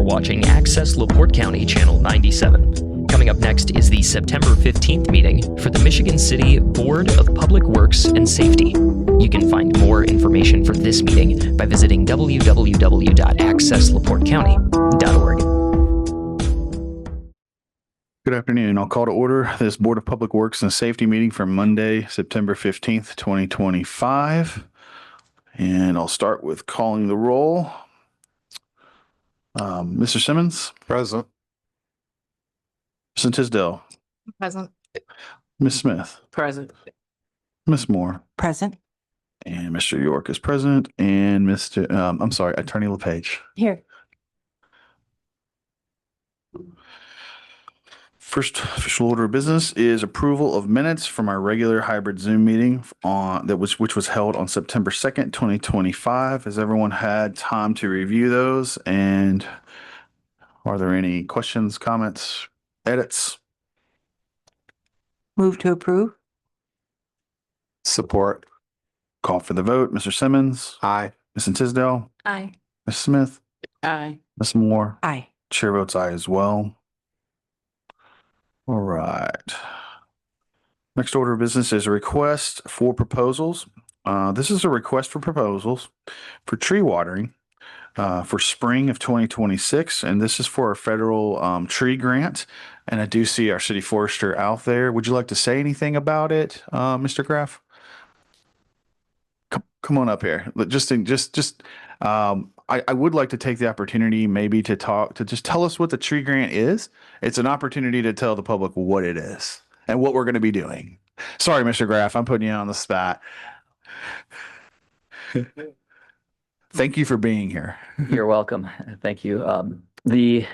watching Access LaPorte County Channel 97. Coming up next is the September 15th meeting for the Michigan City Board of Public Works and Safety. You can find more information for this meeting by visiting www.accesslaportecounty.org. Good afternoon. I'll call to order this Board of Public Works and Safety meeting for Monday, September 15th, 2025. And I'll start with calling the roll. Mr. Simmons? Present. Mr. Tisdale? Present. Ms. Smith? Present. Ms. Moore? Present. And Mr. York is present. And Attorney LePage. Here. First official order of business is approval of minutes from our regular hybrid Zoom meeting which was held on September 2nd, 2025. Has everyone had time to review those? And are there any questions, comments, edits? Move to approve. Support. Call for the vote. Mr. Simmons? Aye. Ms. Tisdale? Aye. Ms. Smith? Aye. Ms. Moore? Aye. Chair votes aye as well. All right. Next order of business is a request for proposals. This is a request for proposals for tree watering for spring of 2026. And this is for a federal tree grant. And I do see our city forester out there. Would you like to say anything about it, Mr. Graff? Come on up here. I would like to take the opportunity maybe to just tell us what the tree grant is. It's an opportunity to tell the public what it is and what we're going to be doing. Sorry, Mr. Graff, I'm putting you on the spot. Thank you for being here. You're welcome. Thank you. The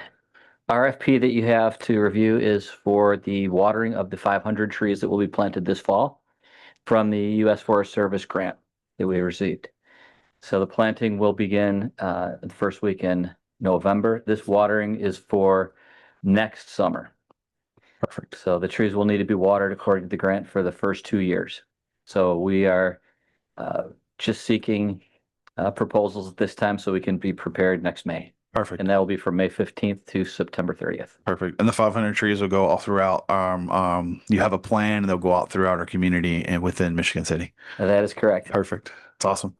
RFP that you have to review is for the watering of the 500 trees that will be planted this fall from the U.S. Forest Service grant that we received. So the planting will begin the first week in November. This watering is for next summer. Perfect. So the trees will need to be watered according to the grant for the first 2 years. So we are just seeking proposals at this time so we can be prepared next May. Perfect. And that will be from May 15th to September 30th. Perfect. And the 500 trees will go all throughout. You have a plan, and they'll go out throughout our community and within Michigan City. That is correct. Perfect. It's awesome.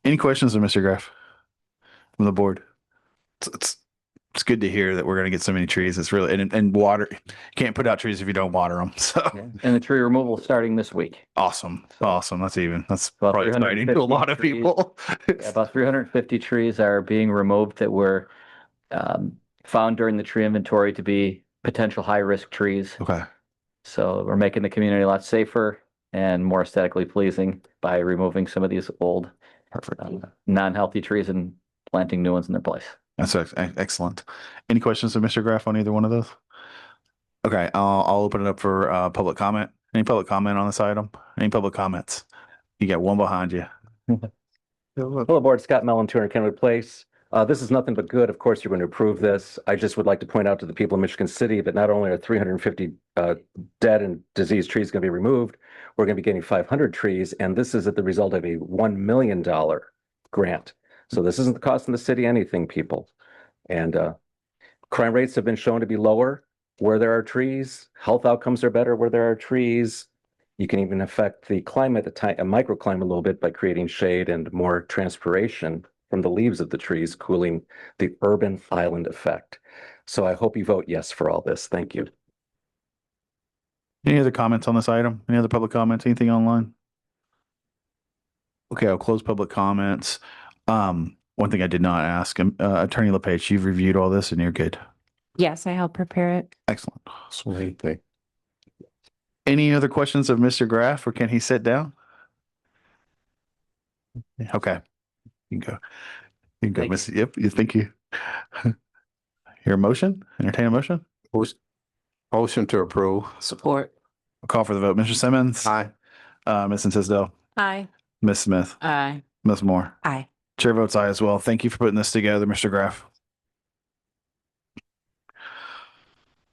Any questions of Mr. Graff from the board? It's good to hear that we're going to get so many trees. It's really and water. You can't put out trees if you don't water them. So Yeah. And the tree removal starting this week. awesome. That's About probably exciting to a lot of 350 people. Yeah, about 350 trees are being removed that were found during the tree inventory to be potential high-risk trees. Okay. So we're making the community a lot safer and more aesthetically pleasing by removing some of these old, Perfect. non-healthy trees and planting new ones in their place. That's excellent. Any questions of Mr. Graff on either one of those? Okay, I'll open it up for public comment. Any public comment on this item? Any public comments? You got one behind you. Hello, Board. Scott Mellon, 200 Kenwood Place. This is nothing but good. Of course, you're going to approve this. I just would like to point out to the people of Michigan City that not only are 350 dead and diseased trees going to be removed, we're going to be getting 500 trees, and this is at the result of a $1 million grant. So this isn't costing the city anything, people. And crime rates have been shown to be lower where there are trees. Health outcomes are better where there are trees. You can even affect the climate, a microclimate a little bit by creating shade and more transpiration from the leaves of the trees, cooling the urban island effect. So I hope you vote yes for all this. Thank you. Any other comments on this item? Any other public comments? Anything online? Okay, I'll close public comments. One thing I did not ask, Attorney LePage, you've reviewed all this and you're good. Yes, I helped prepare it. Excellent. Sweet thing. Any other questions of Mr. Graff, or can he sit down? Okay. You can go. You can go, Thank Miss. Yep. Thank you. Your motion? Entertain a motion? Motion to approve. Support. I'll call for the vote. Mr. Simmons? Aye. Ms. Tisdale? Aye. Ms. Smith? Aye. Ms. Moore? Aye. Chair votes aye as well. Thank you for putting this together, Mr. Graff.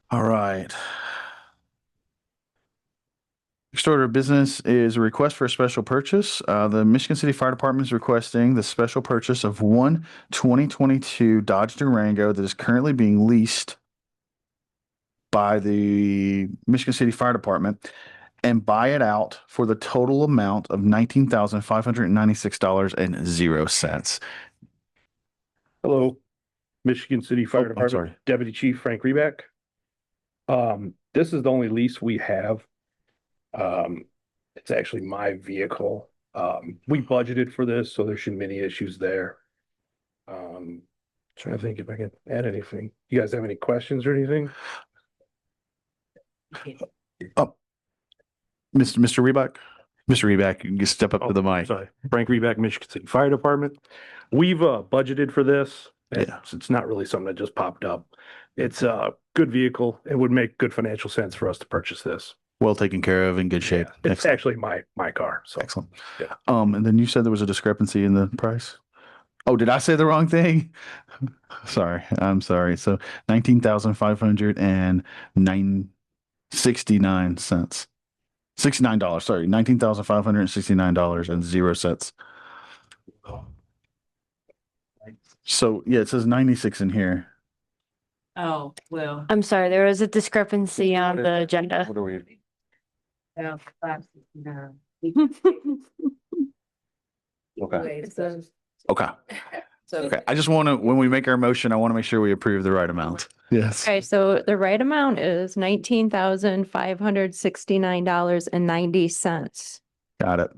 All right. Next order of business is a request for a special purchase. The Michigan City Fire Department is requesting the special purchase of one 2022 Dodge Durango that is currently being leased by the Michigan City Fire Department and buy it out for the total amount of $19,596.00. Hello, Michigan City Fire Oh, I'm Department, sorry. Deputy Chief Frank Reback. This is the only lease we have. It's actually my vehicle. We budgeted for this, so there shouldn't be any issues there. Trying to think if I can add anything. You guys have any questions or anything? Mr. Reback? Mr. Reback, you can step up to the mic. Sorry, Frank Reback, Michigan City Fire Department. We've budgeted for this. Yeah. It's not really something that just popped up. It's a good vehicle. It would make good financial sense for us to purchase this. Well taken care of, in good shape. It's Excellent. actually my car, so. Excellent. Yeah. And then you said there was a discrepancy in the price? Oh, did I say the wrong thing? Sorry, I'm sorry. So 19,569 cents. $69, sorry, $19,569.00. So yeah, it says 96 in here. Oh, well. I'm sorry, there was a discrepancy on the agenda. What are we? Okay. Okay. So. Okay. I just want to, when we make our motion, I want to make sure we approve the right amount. Yes. Okay, so the right amount is $19,569.90. Got it.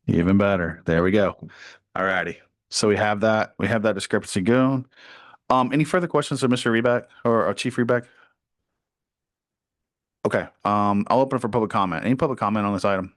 Even better. There we go. All righty. So we have that. We have that discrepancy going. Any further questions of Mr. Reback or Chief Reback? Okay. I'll open it for public comment. Any public comment on this item?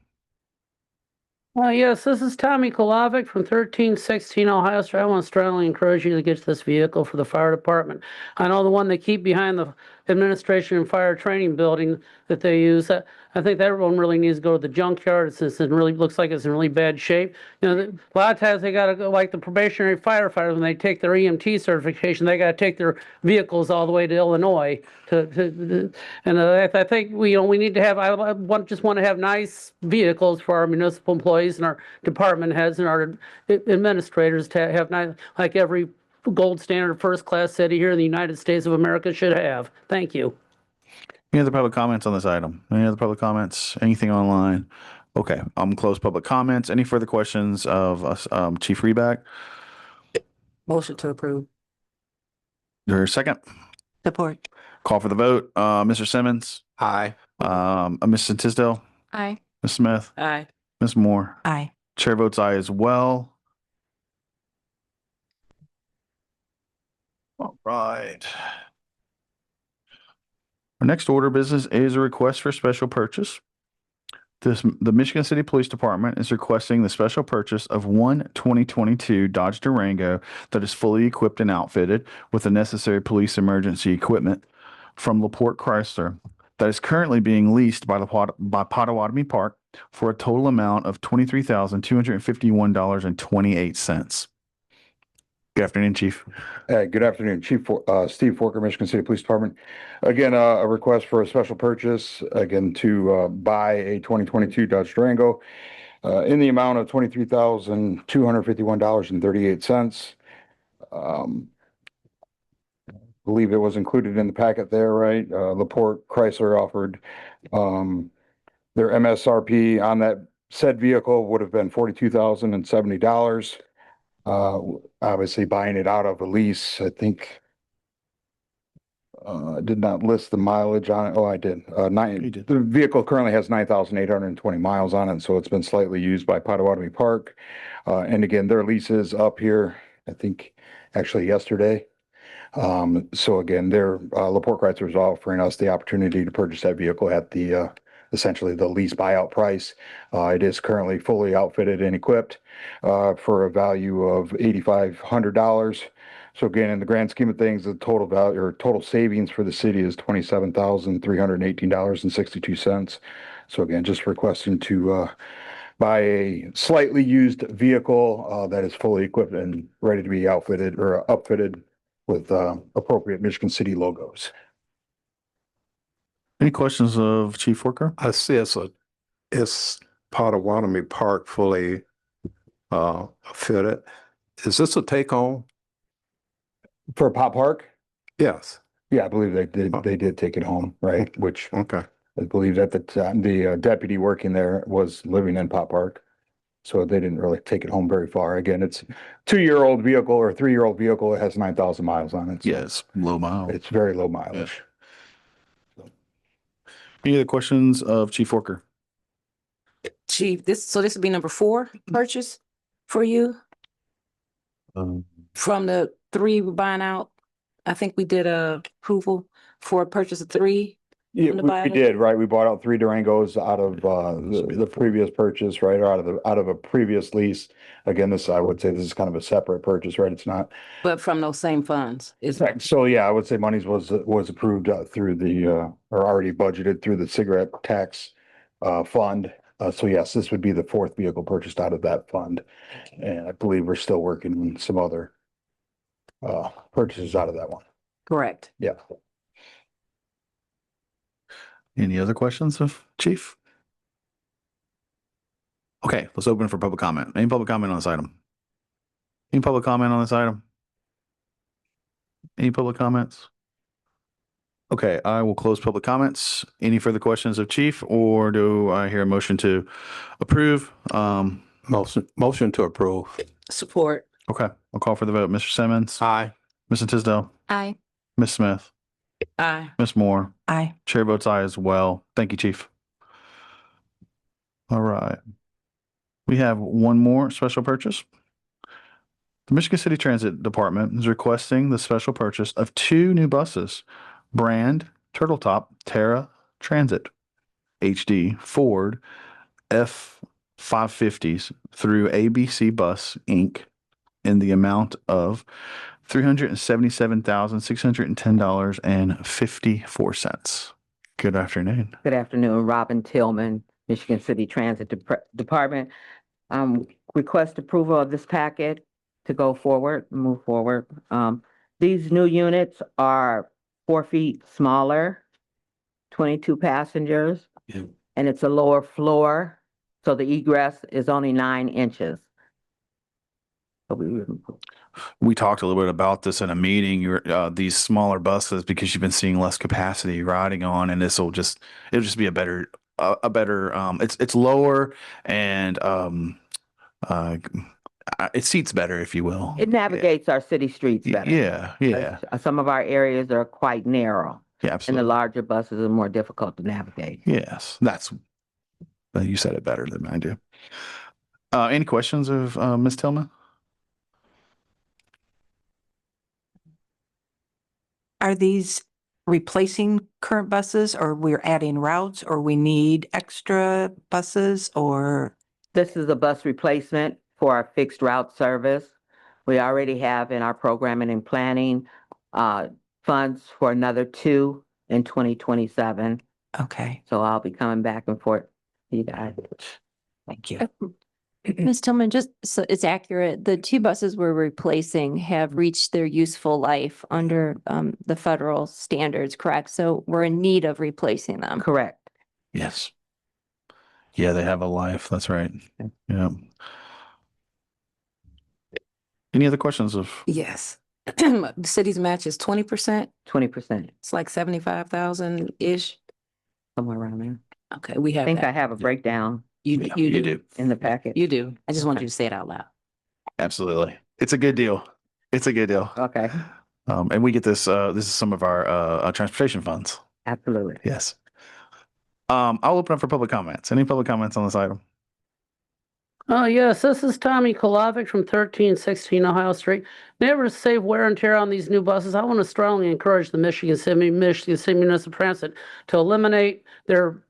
Yes, this is Tommy Kolovic from 1316 Ohio Street. I want to strongly encourage you to get this vehicle for the fire department. I know the one they keep behind the administration and fire training building that they use. I think that one really needs to go to the junkyard since it really looks like it's in really bad shape. You know, a lot of times they got to go like the probationary firefighters when they take their EMT certification, they got to take their vehicles all the way to Illinois and I think we need to have. Just want to have nice vehicles for our municipal employees and our department heads and our administrators to have nice, like every gold standard first class city here in the United States of America should have. Thank you. Any other public comments on this item? Any other public comments? Anything online? Okay. Close public comments. Any further questions of us, Chief Reback? Motion to approve. There a second? Support. Call for the vote. Mr. Simmons, Aye. Ms. Tisdale, Aye. Ms. Smith, Aye. Ms. Moore. Aye. Chair votes aye as well. All right. Our next order of business is a request for special purchase. The Michigan City Police Department is requesting the special purchase of one 2022 Dodge Durango that is fully equipped and outfitted with the necessary police emergency equipment from LaPorte Chrysler that is currently being leased by Potawatomi Park for a total amount of $23,251.28. Good afternoon, Chief. Good afternoon, Chief Steve Forker, Michigan City Police Department. Again, a request for a special purchase, again, to buy a 2022 Dodge Durango in the amount of $23,251.38. Believe it was included in the packet there, right? LaPorte Chrysler offered their MSRP on that said vehicle would have been $42,070. Obviously buying it out of a lease, I think. Did not list the mileage on it. Oh, I did. You did. The vehicle currently has 9,820 miles on it, so it's been slightly used by Potawatomi Park. And again, their lease is up here, I think, actually yesterday. So again, their LaPorte Chrysler is offering us the opportunity to purchase that vehicle at the essentially the lease buyout price. It is currently fully outfitted and equipped for a value of $8,500. So again, in the grand scheme of things, the total value or total savings for the city is $27,318.62. So again, just requesting to buy a slightly used vehicle that is fully equipped and ready to be outfitted or upfitted with appropriate Michigan City logos. Any questions of Chief Worker? I see it's Potawatomi Park fully fitted. Is this a take home? For Pop Park? Yes. Yeah, I believe they did take it home, right? Which Okay. I believe at the time, the deputy working there was living in Pop Park. So they didn't really take it home very far. Again, it's 2-year-old vehicle or 3-year-old vehicle. It has 9,000 miles on it. So Yes, low mile. it's very low mileage. Any other questions of Chief Worker? Chief, this would be number 4 purchase for you from the 3 we're buying out. I think we did a approval for a purchase of 3. Yeah, From the we buyer? did, right? We bought out 3 Durangos out of the previous purchase, right? Or out of a previous lease. Again, I would say this is kind of a separate purchase, right? It's not. But from those same funds. Is So yeah, I would say monies was approved through the or already budgeted through the cigarette tax fund. So yes, this would be the 4th vehicle purchased out of that fund. And I believe we're still working on some other purchases out of that one. correct. Yeah. Any other questions of Chief? Okay, let's open for public comment. Any public comment on this item? Any public comment on this item? Any public comments? Okay, I will close public comments. Any further questions of Chief, or do I hear a motion to approve? Motion to approve. Support. Okay, I'll call for the vote. Mr. Simmons, Aye. Mr. Tisdale, Aye. Ms. Smith, Aye. Ms. Moore. Aye. Chair votes aye as well. Thank you, Chief. All right. We have one more special purchase. The Michigan City Transit Department is requesting the special purchase of 2 new buses, brand Turtletop Terra Transit HD Ford F550s through ABC Bus Inc. in the amount of $377,610.54. Good afternoon. Good afternoon, Robin Tillman, Michigan City Transit Department. Request approval of this packet to move forward. These new units are 4 feet smaller, 22 passengers, and it's a lower floor, so the egress is only 9 inches. So We talked a little bit about this in a meeting. These smaller buses, because you've been seeing less capacity riding on, and it'll just be a better. It's lower and it seats better, if you will. It navigates our city streets better. Yeah. Some of our areas are quite narrow, Yeah, and the absolutely. larger buses are more difficult to navigate. Yes, you said it better than I do. Any questions of Ms. Tillman? Are these replacing current buses, or we're adding routes, or we need extra buses, or? This is a bus replacement for our fixed route service. We already have in our programming and planning funds for another 2 in 2027. Okay, So I'll be coming back and forth to you guys. thank you. Ms. Tillman, just so it's accurate, the 2 buses we're replacing have reached their useful life under the federal standards, correct? So we're in need of replacing them. Correct. Yes. Yeah, they have a life. That's right. Yeah. Any other questions of? Yes. The city's match is 20%. 20%, It's like 75,000-ish. somewhere around there. Okay, we I have think I that. have a breakdown You do. in the packet. You do. I just wanted you to say it out loud. Absolutely. It's a good deal. It's a good deal. Okay, And we get this is some of our transportation funds. absolutely. Yes. I'll open up for public comments. Any public comments on this item? Oh, yes, this is Tommy Kolovic from 1316 Ohio Street. Never to save wear and tear on these new buses, I want to strongly encourage the Michigan City Municipal Transit to eliminate their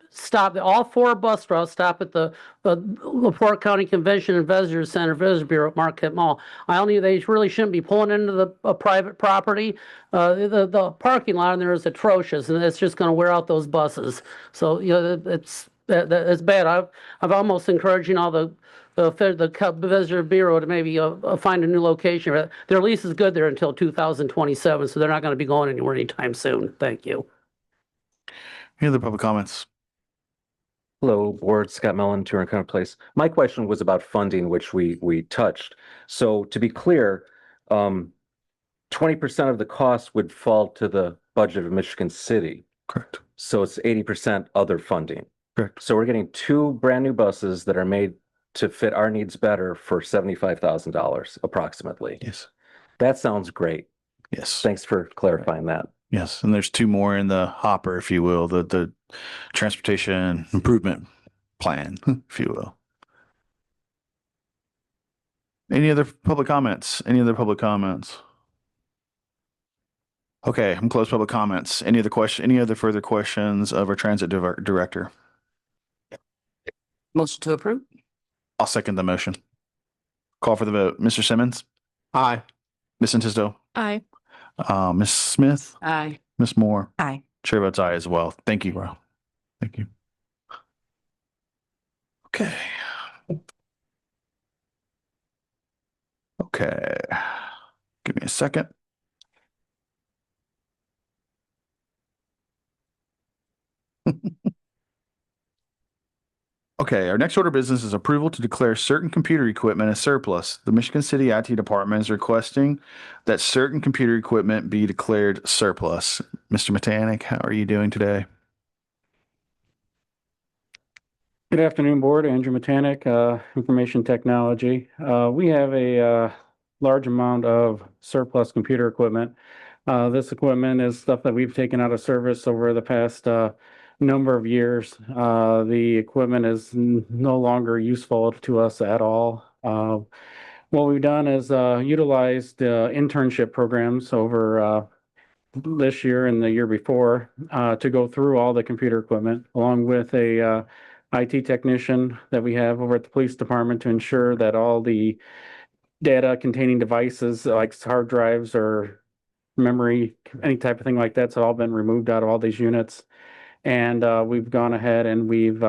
all 4 bus routes stop at the LaPorte County Convention and Visitor Center, Visitor Bureau at Marquette Mall. They really shouldn't be pulling into the private property. The parking lot in there is atrocious, and it's just going to wear out those buses. So, it's bad. I've almost encouraging all the Visitor Bureau to maybe find a new location. Their lease is good there until 2027, so they're not going to be going anywhere anytime soon. Thank you. Any other public comments? Hello, Board, Scott Mellon, Turner County Place. My question was about funding, which we touched. So to be clear, 20% of the cost would fall to the budget of Michigan City. Correct. So it's 80% other funding. Correct. So we're getting 2 brand new buses that are made to fit our needs better for $75,000 approximately. Yes. That sounds great. Yes. Thanks for clarifying that. Yes. And there's 2 more in the hopper, if you will, the transportation improvement plan, if you will. Any other public comments? Any other public comments? Okay, I'm close public comments. Any other further questions of our transit director? Motion to approve? I'll second the motion. Call for the vote. Mr. Simmons? Aye. Ms. Antisto? Aye. Ms. Smith? Aye. Ms. Moore? Aye. Chair votes aye as well. Thank you, bro. Thank you. Okay. Okay. Give me a second. Okay, our next order of business is approval to declare certain computer equipment as surplus. The Michigan City IT Department is requesting that certain computer equipment be declared surplus. Mr. Metanik, how are you doing today? Good afternoon, Board. Andrew Metanik, Information Technology. We have a large amount of surplus computer equipment. This equipment is stuff that we've taken out of service over the past number of years. The equipment is no longer useful to us at all. What we've done is utilized internship programs over this year and the year before to go through all the computer equipment, along with a IT technician that we have over at the police department to ensure that all the data containing devices like hard drives or memory, any type of thing like that's all been removed out of all these units. And we've gone ahead and we've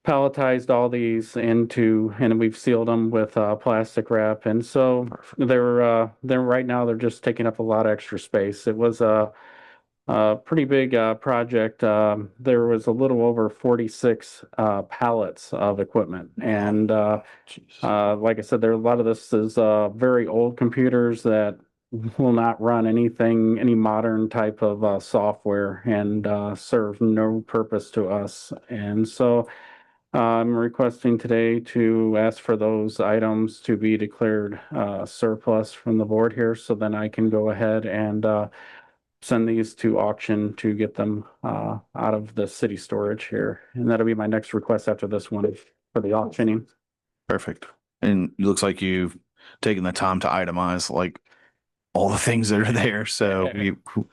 palletized all these into, and we've sealed them with plastic wrap. And so they're right now, they're just taking up a lot of extra space. It was a pretty big project. There was a little over 46 pallets of equipment. And like I said, a lot of this is very old computers that will not run any modern type of software and serve no purpose to us. And so I'm requesting today to ask for those items to be declared surplus from the board here, so then I can go ahead and send these to auction to get them out of the city storage here. And that'll be my next request after this one for the auctioning. Perfect. And it looks like you've taken the time to itemize like all the things that are there. So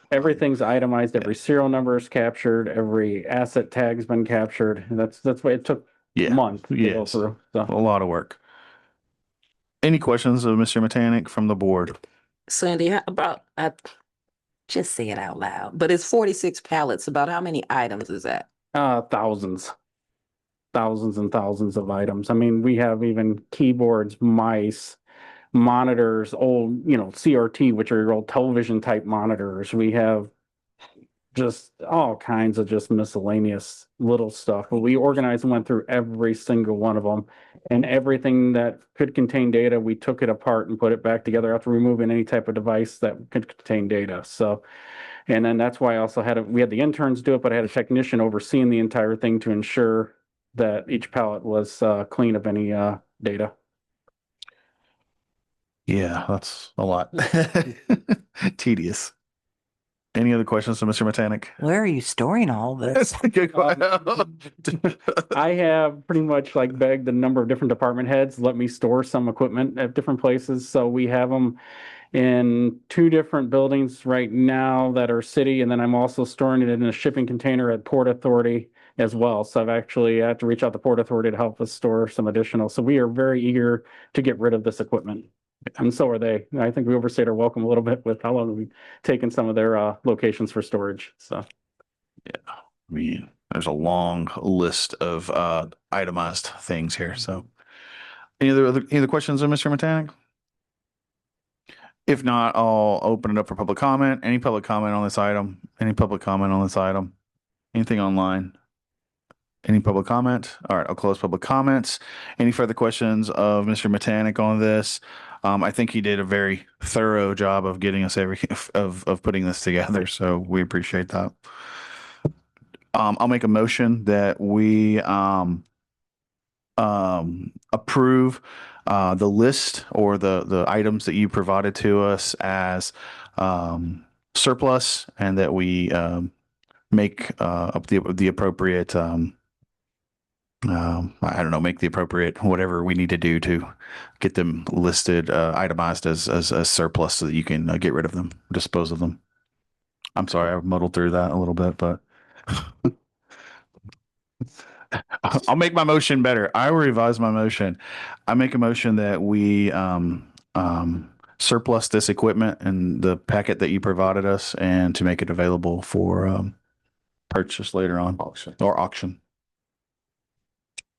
Everything's itemized, every serial number is captured, every asset tag's been captured. And that's why it took months to go through. So. A lot of work. Any questions of Mr. Metanik from the board? Sandy, how about, just say it out loud, but it's 46 pallets. About how many items is that? Thousands and thousands of items. I mean, we have even keyboards, mice, monitors, old, CRT, which are your old television type monitors. We have just all kinds of just miscellaneous little stuff. But we organized and went through every single one of them, and everything that could contain data, we took it apart and put it back together after removing any type of device that could contain data. So, and then that's why I also we had the interns do it, but I had a technician overseeing the entire thing to ensure that each pallet was clean of any data. Yeah, that's a lot. Tedious. Any other questions of Mr. Metanik? Where are you storing all this? I have pretty much begged a number of different department heads, let me store some equipment at different places. So we have them in 2 different buildings right now that are city. And then I'm also storing it in a shipping container at Port Authority as well. So I've actually had to reach out to Port Authority to help us store some additional. So we are very eager to get rid of this equipment. And so are they. I think we overstayed our welcome a little bit with how long we've taken some of their locations for storage. So, yeah, I mean, there's a long list of itemized things here. So, any other questions of Mr. Metanik? If not, I'll open it up for public comment. Any public comment on this item? Any public comment on this item? Anything online? Any public comment? All right, I'll close public comments. Any further questions of Mr. Mechanic on this? I think he did a very thorough job of getting us of putting this together, so we appreciate that. I'll make a motion that we approve the list or the items that you provided to us as surplus, and that we make up the appropriate I don't know, make the appropriate whatever we need to do to get them listed, itemized as surplus, so that you can get rid of them, dispose of them. I'm sorry, I muddled through that a little bit, but I'll make my motion better. I will revise my motion. I make a motion that we surplus this equipment and the packet that you provided us, and to make it available for purchase later on. Auction.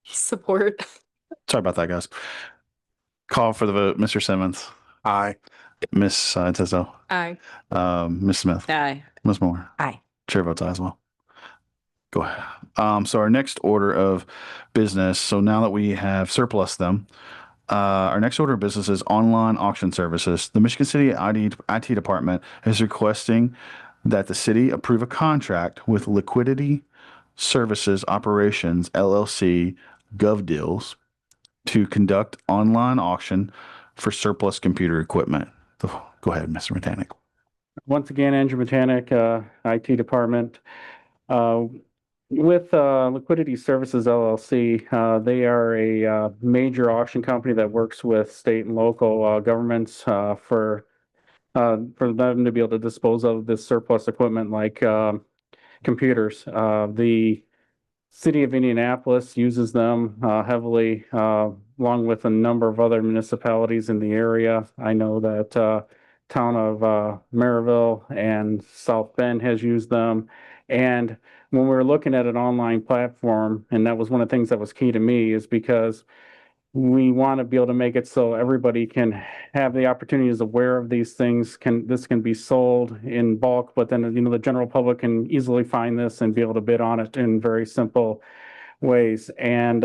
Support. Sorry about that, guys. Call for the vote. Mr. Simmons. Aye. Miss Tizzle. Aye. Miss Smith. Aye. Ms. Moore. Aye. Chair votes aye as well. Go ahead. So our next order of business. So now that we have surplus them, our next order of business is online auction services. The Michigan City IT Department is requesting that the city approve a contract with Liquidity Services Operations LLC GovDeals to conduct online auction for surplus computer equipment. Go ahead, Mr. Mechanic. Once again, Andrew Mechanic, IT Department. With Liquidity Services LLC, they are a major auction company that works with state and local governments for them to be able to dispose of this surplus equipment like computers. The City of Indianapolis uses them heavily, along with a number of other municipalities in the area. I know that town of Maryville and South Bend has used them. And when we were looking at an online platform, and that was one of the things that was key to me, is because we want to be able to make it so everybody can have the opportunities aware of these things. This can be sold in bulk, but then, the general public can easily find this and be able to bid on it in very simple ways. And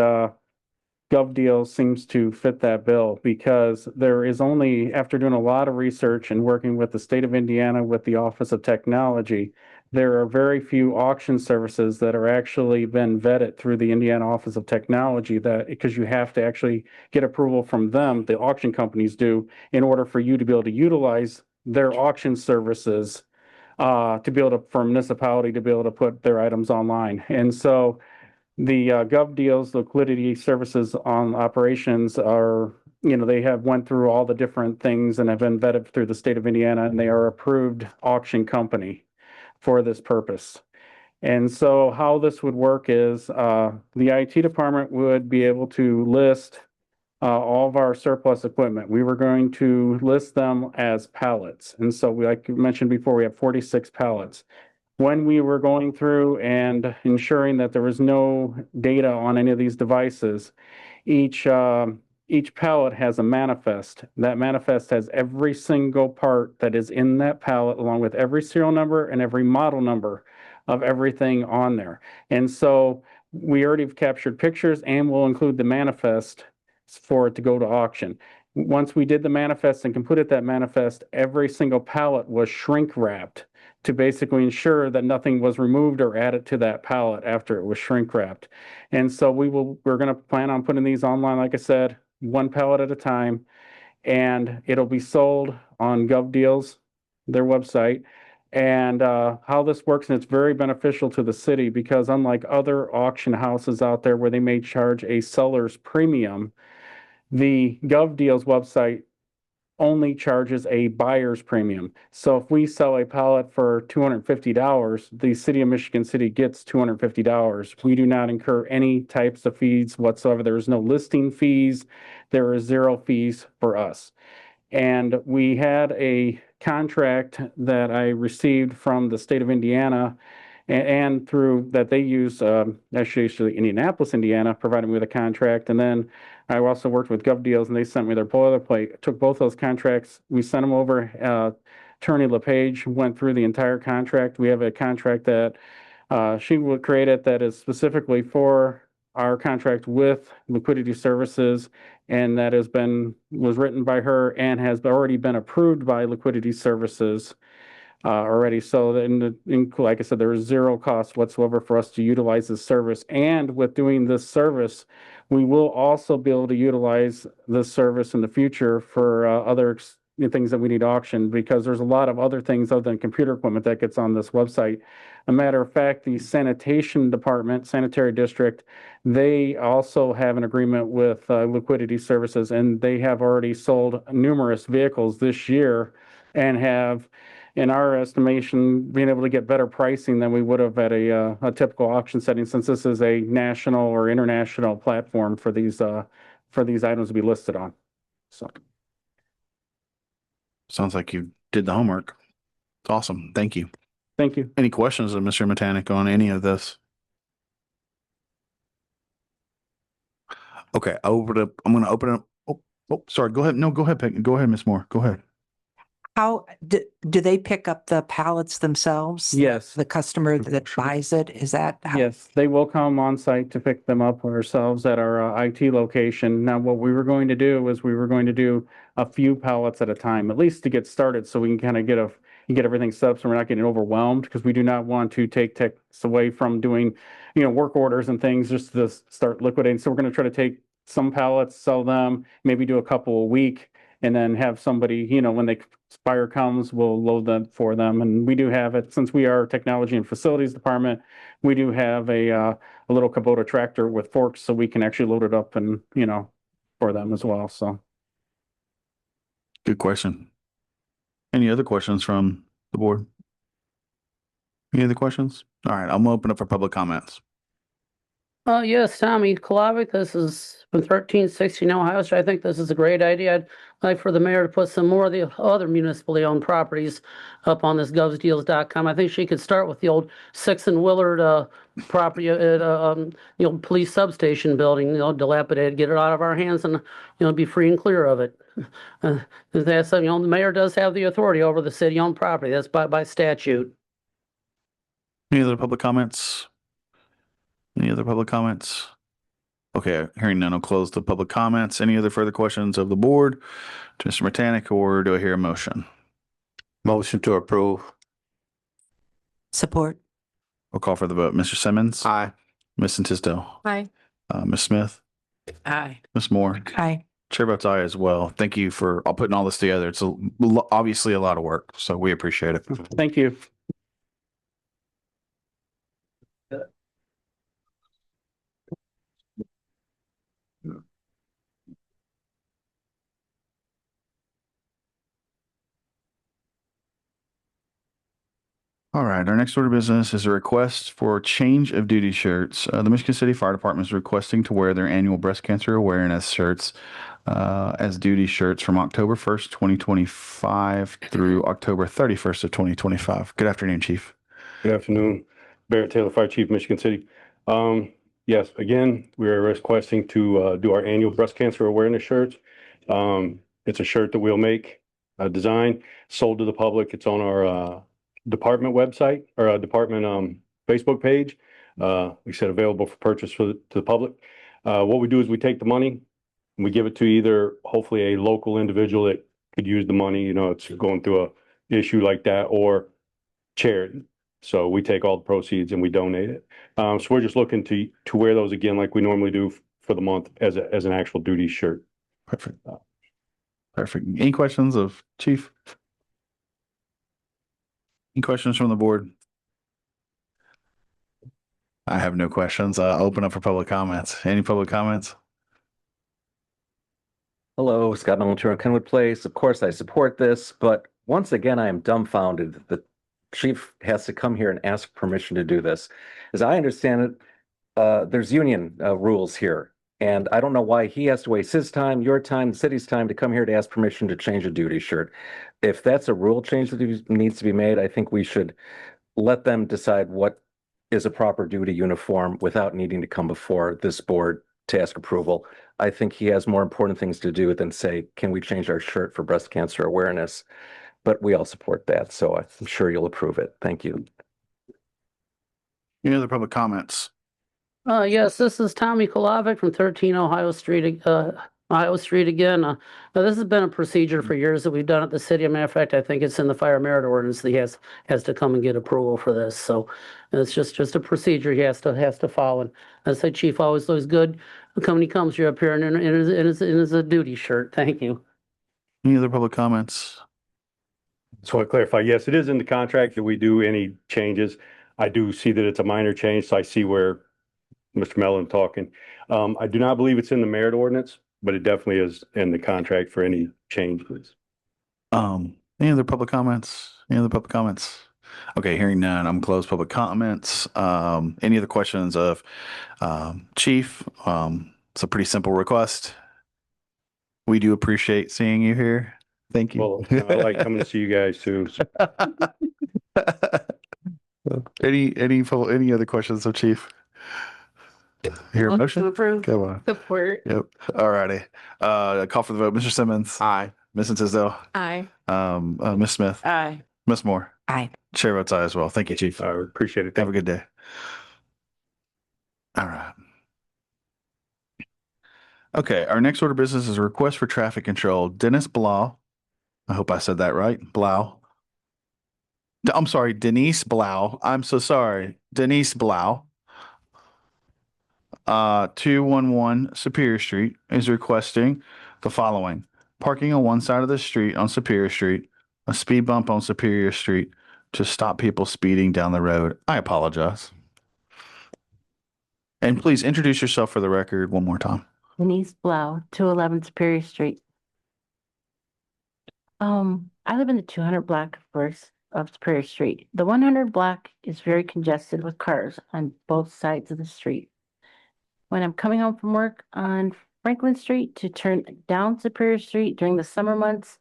GovDeals seems to fit that bill, because there is only, after doing a lot of research and working with the state of Indiana with the Office of Technology, there are very few auction services that are actually been vetted through the Indiana Office of Technology, that because you have to actually get approval from them, the auction companies do, in order for you to be able to utilize their auction services to be able to, for a municipality to be able to put their items online. And so the GovDeals Liquidity Services on operations are, they have went through all the different things and have been vetted through the state of Indiana, and they are approved auction company for this purpose. And so how this would work is the IT department would be able to list all of our surplus equipment. We were going to list them as pallets. And so like you mentioned before, we have 46 pallets. When we were going through and ensuring that there was no data on any of these devices, each pallet has a manifest. That manifest has every single part that is in that pallet, along with every serial number and every model number of everything on there. And so we already have captured pictures, and we'll include the manifest for it to go to auction. Once we did the manifest and completed that manifest, every single pallet was shrink wrapped to basically ensure that nothing was removed or added to that pallet after it was shrink wrapped. And so we're going to plan on putting these online, like I said, one pallet at a time, and it'll be sold on GovDeals, their website. And how this works, and it's very beneficial to the city, because unlike other auction houses out there where they may charge a seller's premium, the GovDeals website only charges a buyer's premium. So if we sell a pallet for $250, the city of Michigan City gets $250. We do not incur any types of fees whatsoever. There is no listing fees. There are zero fees for us. And we had a contract that I received from the state of Indiana, and through that they use, actually Indianapolis, Indiana, provided me with a contract. And then I also worked with GovDeals, and they sent me their boilerplate. Took both those contracts, we sent them over. Attorney LePage went through the entire contract. We have a contract that She would create it that is specifically for our contract with Liquidity Services, and that was written by her and has already been approved by Liquidity Services already. So like I said, there is zero cost whatsoever for us to utilize this service. And with doing this service, we will also be able to utilize this service in the future for other things that we need auctioned, because there's a lot of other things other than computer equipment that gets on this website. A matter of fact, the sanitation department, sanitary district, they also have an agreement with Liquidity Services, and they have already sold numerous vehicles this year and have, in our estimation, being able to get better pricing than we would have at a typical auction setting, since this is a national or international platform for these items to be listed on. So. Sounds like you did the homework. It's awesome. Thank you. Thank you. Any questions of Mr. Mechanic on any of this? Okay, I'm going to open it up. Oh, sorry. Go ahead. No, go ahead, Peggy. Go ahead, Ms. Moore. Go ahead. How, do they pick up the pallets themselves? Yes. The customer that buys it, is that? Yes, they will come on site to pick them up ourselves at our IT location. Now, what we were going to do was we were going to do a few pallets at a time, at least to get started, so we can kind of get everything set up so we're not getting overwhelmed, because we do not want to take techs away from doing, work orders and things just to start liquidating. So we're going to try to take some pallets, sell them, maybe do a couple a week, and then have somebody, when the buyer comes, we'll load them for them. And we do have it, since we are technology and facilities department, we do have a little Kubota tractor with forks, so we can actually load it up and, for them as well. So. Good question. Any other questions from the board? Any other questions? All right, I'm gonna open up for public comments. Yes, Tommy Kolavic, this is from 1316 Ohio Street. I think this is a great idea. I'd like for the mayor to put some more of the other municipally owned properties up on this govsdeals.com. I think she could start with the old Six and Willard property at police substation building, dilapidated, get it out of our hands and, be free and clear of it. That's, the mayor does have the authority over the city-owned property. That's by statute. Any other public comments? Any other public comments? Okay, hearing none, I'll close the public comments. Any other further questions of the board to Mr. Mechanic, or do I hear a motion? Motion to approve. Support. I'll call for the vote. Mr. Simmons? Aye. Ms. Tisdale? Aye. Ms. Smith? Aye. Ms. Moore? Aye. Chair votes aye as well. Thank you for putting all this together. It's obviously a lot of work, so we appreciate it. Thank you. All right, our next order of business is a request for change of duty shirts. The Michigan City Fire Department is requesting to wear their annual breast cancer awareness shirts as duty shirts from October 1st, 2025 through October 31st of 2025. Good afternoon, Chief. Good afternoon. Barrett Taylor, Fire Chief, Michigan City. Yes, again, we are requesting to do our annual breast cancer awareness shirts. It's a shirt that we'll make, design, sold to the public. It's on our department website or department Facebook page. We said available for purchase to the public. What we do is we take the money and we give it to either hopefully a local individual that could use the money, it's going through a issue like that, or charity. So we take all the proceeds and we donate it. So we're just looking to wear those again like we normally do for the month as an actual duty shirt. Perfect. Perfect. Any questions of Chief? Any questions from the board? I have no questions. I'll open up for public comments. Any public comments? Hello, Scott Melantura, Kenwood Place. Of course, I support this, but once again, I am dumbfounded that the chief has to come here and ask permission to do this. As I understand it, there's union rules here, and I don't know why he has to waste his time, your time, the city's time to come here to ask permission to change a duty shirt. If that's a rule change that needs to be made, I think we should let them decide what is a proper duty uniform without needing to come before this board to ask approval. I think he has more important things to do than say, can we change our shirt for breast cancer awareness? But we all support that, so I'm sure you'll approve it. Thank you. Any other public comments? Yes, this is Tommy Kolovic from 13 Ohio Street again. Now, this has been a procedure for years that we've done at the city. As a matter of fact, I think it's in the fire merit ordinance that he has to come and get approval for this. So it's just a procedure he has to follow. And as I say, chief always looks good when he comes here up here in his a duty shirt. Thank you. Any other public comments? So I clarify, yes, it is in the contract that we do any changes. I do see that it's a minor change, so I see where Mr. Mellon talking. I do not believe it's in the merit ordinance, but it definitely is in the contract for any changes. Any other public comments? Any other public comments? Okay, hearing none, I'm close public comments. Any other questions of Chief? It's a pretty simple request. We do appreciate seeing you here. Thank you. Well, I like coming to see you guys too. Any other questions of Chief? Hear a motion? Approve. Come on. Support. Yep. All righty. Call for the vote. Mr. Simmons. Aye. Ms. Tisdale. Aye. Ms. Smith. Aye. Ms. Moore. Aye. Chair votes aye as well. Thank you, Chief. I appreciate it. Have a good day. All right. Okay, our next order of business is a request for traffic control. Dennis Blau. I hope I said that right. Blau. I'm sorry, Denise Blau. I'm so sorry. Denise Blau. 211 Superior Street is requesting the following: parking on one side of the street on Superior Street, a speed bump on Superior Street to stop people speeding down the road. I apologize. And please introduce yourself for the record one more time. Denise Blau, 211 Superior Street. I live in the 200 block, of course, of Superior Street. The 100 block is very congested with cars on both sides of the street. When I'm coming home from work on Franklin Street to turn down Superior Street during the summer months,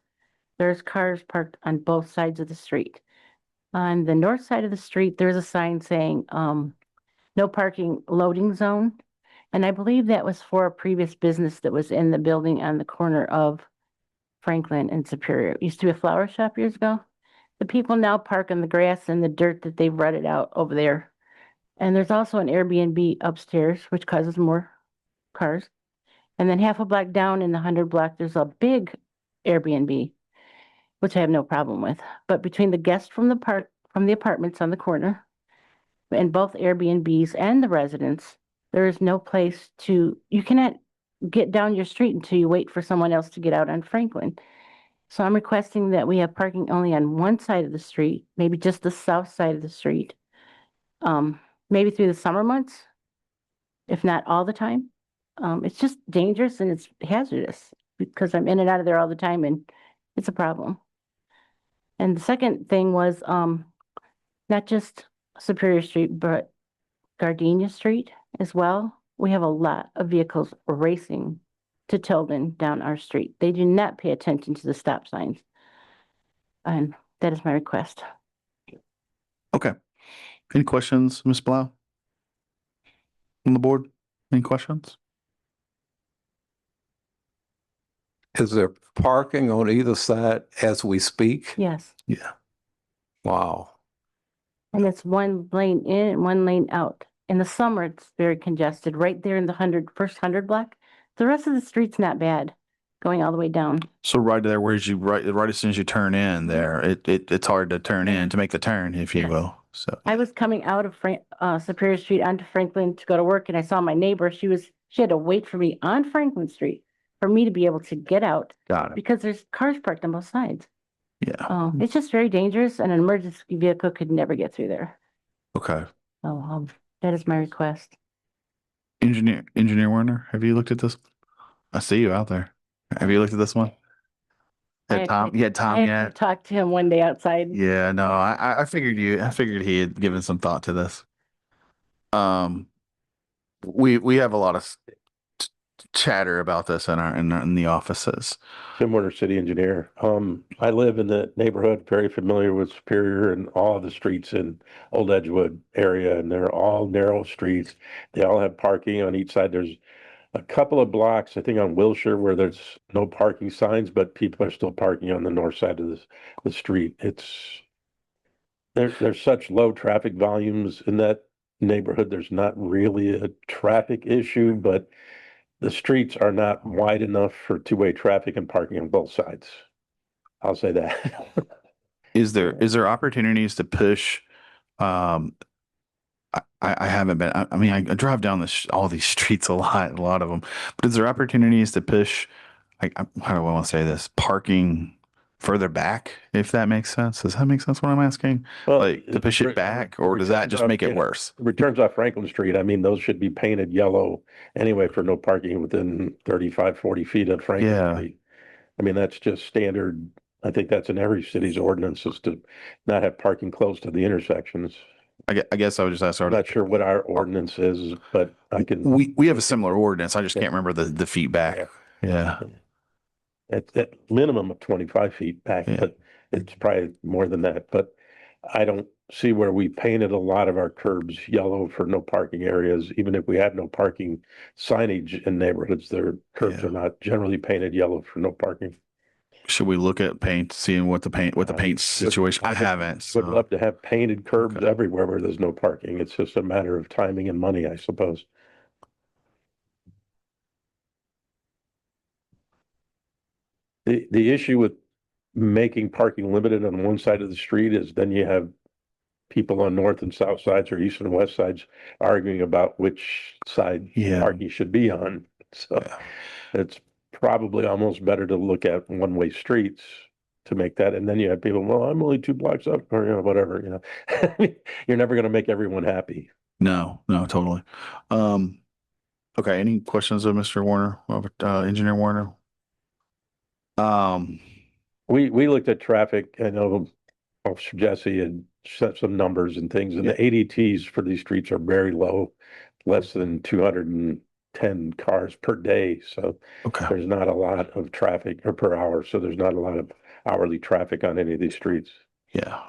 there's cars parked on both sides of the street. On the north side of the street, there's a sign saying, no parking loading zone. And I believe that was for a previous business that was in the building on the corner of Franklin and Superior. It used to be a flower shop years ago. The people now park on the grass and the dirt that they've rutted out over there. And there's also an Airbnb upstairs, which causes more cars. And then half a block down in the 100 block, there's a big Airbnb, which I have no problem with. But between the guests from the apartments on the corner and both Airbnbs and the residents, there is no place you cannot get down your street until you wait for someone else to get out on Franklin. So I'm requesting that we have parking only on one side of the street, maybe just the south side of the street. Maybe through the summer months, if not all the time. It's just dangerous and it's hazardous because I'm in and out of there all the time and it's a problem. And the second thing was not just Superior Street, but Gardenia Street as well. We have a lot of vehicles racing to Tilden down our street. They do not pay attention to the stop signs. And that is my request. Okay. Any questions, Ms. Blau? On the board? Any questions? Is there parking on either side as we speak? Yes. Yeah. Wow. And it's one lane in and one lane out. In the summer, it's very congested right there in the first 100 block. The rest of the street's not bad going all the way down. So right there, where you right as soon as you turn in there, it's hard to turn in to make the turn, if you will. So I was coming out of Superior Street onto Franklin to go to work, and I saw my neighbor. She had to wait for me on Franklin Street for me to be able to get out. Got it. Because there's cars parked on both sides. Yeah. It's just very dangerous, and an emergency vehicle could never get through there. Okay. So that is my request. Engineer Werner, have you looked at this? I see you out there. Have you looked at this one? You had Tom I yet? talked to him one day outside. Yeah, no, I figured he had given some thought to this. We have a lot of chatter about this in the offices. Tim Werner, city engineer. I live in the neighborhood, very familiar with Superior and all the streets in Old Edgewood area, and they're all narrow streets. They all have parking on each side. There's a couple of blocks, I think on Wilshire, where there's no parking signs, but people are still parking on the north side of the street. There's such low traffic volumes in that neighborhood, there's not really a traffic issue, but the streets are not wide enough for two-way traffic and parking on both sides. I'll say that. Is there opportunities to push, I haven't been, I mean, I drive down all these streets a lot of them, but is there opportunities to push, how do I want to say this, parking further back, if that makes sense? Does that make sense what I'm asking? Well, Like to push it back, or does that just make it worse? Returns off Franklin Street, I mean, those should be painted yellow anyway for no parking within 35, 40 feet of Franklin Yeah. Street. I mean, that's just standard. I think that's in every city's ordinance, is to not have parking close to the intersections. I guess I would just ask. I'm not sure what our ordinance is, but I can. We have a similar ordinance. I just can't remember the feet back. Yeah. At minimum of 25 feet back, but it's probably more than that. But I don't see where we painted a lot of our curbs yellow for no parking areas. Even if we have no parking signage in neighborhoods, their curbs are not generally painted yellow for no parking. Should we look at paint, seeing what the paint situation? I haven't. Would love to have painted curbs everywhere where there's no parking. It's just a matter of timing and money, I suppose. The issue with making parking limited on one side of the street is then you have people on north and south sides or east and west sides arguing about which side parking should be on. So it's probably almost better to look at one-way streets to make that. And then you have people, well, I'm only 2 blocks up, or whatever, You're never going to make everyone happy. No, totally. Okay. Any questions of Mr. Warner, Engineer Warner? We looked at traffic. I know Officer Jesse had set some numbers and things, and the ADTs for these streets are very low, less than 210 cars per day. So there's not a lot of traffic or per hour. So there's not a lot of hourly traffic on any of these streets. Yeah.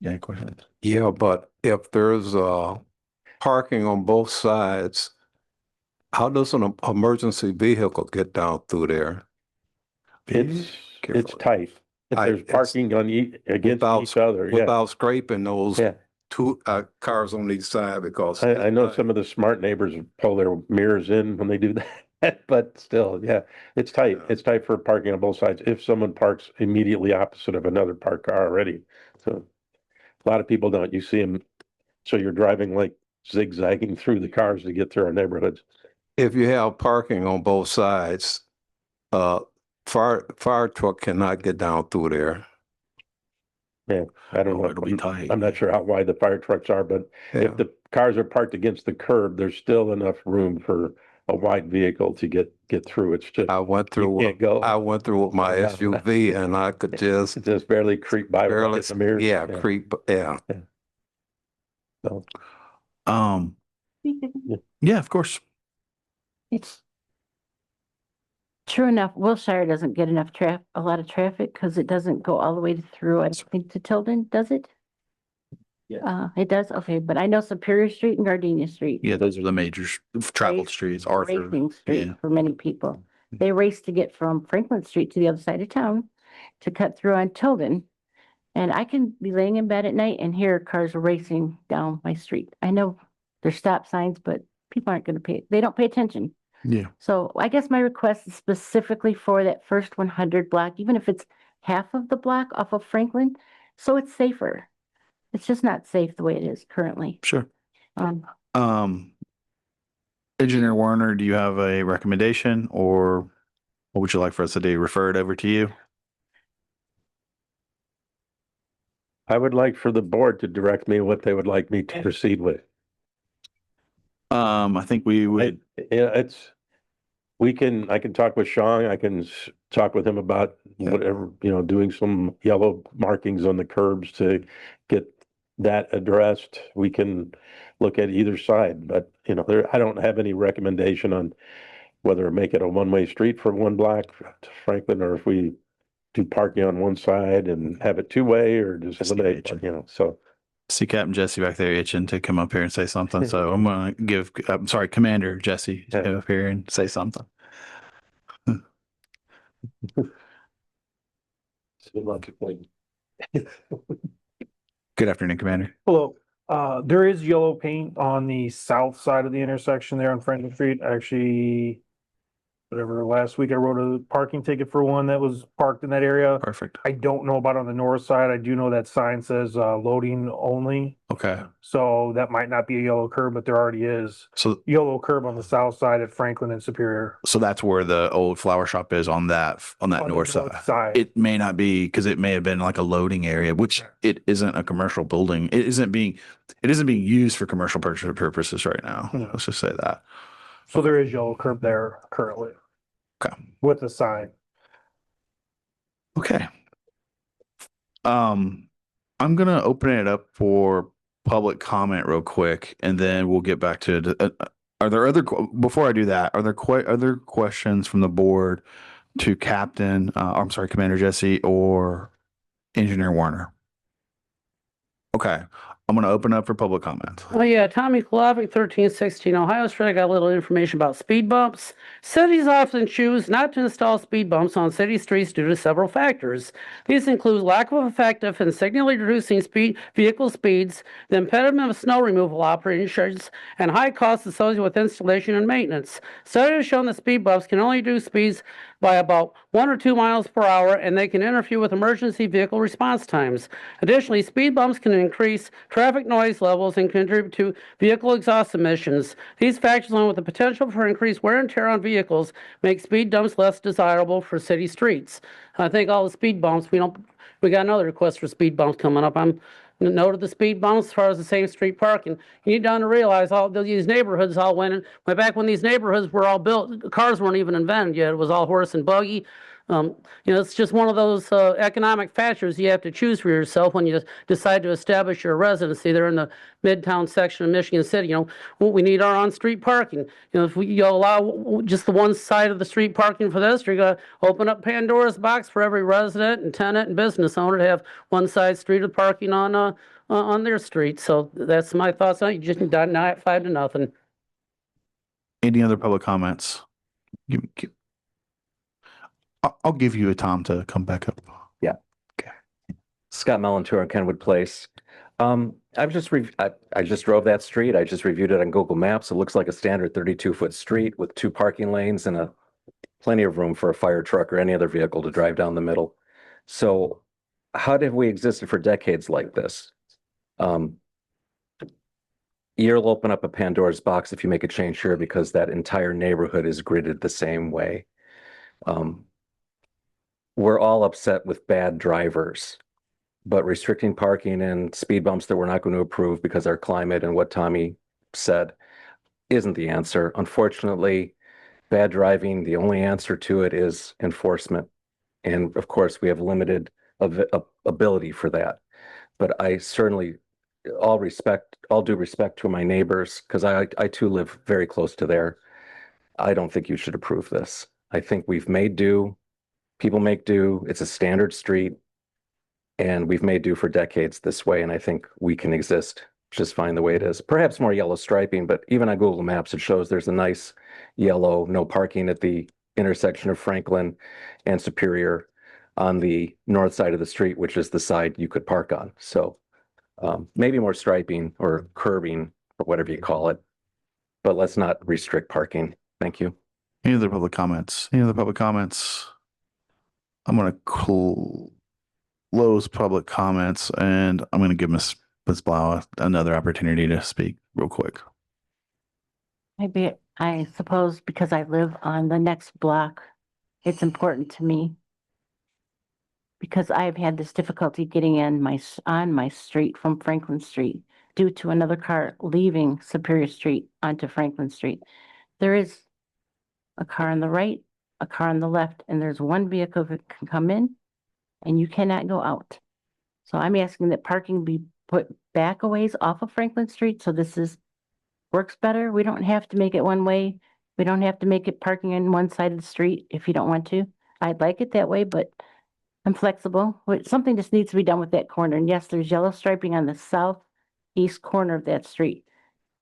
Yeah. Question. Yeah, but if there's parking on both sides, how does an emergency vehicle get down through there? It's tight. If there's parking on against each other, without scraping those two cars on each side, because I know some of the smart neighbors pull their mirrors in when they do that, but still, it's tight. It's tight for parking on both sides if someone parks immediately opposite of another parked car already. So a lot of people don't. You see them, so you're driving like zigzagging through the cars to get through our neighborhoods. if you have parking on both sides, fire truck cannot get down through there. Yeah, I don't know. It'll be tight. I'm not sure how wide the fire trucks are, but if the cars are parked against the curb, there's still enough room for a wide vehicle to get through. It's just I went through with my SUV and I could just barely creep by with the mirrors. creep. So, yeah, of course. It's true enough. Wilshire doesn't get enough a lot of traffic because it doesn't go all the way through, I think, to Tilden, does it? Yeah. It does. Okay. But I know Superior Street and Gardenia Street. Yeah, those are the major traveled streets. Arthur. Racing Street for many people. They race to get from Franklin Street to the other side of town to cut through on Tilden. And I can be laying in bed at night and hear cars racing down my street. I know there's stop signs, but people aren't going to they don't pay attention. Yeah. So I guess my request is specifically for that first 100 block, even if it's half of the block off of Franklin, so it's safer. It's just not safe the way it is currently. Sure. Engineer Warner, do you have a recommendation, or what would you like for us to do? Refer it over to you? I would like for the board to direct me what they would like me to proceed with. I think we would. I can talk with Sean. I can talk with him about whatever, doing some yellow markings on the curbs to get that addressed. We can look at either side, but I don't have any recommendation on whether make it a one-way street for one block to Franklin, or if we do parking on one side and have it two-way, or just eliminate, so. See Captain Jesse back there itching to come up here and say something. So I'm going to Commander Jesse to come up here and say something. Good afternoon, Commander. Hello. There is yellow paint on the south side of the intersection there on Franklin Street. Actually, whatever, last week I wrote a parking ticket for one that was parked in that area. Perfect. I don't know about on the north side. I do know that sign says loading only. Okay. So that might not be a yellow curb, but there already is So yellow curb on the south side at Franklin and Superior. so that's where the old flower shop is on that On the north side. north side. It may not be because it may have been like a loading area, which it isn't a commercial building. It isn't being used for commercial purposes right now. No. Let's just say that. So there is yellow curb there currently. Okay. With the sign. Okay. I'm gonna open it up for public comment real quick, and then we'll get back to it. Are there before I do that? Are there other questions from the board to Captain? I'm sorry, Commander Jesse or Engineer Warner. Okay, I'm gonna open up for public comment. Oh, yeah, Tommy Kolovic, 1316 Ohio Street. I got a little information about speed bumps. Cities often choose not to install speed bumps on city streets due to several factors. These include lack of effective and signally reducing vehicle speeds, the impediment of snow removal operations, and high costs associated with installation and maintenance. Studies have shown that speed bumps can only reduce speeds by about 1 or 2 miles per hour, and they can interfere with emergency vehicle response times. Additionally, speed bumps can increase traffic noise levels and contribute to vehicle exhaust emissions. These factors, along with the potential for increased wear and tear on vehicles, make speed bumps less desirable for city streets. I think all the speed bumps, we got another request for speed bumps coming up. I'm noted the speed bumps as far as the same street parking. You need to realize all these neighborhoods all went back when these neighborhoods were all built, cars weren't even invented yet. It was all horse and buggy. It's just one of those economic factors you have to choose for yourself when you decide to establish your residency there in the Midtown section of Michigan City. We need our on-street parking. If you allow just the one side of the street parking for this, you're going to open up Pandora's box for every resident and tenant and business owner to have one side street of parking on their street. So that's my thoughts on it. You just deny it 5-0. Any other public comments? I'll give you a time to come back up. Yeah. Okay. Scott Melantour on Kenwood Place. I just drove that street. I just reviewed it on Google Maps. It looks like a standard 32-foot street with 2 parking lanes and plenty of room for a fire truck or any other vehicle to drive down the middle. So how have we existed for decades like this? You'll open up a Pandora's box if you make a change here because that entire neighborhood is gridded the same way. We're all upset with bad drivers, but restricting parking and speed bumps that we're not going to approve because our climate and what Tommy said isn't the answer. Unfortunately, bad driving, the only answer to it is enforcement. And of course, we have limited ability for that. But I certainly, all due respect to my neighbors, because I too live very close to there. I don't think you should approve this. I think we've made do. People make do. It's a standard street. And we've made do for decades this way. And I think we can exist just fine the way it is. Perhaps more yellow striping, but even on Google Maps, it shows there's a nice yellow, no parking at the intersection of Franklin and Superior on the north side of the street, which is the side you could park on. So maybe more striping or curbing or whatever you call it, but let's not restrict parking. Thank you. Any other public comments? I'm going to close public comments, and I'm going to give Ms. Blau another opportunity to speak real quick. Maybe, I suppose because I live on the next block, it's important to me. Because I've had this difficulty getting on my street from Franklin Street due to another car leaving Superior Street onto Franklin Street. There is a car on the right, a car on the left, and there's one vehicle that can come in and you cannot go out. So I'm asking that parking be put back a ways off of Franklin Street so works better. We don't have to make it one way. We don't have to make it parking on one side of the street if you don't want to. I'd like it that way, but I'm flexible. Something just needs to be done with that corner. And yes, there's yellow striping on the southeast corner of that street.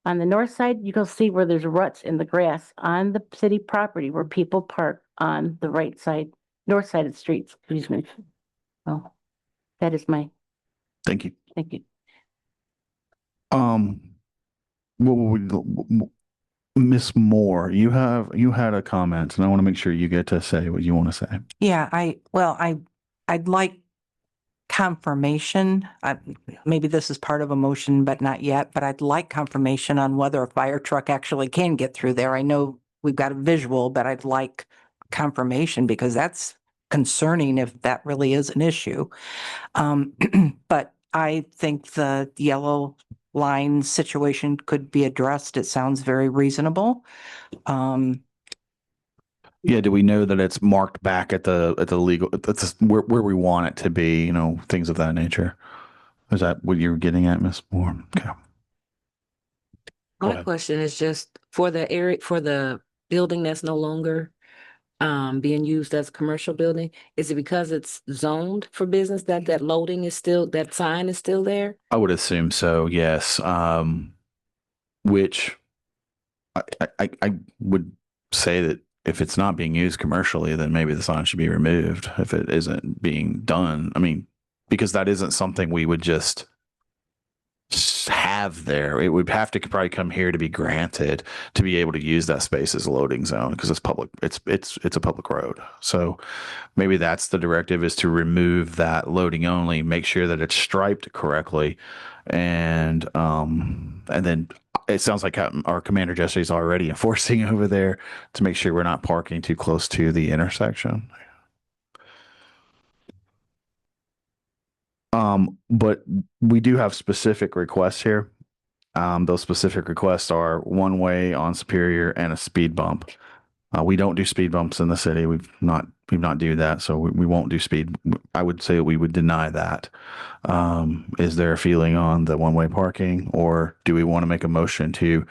On the north side, you can see where there's ruts in the grass on the city property where people park on the right side, north side of the streets, excuse me. Oh, that is Thank you. Thank you. What would we, Miss Moore, you had a comment, and I want to make sure you get to say what you want to say. Yeah, I'd like confirmation. Maybe this is part of a motion, but not yet, but I'd like confirmation on whether a fire truck actually can get through there. I know we've got a visual, but I'd like confirmation because that's concerning if that really is an issue. But I think the yellow line situation could be addressed. It sounds very reasonable. Yeah, do we know that it's marked back at the legal, that's where we want it to be, you know, things of that nature? Is that what you're getting at, Miss Moore? Okay. Go My ahead. question is just for the area, for the building that's no longer being used as a commercial building, is it because it's zoned for business that that loading is still, that sign is still there? I would assume so, yes. Which I would say that if it's not being used commercially, then maybe the sign should be removed if it isn't being done. I mean, because that isn't something we would just have there. It would have to probably come here to be granted to be able to use that space as a loading zone because it's public. It's a public road. So maybe that's the directive, is to remove that loading only, make sure that it's striped correctly, and then it sounds like our Commander Jesse is already enforcing over there to make sure we're not parking too close to the intersection. But we do have specific requests here. Those specific requests are one way on Superior and a speed bump. We don't do speed bumps in the city. We've not do that, so we won't do speed. I would say we would deny that. Is there a feeling on the one way parking, or do we want to make a motion to?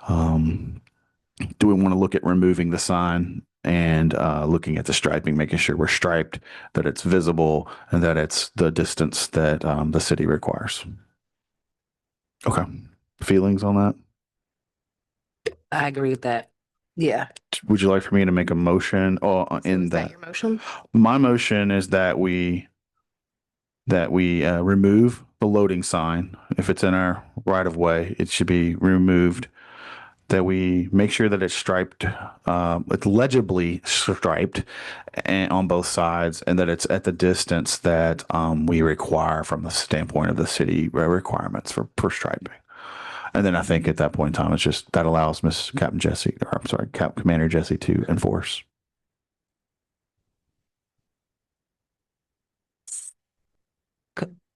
Do we want to look at removing the sign and looking at the striping, making sure we're striped, that it's visible, and that it's the distance that the city requires? Okay. Feelings on that? I agree with that. Yeah. Would you like for me to make a motion in that? Your motion? My motion is that we remove the loading sign. If it's in our right of way, it should be removed. That we make sure that it's striped, it's legibly striped and on both sides, and that it's at the distance that we require from the standpoint of the city requirements for striping. And then I think at that point in time, it's just that allows Commander Jesse to enforce.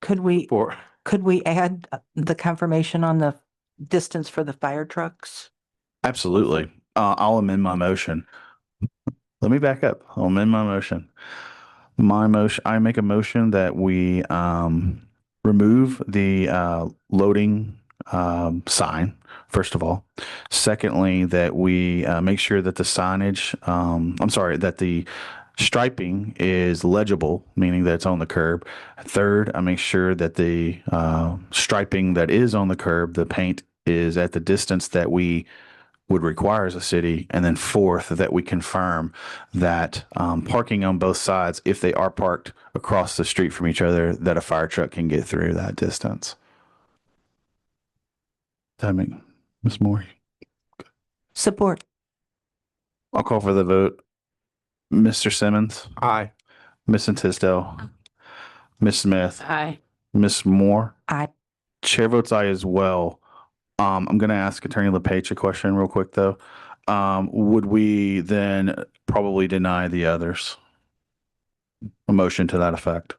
Could we add the confirmation on the distance for the fire trucks? Absolutely. I'll amend my motion. Let me back up. I'll amend my motion. I make a motion that we remove the loading sign, first of all. Secondly, that we make sure that the signage, that the striping is legible, meaning that it's on the curb. Third, I make sure that the striping that is on the curb, the paint, is at the distance that we would require as a city. And then fourth, that we confirm that parking on both sides, if they are parked across the street from each other, that a fire truck can get through that distance. Does that make Ms. Moore? Support. I'll call for the vote. Mr. Simmons? Aye. Ms. Tisdale? Ms. Smith? Aye. Ms. Moore? Aye. Chair votes aye as well. I'm going to ask Attorney LePage a question real quick, though. Would we then probably deny the others? A motion to that effect?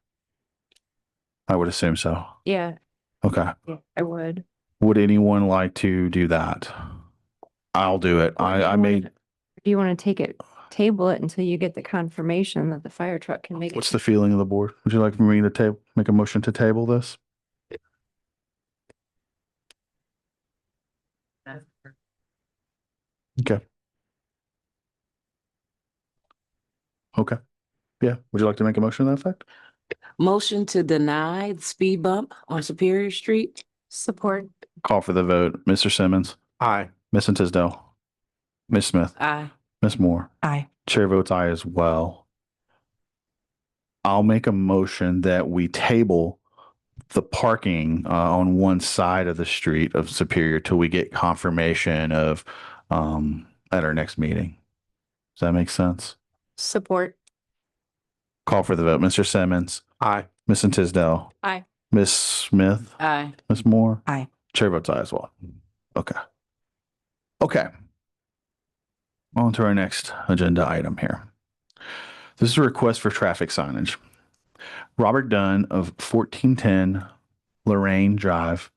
I would assume so. Yeah, Okay. I would. Would anyone like to do that? I'll do it. I made. Do you want to table it until you get the confirmation that the fire truck can make it? What's the feeling of the board? Would you like for me to make a motion to table this? Okay. Okay. Yeah. Would you like to make a motion to that effect? Motion to deny the speed bump on Superior Street. Support. Call for the vote. Mr. Simmons? Aye. Ms. Tisdale? Ms. Smith? Aye. Ms. Moore? Aye. Chair votes aye as well. I'll make a motion that we table the parking on one side of the street of Superior till we get confirmation of at our next meeting. Does that make sense? Support. Call for the vote. Mr. Simmons, Aye. Ms. Tisdale, Aye. Ms. Smith, Aye. Ms. Moore. Aye. Chair votes aye as well. Okay. Okay. On to our next agenda item here. This is a request for traffic signage. Robert Dunn of 1410 Lorraine Drive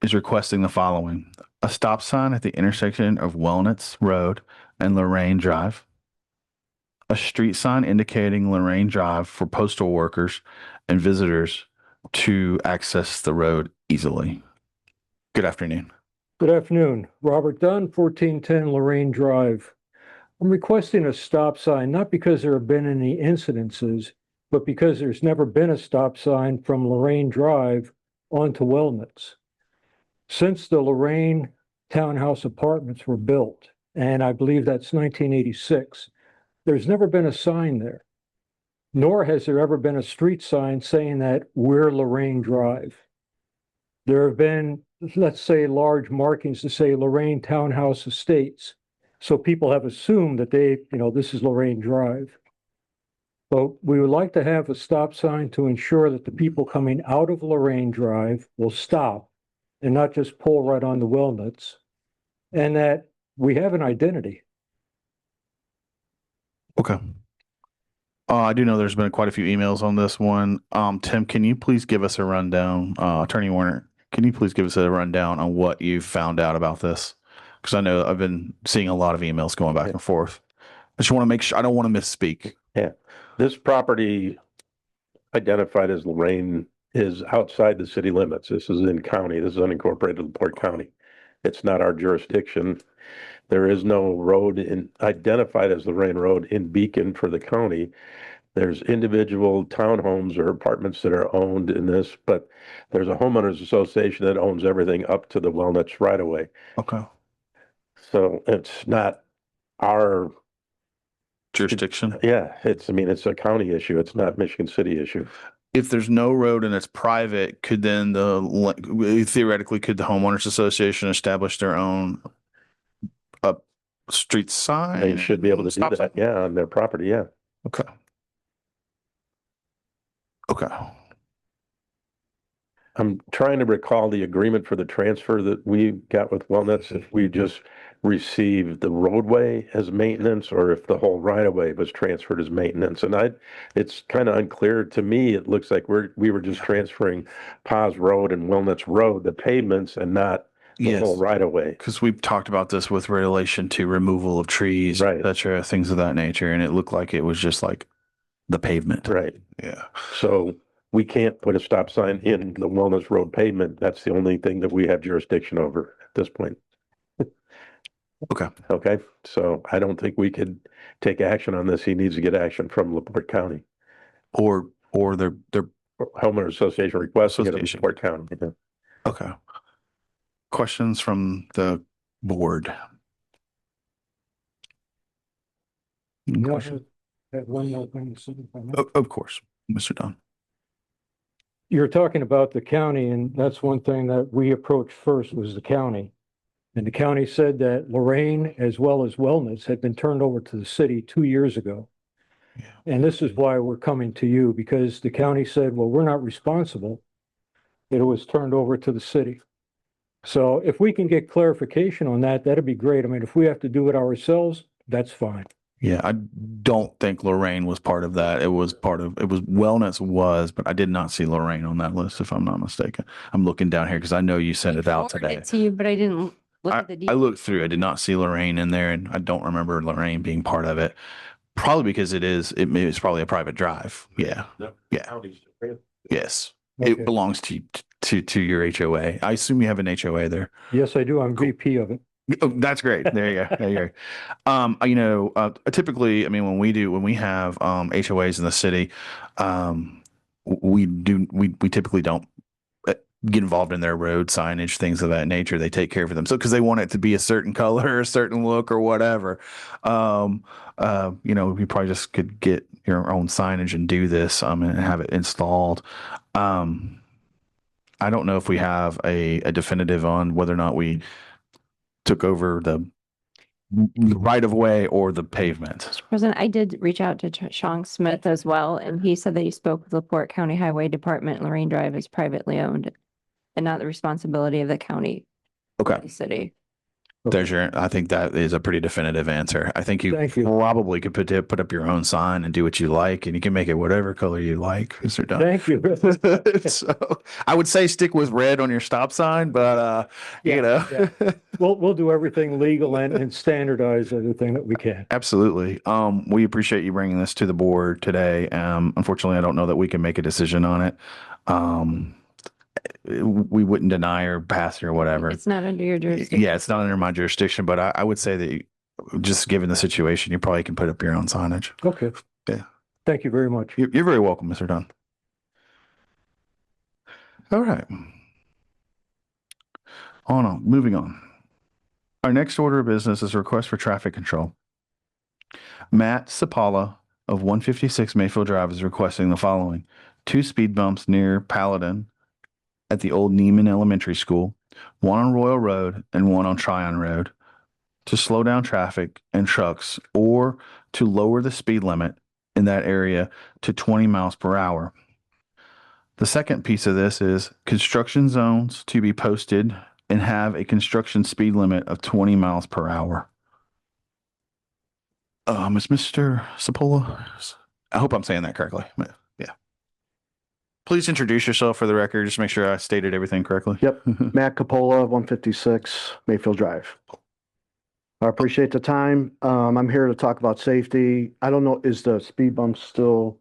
is requesting the following: a stop sign at the intersection of Wellnutz Road and Lorraine Drive, a street sign indicating Lorraine Drive for postal workers and visitors to access the road easily. Good afternoon. Good afternoon. Robert Dunn, 1410 Lorraine Drive. I'm requesting a stop sign, not because there have been any incidences, but because there's never been a stop sign from Lorraine Drive onto Wellnutz. Since the Lorraine townhouse apartments were built, and I believe that's 1986, there's never been a sign there. Nor has there ever been a street sign saying that we're Lorraine Drive. There have been, let's say, large markings to say Lorraine Townhouse Estates. So people have assumed that this is Lorraine Drive. But we would like to have a stop sign to ensure that the people coming out of Lorraine Drive will stop and not just pull right on the Wellnutz, and that we have an identity. Okay. I do know there's been quite a few emails on this one. Tim, can you please give us a rundown? Attorney Warner, can you please give us a rundown on what you've found out about this? Because I know I've been seeing a lot of emails going back and forth. I just want to make sure I don't want to misspeak. Yeah, this property identified as Lorraine is outside the city limits. This is in county. This is unincorporated LaPorte County. It's not our jurisdiction. There is no road identified as Lorraine Road in Beacon for the county. There's individual townhomes or apartments that are owned in this, but there's a homeowners association that owns everything up to the Wellnutz right away. Okay. So it's not our jurisdiction. Yeah, it's a county issue. It's not Michigan City issue. If there's no road and it's private, could then theoretically could the homeowners association establish their own street sign? They should be able to do Stop that, sign? yeah, on their property, yeah. Okay. Okay. I'm trying to recall the agreement for the transfer that we got with Wellnutz, if we just received the roadway as maintenance or if the whole right of way was transferred as maintenance. And it's kind of unclear to me. It looks like we were just transferring Paz Road and Wellnutz Road, the pavements, and not the whole right of way. Because we've talked about this with relation to removal of trees, Right. et cetera, things of that nature. And it looked like it was just like the pavement. Right. Yeah. So we can't put a stop sign in the Wellness Road pavement. That's the only thing that we have jurisdiction over at this point. Okay. Okay, so I don't think we could take action on this. He needs to get action from LaPorte County. Or their Homeowner Association requesting it of Association. LaPorte County. Yeah. Okay. Questions from the board? Any questions? Have one more thing to say, if I may. Of course, Mr. Dunn. You're talking about the county, and that's one thing that we approached first was the county. And the county said that Lorraine, as well as Wellness, had been turned over to the city 2 years ago. And this is why we're coming to you, because the county said, well, we're not responsible. It was turned over to the city. So if we can get clarification on that, that'd be great. I mean, if we have to do it ourselves, that's fine. Yeah, I don't think Lorraine was part of that. It was Wellness was, but I did not see Lorraine on that list, if I'm not mistaken. I'm looking down here because I know you sent it out today. To you, but I didn't look at the I details. looked through. I did not see Lorraine in there, and I don't remember Lorraine being part of it. Probably because it's probably a private drive. Yeah. Yeah. Yes. Okay. It belongs to your HOA. I assume you have an HOA there. Yes, I do. I'm VP of it. Oh, that's great. There you go. There you go. Typically, I mean, when we have HOAs in the city, we typically don't get involved in their road signage, things of that nature. They take care of them. So, because they want it to be a certain color, a certain look or whatever. You probably just could get your own signage and do this, and have it installed. I don't know if we have a definitive on whether or not we took over the right of way or the pavement. Mr. President, I did reach out to Sean Smith as well, and he said that he spoke with LaPorte County Highway Department. Lorraine Drive is privately owned and not the responsibility of the county. Okay. The city. I think that is a pretty definitive answer. I think you Thank you. probably could put up your own sign and do what you like, and you can make it whatever color you like, Mr. Dunn. Thank you. So I would say stick with red on your stop sign, but Yeah. We'll do everything legal and standardize everything that we can. Absolutely. We appreciate you bringing this to the board today. Unfortunately, I don't know that we can make a decision on it. We wouldn't deny or pass or whatever. It's not under your jurisdiction. Yeah, it's not under my jurisdiction, but I would say that just given the situation, you probably can put up your own signage. Okay. Yeah. Thank you very much. You're very welcome, Mr. Dunn. All right. Moving on. Our next order of business is a request for traffic control. Matt Sapala of 156 Mayfield Drive is requesting the following: 2 speed bumps near Paladin at the old Neiman Elementary School, 1 on Royal Road and 1 on Tryon Road, to slow down traffic and trucks or to lower the speed limit in that area to 20 miles per hour. The second piece of this is construction zones to be posted and have a construction speed limit of 20 miles per hour. Is Mr. Sapola? I hope I'm saying that correctly. Yeah. Please introduce yourself for the record. Just make sure I stated everything correctly. Yep. Matt Capola, 156 Mayfield Drive. I appreciate the time. I'm here to talk about safety. I don't know, is the speed bump still,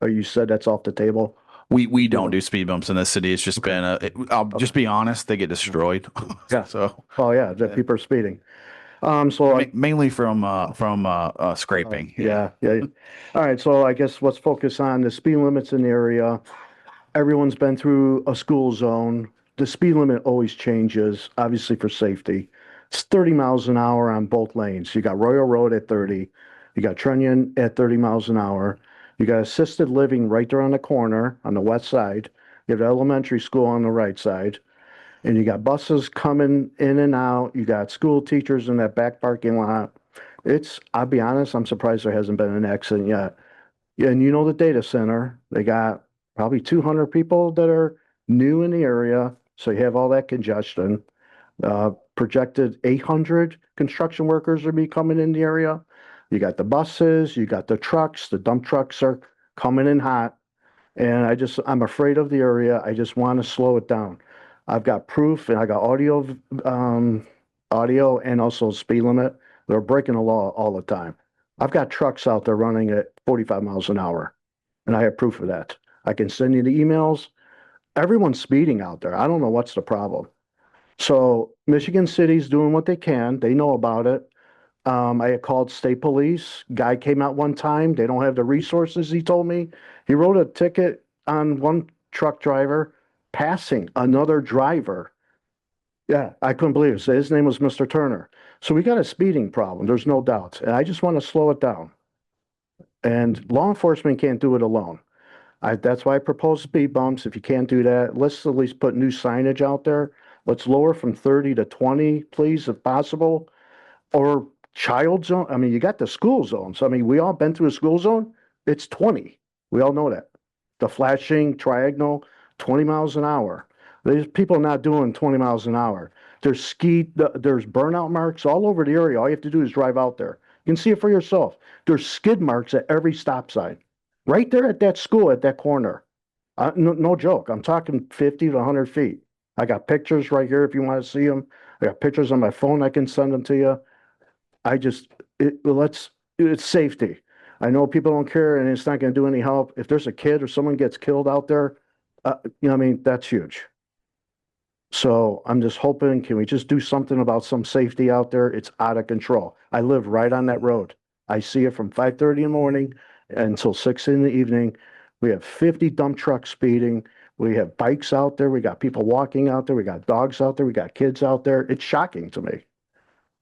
you said that's off the table? We don't do speed bumps in this city. It's just been I'll just be honest, they get destroyed. Yeah. So Oh, yeah, that people are speeding. So mainly from scraping. yeah. All right, so I guess let's focus on the speed limits in the area. Everyone's been through a school zone. The speed limit always changes, obviously for safety. It's 30 miles an hour on both lanes. You got Royal Road at 30. You got Trunnion at 30 miles an hour. You got assisted living right there on the corner on the west side. You have the elementary school on the right side. And you got buses coming in and out. You got school teachers in that back parking lot. I'll be honest, I'm surprised there hasn't been an accident yet. Yeah, and you know the data center, they got probably 200 people that are new in the area. So you have all that congestion. Projected 800 construction workers will be coming in the area. You got the buses, you got the trucks, the dump trucks are coming in hot. And I'm afraid of the area. I just want to slow it down. I've got proof and I got audio and also speed limit. They're breaking the law all the time. I've got trucks out there running at 45 miles an hour and I have proof of that. I can send you the emails. Everyone's speeding out there. I don't know what's the problem. So Michigan City's doing what they can. They know about it. I had called state police. Guy came out one time. They don't have the resources, he told me. He wrote a ticket on one truck driver passing another driver. Yeah, I couldn't believe it. So his name was Mr. Turner. So we got a speeding problem. There's no doubt. And I just want to slow it down. And law enforcement can't do it alone. That's why I propose speed bumps. If you can't do that, let's at least put new signage out there. Let's lower from 30 to 20, please, if possible. Or child zone. I mean, you got the school zones. I mean, we all been through a school zone. It's 20. We all know that. The flashing triangle, 20 miles an hour. There's people not doing 20 miles an hour. There's burnout marks all over the area. All you have to do is drive out there. You can see it for yourself. There's skid marks at every stop sign. Right there at that school, at that corner. No joke. I'm talking 50 to 100 feet. I got pictures right here if you want to see them. I got pictures on my phone. I can send them to you. It's safety. I know people don't care and it's not going to do any help. If there's a kid or someone gets killed out there, that's huge. So I'm just hoping, can we just do something about some safety out there? It's out of control. I live right on that road. I see it from 5:30 in the morning until 6 in the evening. We have 50 dump trucks speeding. We have bikes out there. We got people walking out there. We got dogs out there. We got kids out there. It's shocking to me.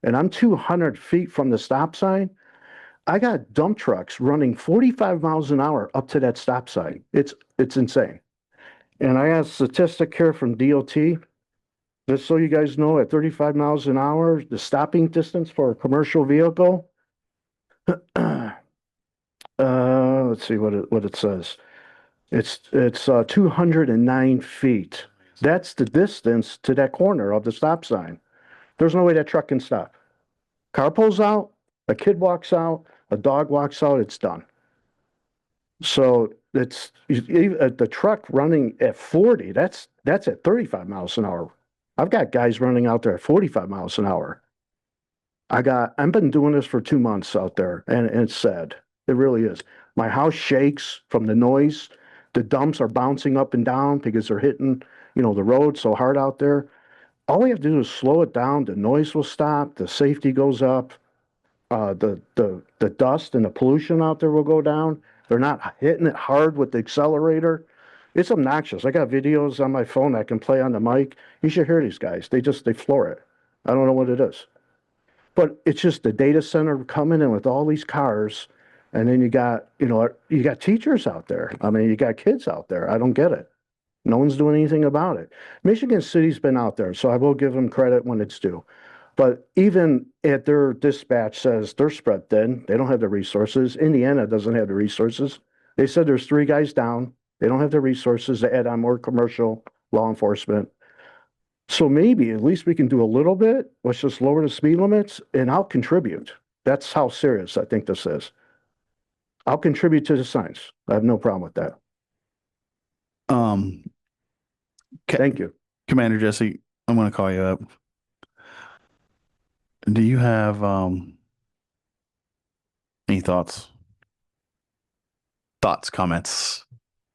And I'm 200 feet from the stop sign. I got dump trucks running 45 miles an hour up to that stop sign. It's insane. And I got a statistic here from DOT. Just so you guys know, at 35 miles an hour, the stopping distance for a commercial vehicle. Let's see what it says. It's 209 feet. That's the distance to that corner of the stop sign. There's no way that truck can stop. Car pulls out, a kid walks out, a dog walks out, it's done. So the truck running at 40, that's at 35 miles an hour. I've got guys running out there at 45 miles an hour. I've been doing this for 2 months out there, and it's sad. It really is. My house shakes from the noise. The dumps are bouncing up and down because they're hitting, the road so hard out there. All we have to do is slow it down. The noise will stop. The safety goes up. The dust and the pollution out there will go down. They're not hitting it hard with the accelerator. It's obnoxious. I got videos on my phone I can play on the mic. You should hear these guys. They floor it. I don't know what it is. But it's just the data center coming in with all these cars. And then you got teachers out there. I mean, you got kids out there. I don't get it. No one's doing anything about it. Michigan City's been out there, so I will give them credit when it's due. But even at their dispatch says they're spread thin. They don't have the resources. Indiana doesn't have the resources. They said there's 3 guys down. They don't have the resources to add on more commercial law enforcement. So maybe at least we can do a little bit. Let's just lower the speed limits and I'll contribute. That's how serious I think this is. I'll contribute to the signs. I have no problem with that. Thank you. Commander Jesse, I'm going to call you up. Do you have any thoughts? Comments?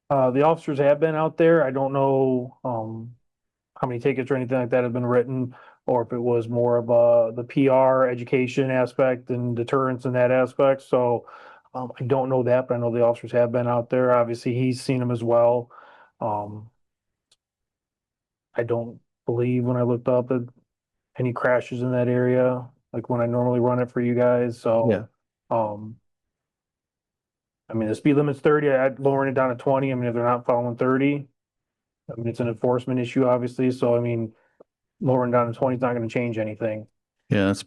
The officers have been out there. I don't know, how many tickets or anything like that have been written, or if it was more of the PR education aspect and deterrence in that aspect. So, I don't know that, but I know the officers have been out there. Obviously, he's seen them as well. I don't believe when I looked up that any crashes in that area, like when I normally run it for you guys. So, Yeah. I mean, the speed limit's 30. I'd lowering it down to 20. I mean, if they're not following 30, I mean, it's an enforcement issue, obviously. So, I mean, lowering down to 20 is not going to change anything. Yeah, that's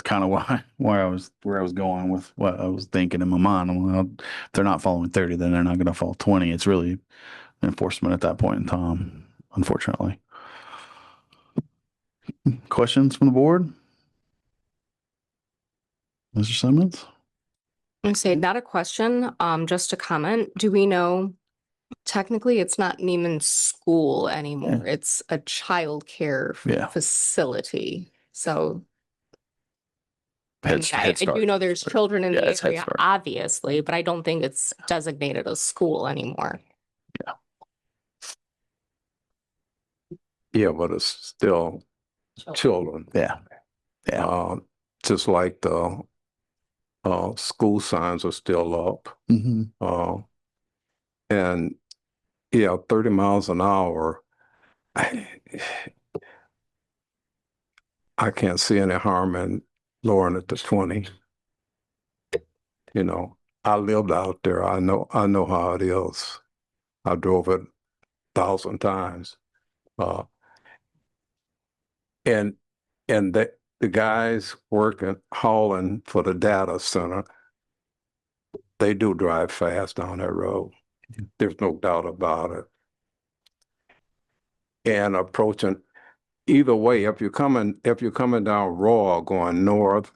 kind of where I was going with what I was thinking in my mind. Well, if they're not following 30, then they're not going to follow 20. It's really enforcement at that point in time, unfortunately. Questions from the board? Mr. Simmons? I say not a question, just a comment. Do we know, technically it's not Neiman School anymore. It's a childcare facility. So I do know there's children in the area, obviously, but I don't think it's designated a school anymore. Yeah, but it's still children. Yeah. Just like the school signs are still up. Mm-hmm. And 30 miles an hour, I can't see any harm in lowering it to 20. I lived out there. I know how it is. I drove it 1,000 times. And the guys working, hauling for the data center, they do drive fast down that road. There's no doubt about it. And approaching either way, if you're coming down Raw going north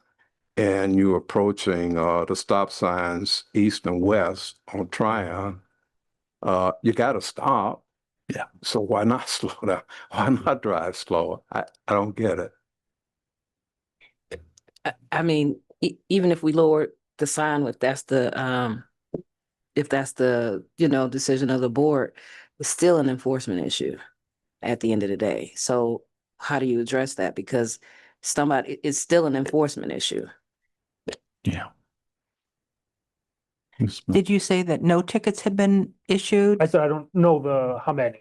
and you're approaching the stop signs east and west on Tryon, you got to stop. Yeah. So why not slow down? Why not drive slower? I don't get it. I mean, even if we lower the sign, if that's the decision of the board, it's still an enforcement issue at the end of the day. So how do you address that? Because it's still an enforcement issue. Yeah. Did you say that no tickets had been issued? I said I don't know how many.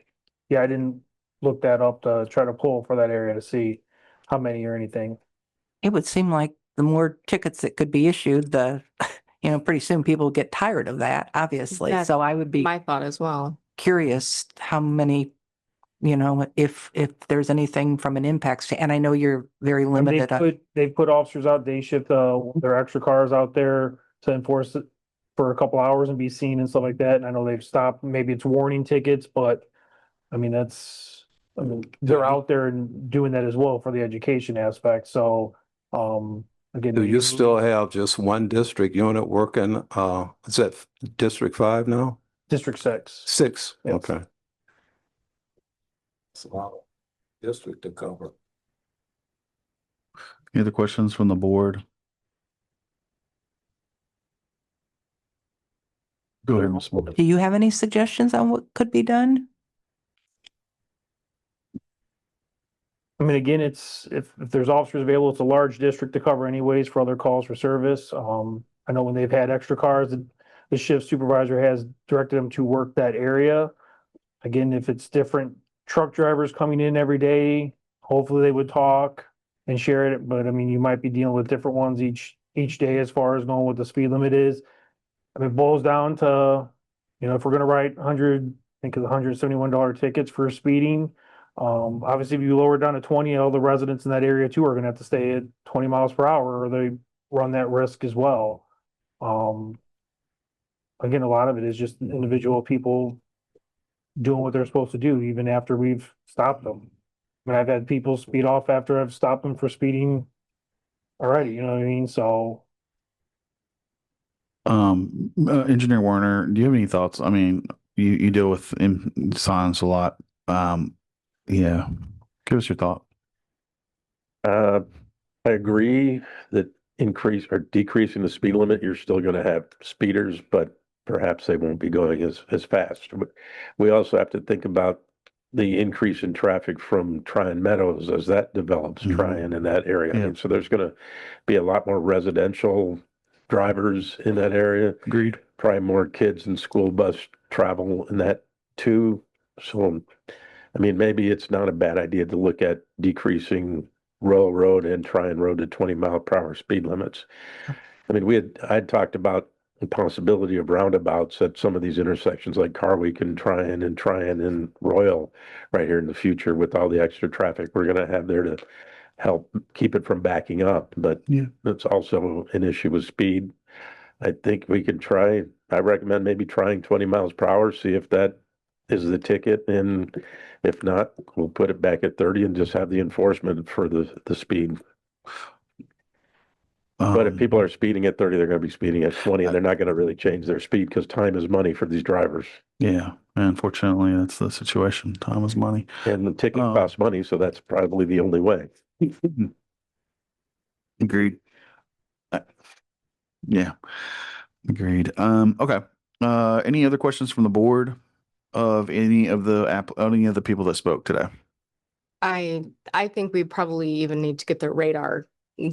Yeah, I didn't look that up to try to pull for that area to see how many or anything. It would seem like the more tickets that could be issued, the, pretty soon people get tired of that, obviously. That's So I would be, my thought as well. curious how many, if there's anything from an impact, and I know you're very And limited. they put officers out, day shift, their extra cars out there to enforce it for a couple hours and be seen and stuff like that. And I know they've stopped, maybe it's warning tickets, but I mean, they're out there and doing that as well for the education aspect. So, again. Do you still have just one district unit working? Is that District 5 now? District 6. 6, Yes. okay. It's a lot of district to cover. Any other questions from the board? Go ahead, Ms. Moore. Do you have any suggestions on what could be done? I mean, again, it's, if there's officers available, it's a large district to cover anyways for other calls for service. I know when they've had extra cars, the shift supervisor has directed them to work that area. Again, if it's different truck drivers coming in every day, hopefully they would talk and share it. But I mean, you might be dealing with different ones each day as far as knowing what the speed limit is. I mean, it boils down to, if we're gonna write I think it's $171 tickets for speeding. Obviously, if you lower it down to 20, all the residents in that area too are gonna have to stay at 20 miles per hour, or they run that risk as well. Again, a lot of it is just individual people doing what they're supposed to do, even after we've stopped them. I mean, I've had people speed off after I've stopped them for speeding already, you know what I mean? So. Engineer Warner, do you have any thoughts? I mean, you deal with signs a lot. Yeah, give us your thought. I agree that decreasing the speed limit, you're still going to have speeders, but perhaps they won't be going as fast. But we also have to think about the increase in traffic from Tryon Meadows as that develops, Tryon in that area. Yeah. And so there's going to be a lot more residential drivers in that area. Agreed. Probably more kids and school bus travel in that too. So, I mean, maybe it's not a bad idea to look at decreasing Royal Road and Tryon Road to 20-mile-per-hour speed limits. I mean, I'd talked about the possibility of roundabouts at some of these intersections like Carweek and Tryon and Royal right here in the future with all the extra traffic we're going to have there to help keep it from backing up. But that's also an issue with speed. I think we could I recommend maybe trying 20 miles per hour, see if that is the ticket. And if not, we'll put it back at 30 and just have the enforcement for the speed. But if people are speeding at 30, they're going to be speeding at 20, and they're not going to really change their speed because time is money for these drivers. Yeah, unfortunately, that's the situation. Time is money. And the ticket costs money, so that's probably the only way. Agreed. Yeah, agreed. Okay. Any other questions from the board of any of the people that spoke today? I think we probably even need to get the radar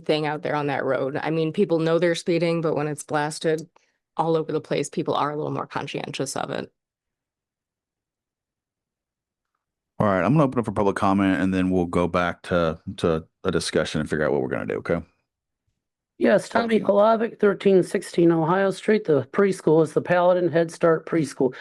thing out there on that road. I mean, people know they're speeding, but when it's blasted all over the place, people are a little more conscientious of it. All right, I'm gonna open up for public comment, and then we'll go back to a discussion and figure out what we're gonna do. Okay. Yes, Tommy Kolovic, 1316 Ohio Street. The preschool is the Paladin Head Start Preschool.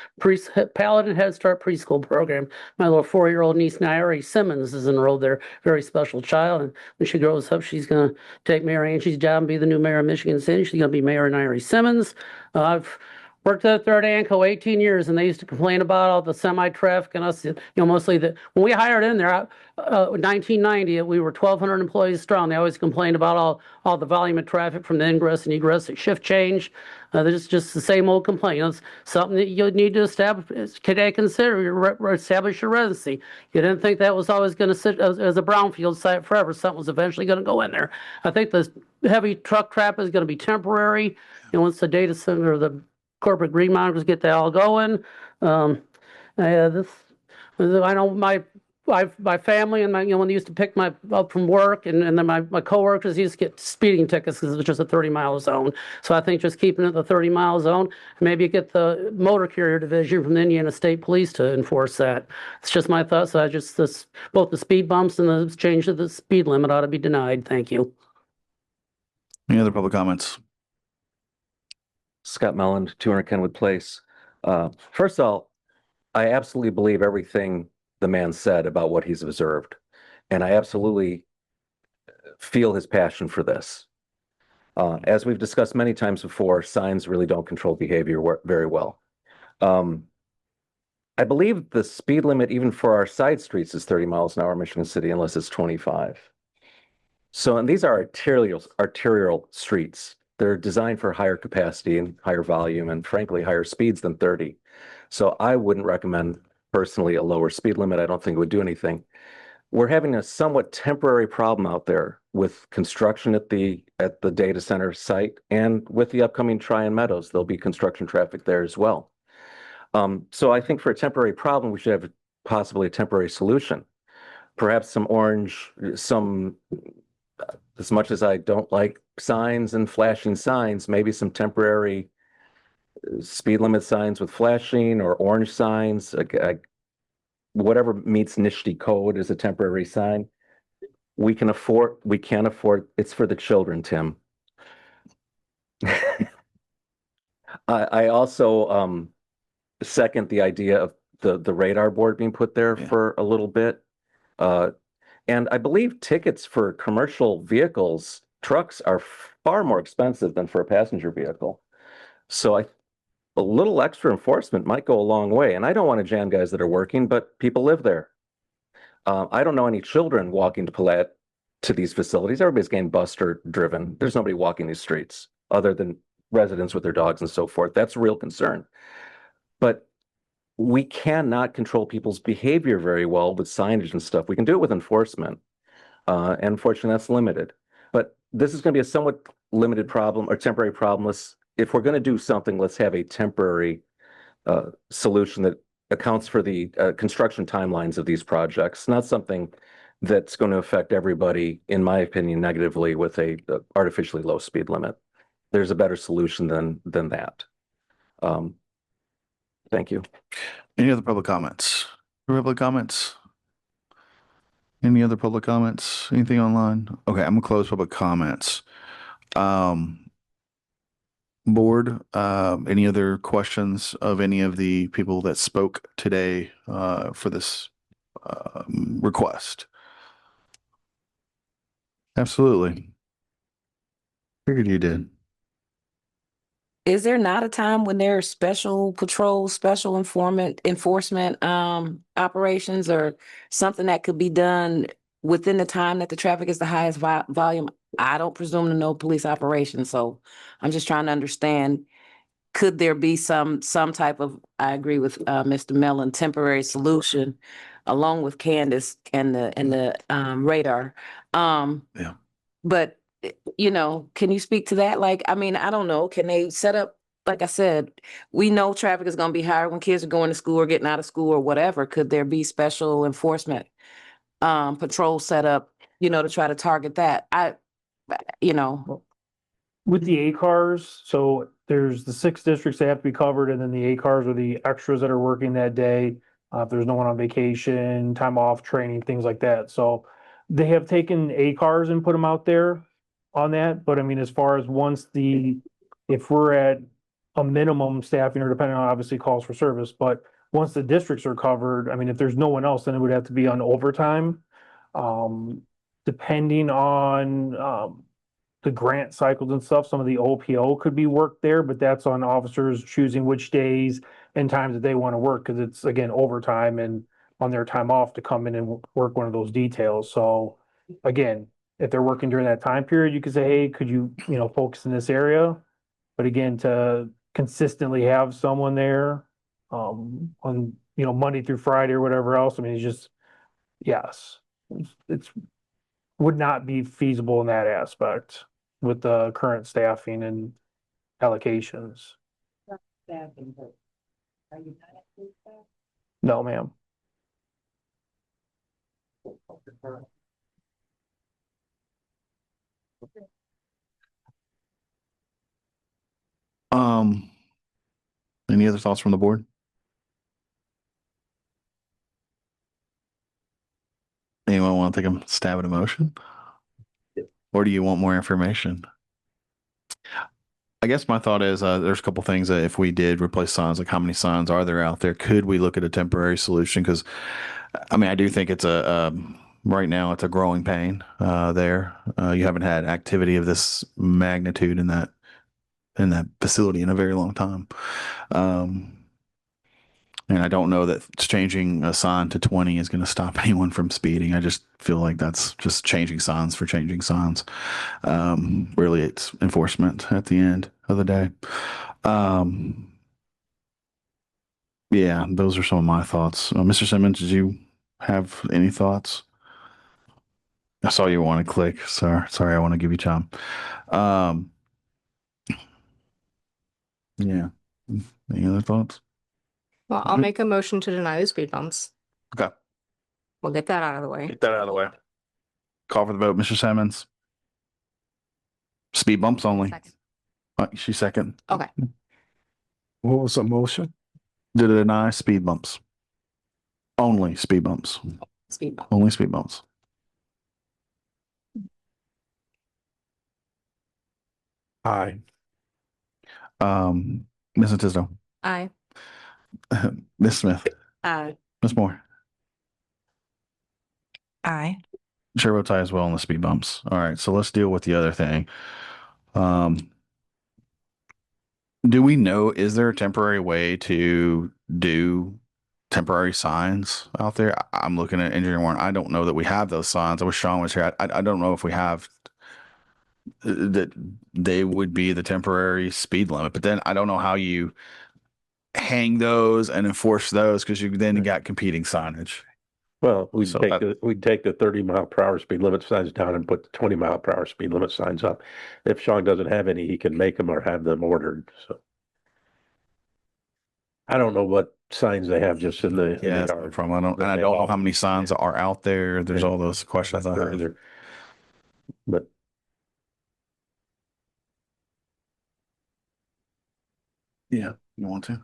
Paladin Head Start Preschool program. My little 4-year-old niece, Nairi Simmons, is enrolled there. Very special child. And when she grows up, she's going to take Mayor Angie's job and be the new mayor of Michigan City. She's going to be Mayor Nairi Simmons. I've worked at Third Anco 18 years, and they used to complain about all the semi-traffic and us, mostly when we hired in there, 1990, we were 1,200 employees strong. They always complained about all the volume of traffic from the ingress and egress at shift change. There's just the same old complaint. It's something that you need to establish, establish your residency. You didn't think that was always going to sit as a brownfield site forever. Something was eventually going to go in there. I think this heavy truck traffic is going to be temporary. Once the data center, the corporate green monitors get that all going. I know my family and when they used to pick my up from work and then my coworkers used to get speeding tickets because it was just a 30-mile zone. So I think just keeping it the 30-mile zone, maybe get the motor carrier division from the Indiana State Police to enforce that. It's just my thoughts. Both the speed bumps and the change of the speed limit ought to be denied. Thank you. Any other public comments? Scott Melland, 200 Kenwood Place. First of all, I absolutely believe everything the man said about what he's observed. And I absolutely feel his passion for this. As we've discussed many times before, signs really don't control behavior very well. I believe the speed limit, even for our side streets, is 30 miles an hour in Michigan City, unless it's 25. So, and these are arterial streets. They're designed for higher capacity and higher volume and frankly, higher speeds than 30. So I wouldn't recommend personally a lower speed limit. I don't think it would do anything. We're having a somewhat temporary problem out there with construction at the data center site and with the upcoming Tryon Meadows. There'll be construction traffic there as well. So I think for a temporary problem, we should have possibly a temporary solution. Perhaps some orange, as much as I don't like signs and flashing signs, maybe some temporary speed limit signs with flashing or orange signs, whatever meets NISHD code is a temporary sign. We can't afford, it's for the children, Tim. I also second the idea of the radar board being put there for a little bit. And I believe tickets for commercial vehicles, trucks are far more expensive than for a passenger vehicle. So a little extra enforcement might go a long way. And I don't want to jam guys that are working, but people live there. I don't know any children walking to Palat to these facilities. Everybody's getting bused or driven. There's nobody walking these streets other than residents with their dogs and so forth. That's a real concern. But we cannot control people's behavior very well with signage and stuff. We can do it with enforcement. And unfortunately, that's limited. But this is going to be a somewhat limited problem or temporary problem. If we're going to do something, let's have a temporary solution that accounts for the construction timelines of these projects, not something that's going to affect everybody, in my opinion, negatively with a artificially low speed limit. There's a better solution than that. Thank you. Any other public comments? Public comments? Any other public comments? Anything online? Okay, I'm gonna close public comments. Board, any other questions of any of the people that spoke today for this request? Absolutely. Figured you did. Is there not a time when there are special patrols, special enforcement operations or something that could be done within the time that the traffic is the highest volume? I don't presume to know police operations, so I'm just trying to understand, could there be some type of, I agree with Mr. Mellon, temporary solution along with Candace and the radar? Yeah. But you know, can you speak to that? Like, I mean, I don't know. Can they set up, like I said, we know traffic is going to be higher when kids are going to school or getting out of school or whatever. Could there be special enforcement patrol set up, you know, to try to target that? With the A cars, so there's the 6 districts that have to be covered, and then the A cars are the extras that are working that day. If there's no one on vacation, time off, training, things like that. So they have taken A cars and put them out there on that. But I mean, as far as if we're at a minimum staffing, or depending on obviously calls for service, but once the districts are covered, I mean, if there's no one else, then it would have to be on overtime. Depending on the grant cycles and stuff, some of the OPO could be worked there, but that's on officers choosing which days and times that they want to work, because it's again overtime and on their time off to come in and work one of those details. So again, if they're working during that time period, you could say, hey, could you focus in this area? But again, to consistently have someone there on Monday through Friday or whatever else, I mean, it's just, yes, it's would not be feasible in that aspect with the current staffing and allocations. No, ma'am. Any other thoughts from the board? Anyone want to take a stab at a motion? Or do you want more information? I guess my thought is there's a couple things that if we did replace signs, like how many signs are there out there? Could we look at a temporary solution? Because I mean, I do think it's right now it's a growing pain there. You haven't had activity of this magnitude in that facility in a very long time. And I don't know that changing a sign to 20 is going to stop anyone from speeding. I just feel like that's just changing signs for changing signs. Really, it's enforcement at the end of the day. Yeah, those are some of my thoughts. Mr. Simmons, did you have any thoughts? I saw you want to click. Sorry, I want to give you time. Yeah. Any other thoughts? Well, I'll make a motion to deny the speed bumps. Okay. We'll get that out of the way. Get that out of the way. Call for the vote, Mr. Simmons. Speed bumps only. Second. She second. Okay. What was the motion? To deny speed bumps. Only speed bumps. Speed bump. Only speed bumps. Aye. Ms. Tisdale. Aye. Ms. Smith. Aye. Ms. Moore. Aye. Chair votes aye as well on the speed bumps. All right, so let's deal with the other thing. Do we know, is there a temporary way to do temporary signs out there? I'm looking at engineering warrant. I don't know that we have those signs. I wish Sean was here. I don't know if we have that they would be the temporary speed limit, but then I don't know how you hang those and enforce those because you then got competing signage. Well, we'd So, take the 30-mile-per-hour speed limit signs down and put the 20-mile-per-hour speed limit signs up. If Sean doesn't have any, he can make them or have them ordered, so. I don't know what signs they have just in the. in the Yeah, yard. from I don't know how many signs are out there. There's all those questions I have. Either. But Yeah, you want to?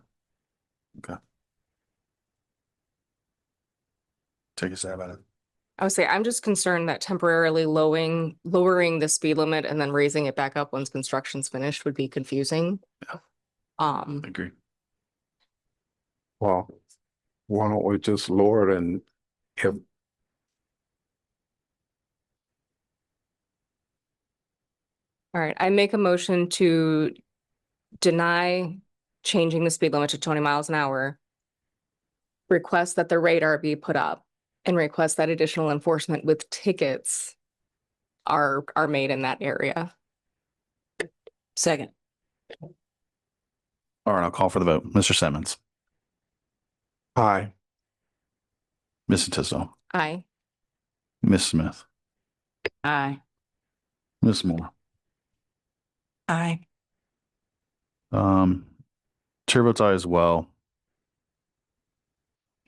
Okay. Take a stab at it. I would say I'm just concerned that temporarily lowering the speed limit and then raising it back up once construction's finished would be confusing. Yeah. I agree. Well, why don't we just lower it and if All right, I make a motion to deny changing the speed limit to 20 miles an hour. Request that the radar be put up and request that additional enforcement with tickets are made in that area. Second. All right, I'll call for the vote. Mr. Simmons. aye. Mrs. Tisdale. Aye. Ms. Smith. Aye. Ms. Moore. Aye. Chair votes aye as well.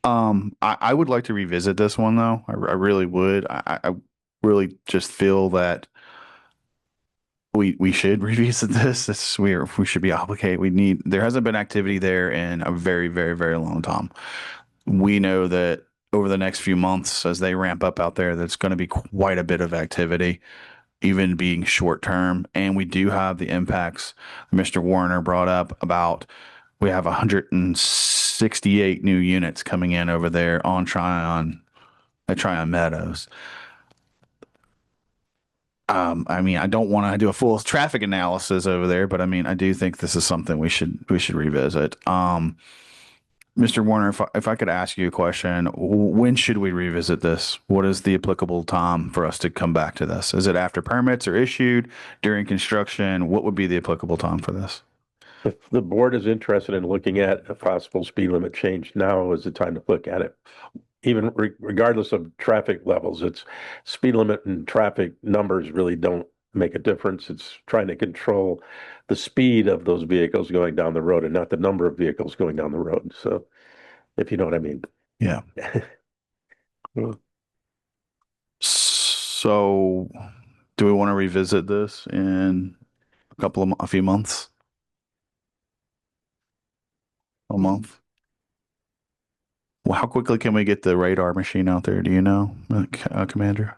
I would like to revisit this one though. I really would. I really just feel that we should revisit this. We should be obligated. There hasn't been activity there in a very, very, very long time. We know that over the next few months, as they ramp up out there, there's going to be quite a bit of activity, even being short term. And we do have the impacts Mr. Warner brought up about we have 168 new units coming in over there on Tryon Meadows. I mean, I don't want to do a full traffic analysis over there, but I mean, I do think this is something we should revisit. Mr. Warner, if I could ask you a question, when should we revisit this? What is the applicable time for us to come back to this? Is it after permits are issued, during construction? What would be the applicable time for this? if the board is interested in looking at a possible speed limit change, now is the time to look at it. Even regardless of traffic levels, it's speed limit and traffic numbers really don't make a difference. It's trying to control the speed of those vehicles going down the road and not the number of vehicles going down the road. So if you know what I mean. Yeah. So do we want to revisit this in a few months? A month? Well, how quickly can we get the radar machine out there? Do you know, Commander?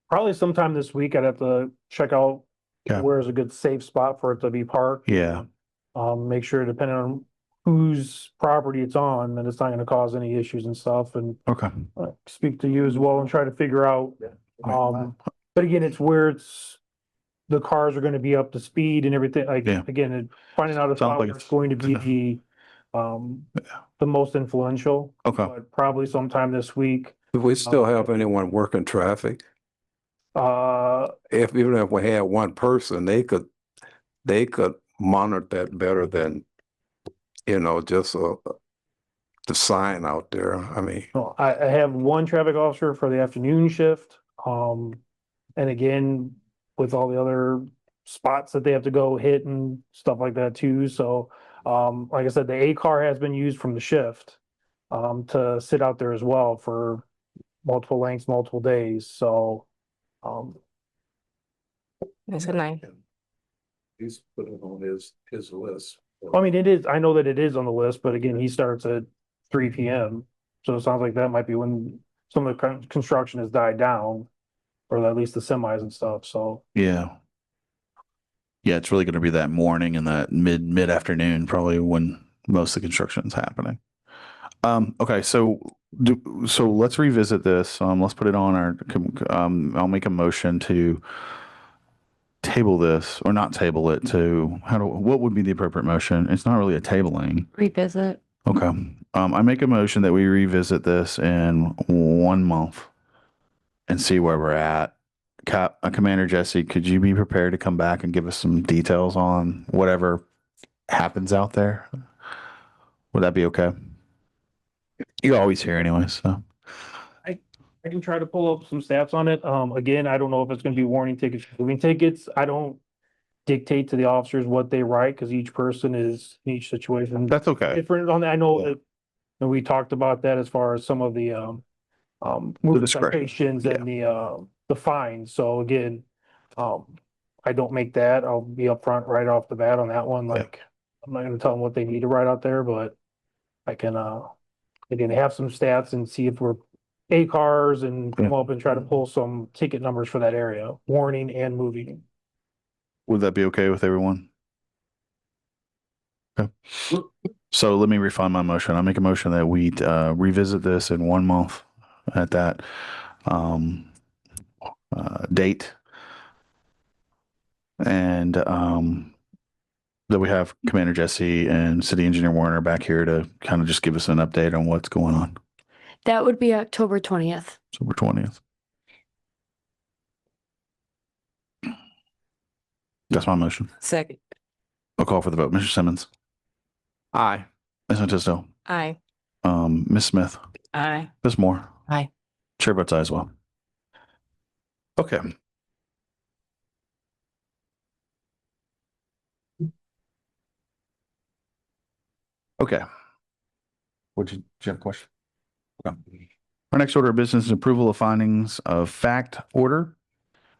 Probably sometime this week, I'd have to check out Okay. where's a good safe spot for it to be parked. Yeah. Make sure depending on whose property it's on, that it's not gonna cause any issues and stuff, and Okay. speak to you as well and try to figure out. But again, it's where the cars are gonna be up to speed and everything, like, Yeah. again, finding out a Sounds spot like where it's going to be the most influential. Okay. But probably sometime this week. Do we still have anyone working traffic? Even if we had one person, they could monitor that better than, just the sign out there. I mean, No, I have one traffic officer for the afternoon shift. And again, with all the other spots that they have to go hit and stuff like that too. So, like I said, the A car has been used from the shift, to sit out there as well for multiple lengths, multiple days. So, I said 9. he's putting on his list. I mean, it is, I know that it is on the list, but again, he starts at 3 PM. So it sounds like that might be when some of the construction has died down, or at least the semis and stuff. So, Yeah. Yeah, it's really going to be that morning and that mid afternoon, probably when most of the construction is happening. Okay, so let's revisit this. Let's put it on our. I'll make a motion to table this, or not table it. What would be the appropriate motion? It's not really a tabling. Revisit. Okay. I make a motion that we revisit this in 1 month and see where we're at. Commander Jesse, could you be prepared to come back and give us some details on whatever happens out there? Would that be okay? You're always here anyway, so. I can try to pull up some stats on it. Again, I don't know if it's gonna be warning tickets, moving tickets. I don't dictate to the officers what they write, because each person is, in each situation. That's okay. Different on that. I know that, and we talked about that as far as some of the moving discretion. citations and the fines. So again, I don't make that. I'll be upfront right off the bat on that one. Like, I'm not gonna tell them what they need to write out there, but I can again, have some stats and see if we're A cars and come up and try to pull some ticket numbers for that area, warning and moving. Would that be okay with everyone? Okay. So let me refine my motion. I make a motion that we revisit this in 1 month at that date. And that we have Commander Jesse and City Engineer Warner back here to kind of just give us an update on what's going on. That would be October 20th. October 20th. That's my motion. Second. I'll call for the vote. Mr. Simmons. Aye. Ms. Mentisto. Aye. Ms. Smith. Aye. Ms. Moore. Aye. Chair votes aye as well. Okay. Okay. Did you have a question? Okay. Our next order of business is approval of findings of fact order.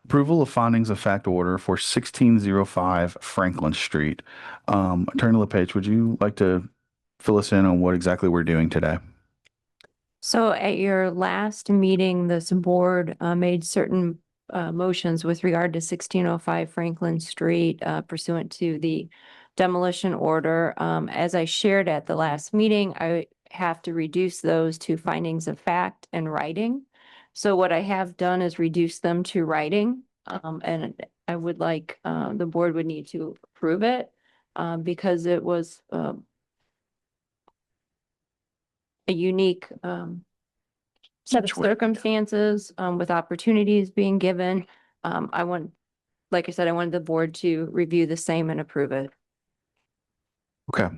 Approval of findings of fact order for 1605 Franklin Street. Attorney LePage, would you like to fill us in on what exactly we're doing today? So at your last meeting, this board made certain motions with regard to 1605 Franklin Street pursuant to the demolition order. As I shared at the last meeting, I have to reduce those to findings of fact and writing. So what I have done is reduce them to writing, and I would like, the board would need to approve it, because it was, a unique, set of circumstances, with opportunities being given. Like I said, I wanted the board to review the same and approve it. Okay.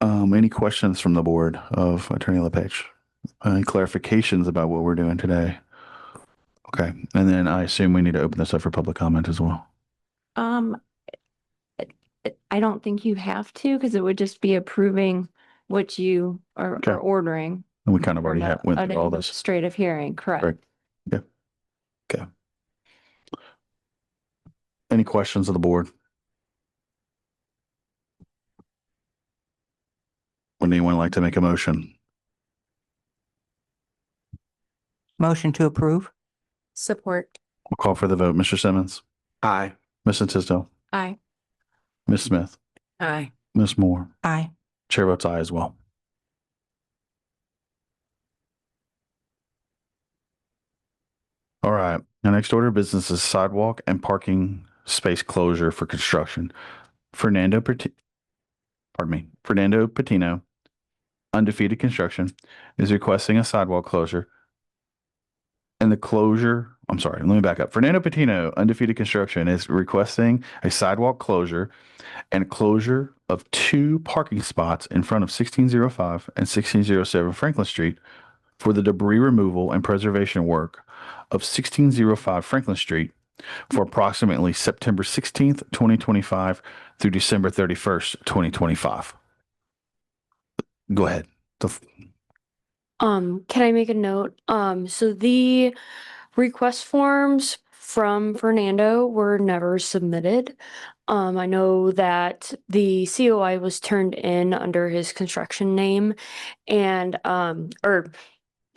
Any questions from the board of Attorney LePage? Any clarifications about what we're doing today? Okay, and then I assume we need to open this up for public comment as well. I don't think you have to, because it would just be approving what you are ordering. And we kind of already from went an through all this. administrative hearing, correct? Right. Yeah. Okay. Any questions of the board? Would anyone like to make a motion? Motion to approve? Support. We'll call for the vote. Mr. Simmons. Aye. Mrs. Tisdale. Aye. Ms. Smith. Aye. Ms. Moore. Aye. Chair votes aye as well. All right. Our next order of business is sidewalk and parking space closure for construction. Fernando Patino, Undefeated Construction, is requesting a sidewalk closure. And the closure, I'm sorry, let me back up. Fernando Patino, Undefeated Construction, is requesting a sidewalk closure and closure of 2 parking spots in front of 1605 and 1607 Franklin Street for the debris removal and preservation work of 1605 Franklin Street for approximately September 16th, 2025 through December 31st, 2025. Go ahead. Can I make a note? So the request forms from Fernando were never submitted. I know that the COI was turned in under his construction name and,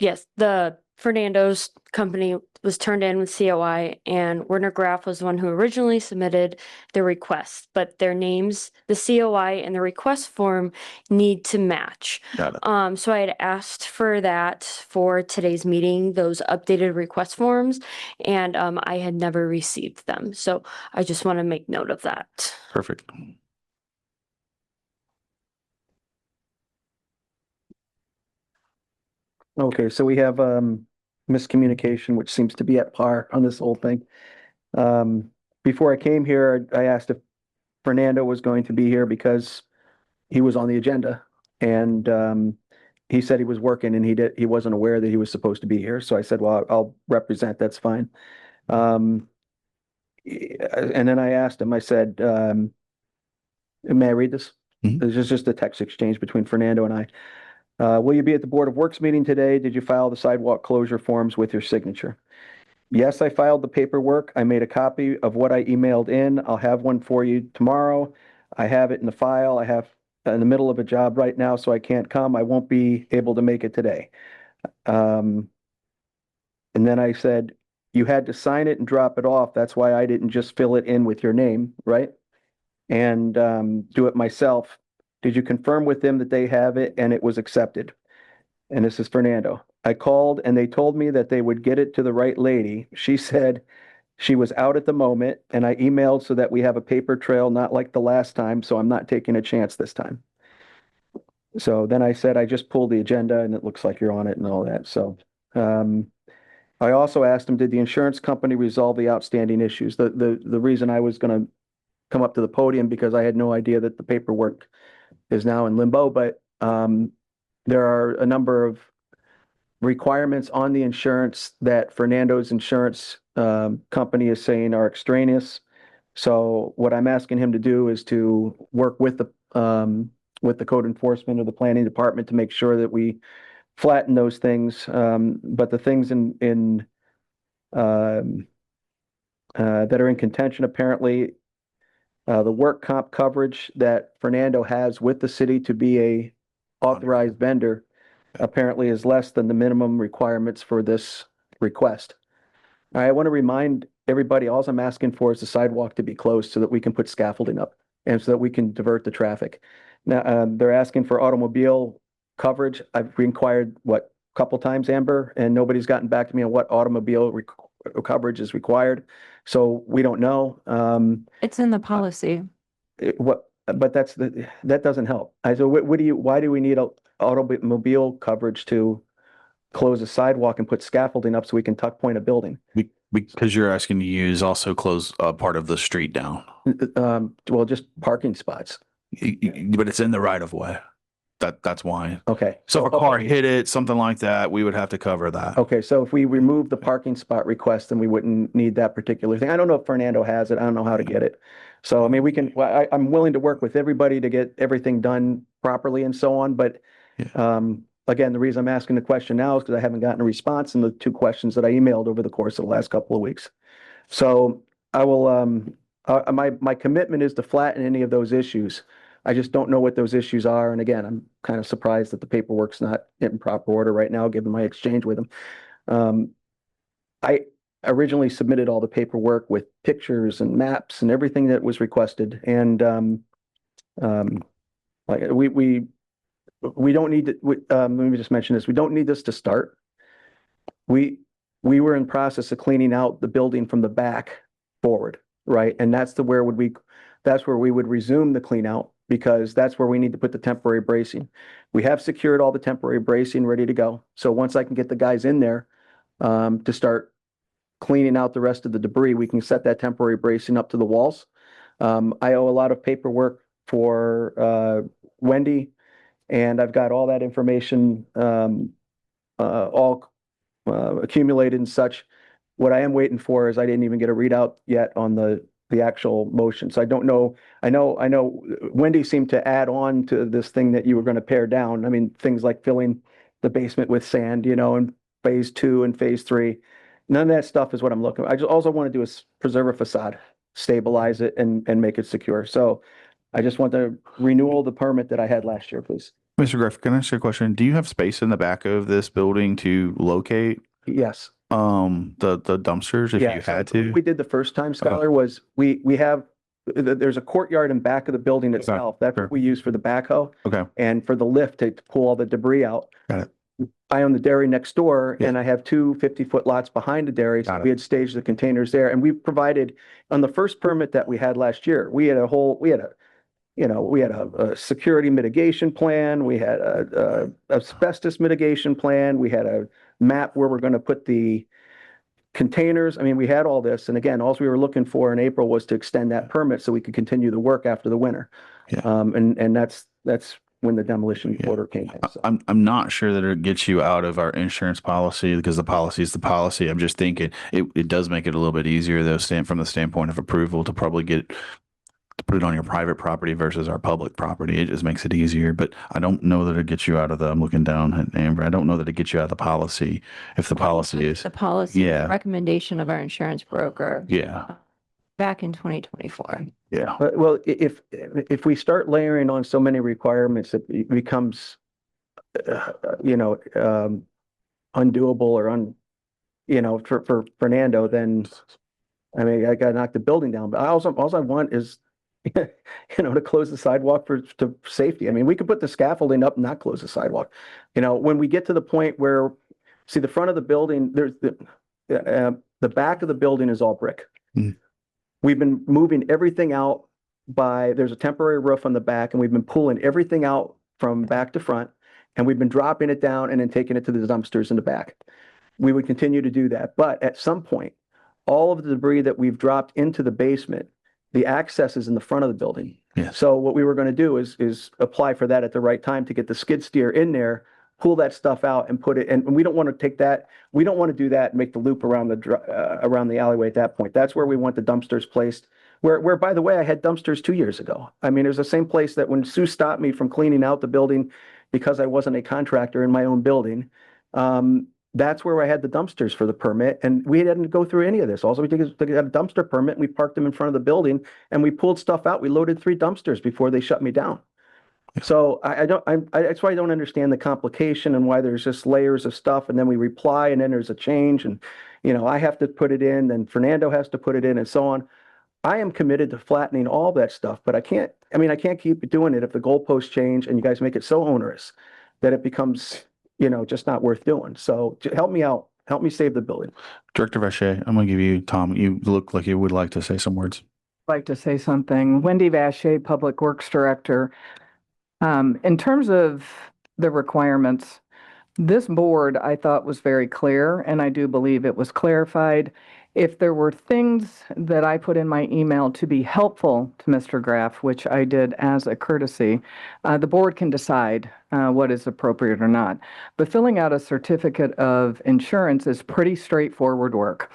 yes, the Fernando's company was turned in with COI and Werner Graff was the one who originally submitted the request, but their names, the COI and the request form need to match. Got it. So I had asked for that for today's meeting, those updated request forms, and I had never received them. So I just want to make note of that. Perfect. Okay, so we have miscommunication, which seems to be at par on this whole thing. Before I came here, I asked if Fernando was going to be here because he was on the agenda. And he said he was working and he wasn't aware that he was supposed to be here. So I said, well, I'll represent, that's fine. And then I asked him, I said, may I read this? This is just a text exchange between Fernando and I. Will you be at the Board of Works meeting today? Did you file the sidewalk closure forms with your signature? Yes, I filed the paperwork. I made a copy of what I emailed in. I'll have one for you tomorrow. I have it in the file. I have in the middle of a job right now, so I can't come. I won't be able to make it today. And then I said, you had to sign it and drop it off. That's why I didn't just fill it in with your name, right? And do it myself. Did you confirm with them that they have it and it was accepted? And this is Fernando. I called and they told me that they would get it to the right lady. She said she was out at the moment and I emailed so that we have a paper trail, not like the last time. So I'm not taking a chance this time. So then I said, I just pulled the agenda and it looks like you're on it and all that. So I also asked him, did the insurance company resolve the outstanding issues? The reason I was going to come up to the podium because I had no idea that the paperwork is now in limbo, but there are a number of requirements on the insurance that Fernando's insurance company is saying are extraneous. So what I'm asking him to do is to work with the code enforcement or the planning department to make sure that we flatten those things. But the things that are in contention, apparently, the work comp coverage that Fernando has with the city to be a authorized vendor apparently is less than the minimum requirements for this request. I want to remind everybody, all I'm asking for is the sidewalk to be closed so that we can put scaffolding up and so that we can divert the traffic. Now, they're asking for automobile coverage. I've inquired, a couple times, Amber, and nobody's gotten back to me on what automobile coverage is required. So we don't know. It's in the policy. But that doesn't help. So why do we need automobile coverage to close a sidewalk and put scaffolding up so we can tuck point a building? Because you're asking to use also close part of the street down. Well, just parking spots. But it's in the right of way. That's why. Okay. So if a car hit it, something like that, we would have to cover that. Okay, so if we remove the parking spot request, then we wouldn't need that particular thing. I don't know if Fernando has it. I don't know how to get it. So, I mean, I'm willing to work with everybody to get everything done properly and so on. But again, the reason I'm asking the question now is because I haven't gotten a response in the 2 questions that I emailed over the course of the last couple of weeks. So I will, my commitment is to flatten any of those issues. I just don't know what those issues are. And again, I'm kind of surprised that the paperwork's not in proper order right now, given my exchange with him. originally submitted all the paperwork with pictures and maps and everything that was requested. And like we don't need to, let me just mention this. We don't need this to start. We were in process of cleaning out the building from the back forward, right? And that's where we would resume the clean out, because that's where we need to put the temporary bracing. We have secured all the temporary bracing ready to go. So once I can get the guys in there to start cleaning out the rest of the debris, we can set that temporary bracing up to the walls. I owe a lot of paperwork for Wendy, and I've got all that information all accumulated and such. What I am waiting for is I didn't even get a readout yet on the actual motion. So I don't know. I know Wendy seemed to add on to this thing that you were going to pare down. I mean, things like filling the basement with sand, in phase 2 and phase 3. None of that stuff is what I'm looking for. All I want to do is preserve a facade, stabilize it, and make it secure. So I just want the renewal of the permit that I had last year, please. Mr. Greff, can I ask you a question? Do you have space in the back of this building to locate Yes. the dumpsters if Yeah, you so had to? what we did the first time, Skylar, was we have, there's a courtyard in back of the building itself. That's what we use for the backhoe. Okay. And for the lift to pull all the debris out. Got it. I own the dairy next door, and I have 2 50-foot lots behind the dairy. So we had staged the containers there, and we provided on the first permit that we had last year. We had a security mitigation plan. We had a asbestos mitigation plan. We had a map where we're going to put the containers. I mean, we had all this. And again, all we were looking for in April was to extend that permit so we could continue the work after the winter. Yeah. And that's when the demolition order came in. So. I'm not sure that it gets you out of our insurance policy, because the policy is the policy. I'm just thinking it does make it a little bit easier though, from the standpoint of approval, to probably to put it on your private property versus our public property. It just makes it easier, but I don't know that it gets you out of I'm looking down at Amber. I don't know that it gets you out of the policy if the policy is. The policy Yeah. recommendation of our insurance broker Yeah. back in 2024. Yeah. Well, if we start layering on so many requirements, it becomes, undoable or for Fernando, then, I mean, I got to knock the building down. But all I want is, to close the sidewalk to safety. I mean, we could put the scaffolding up and not close the sidewalk. When we get to the point where, see, the front of the building, there's the back of the building is all brick. Mm. We've been moving everything out there's a temporary roof on the back, and we've been pulling everything out from back to front, and we've been dropping it down and then taking it to the dumpsters in the back. We would continue to do that. But at some point, all of the debris that we've dropped into the basement, the access is in the front of the building. Yeah. So what we were going to do is apply for that at the right time to get the skid steer in there, pull that stuff out and put it, and we don't want to take that, we don't want to do that and make the loop around the alleyway at that point. That's where we want the dumpsters placed, where by the way, I had dumpsters 2 years ago. I mean, it was the same place that when Sue stopped me from cleaning out the building because I wasn't a contractor in my own building, that's where I had the dumpsters for the permit, and we didn't go through any of this. All we did is we got a dumpster permit, and we parked them in front of the building, and we pulled stuff out. We loaded 3 dumpsters before they shut me down. So that's why I don't understand the complication and why there's just layers of stuff, and then we reply, and then there's a change, and I have to put it in, then Fernando has to put it in, and so on. I am committed to flattening all that stuff, but I can't keep doing it if the goalposts change and you guys make it so onerous that it becomes, just not worth doing. So help me out. Help me save the building. Director Vacher, I'm going to give you, Tom, you look like you would like to say some words. Like to say something. Wendy Vacher, Public Works Director. In terms of the requirements, this board I thought was very clear, and I do believe it was clarified. If there were things that I put in my email to be helpful to Mr. Graff, which I did as a courtesy, the board can decide what is appropriate or not. But filling out a certificate of insurance is pretty straightforward work.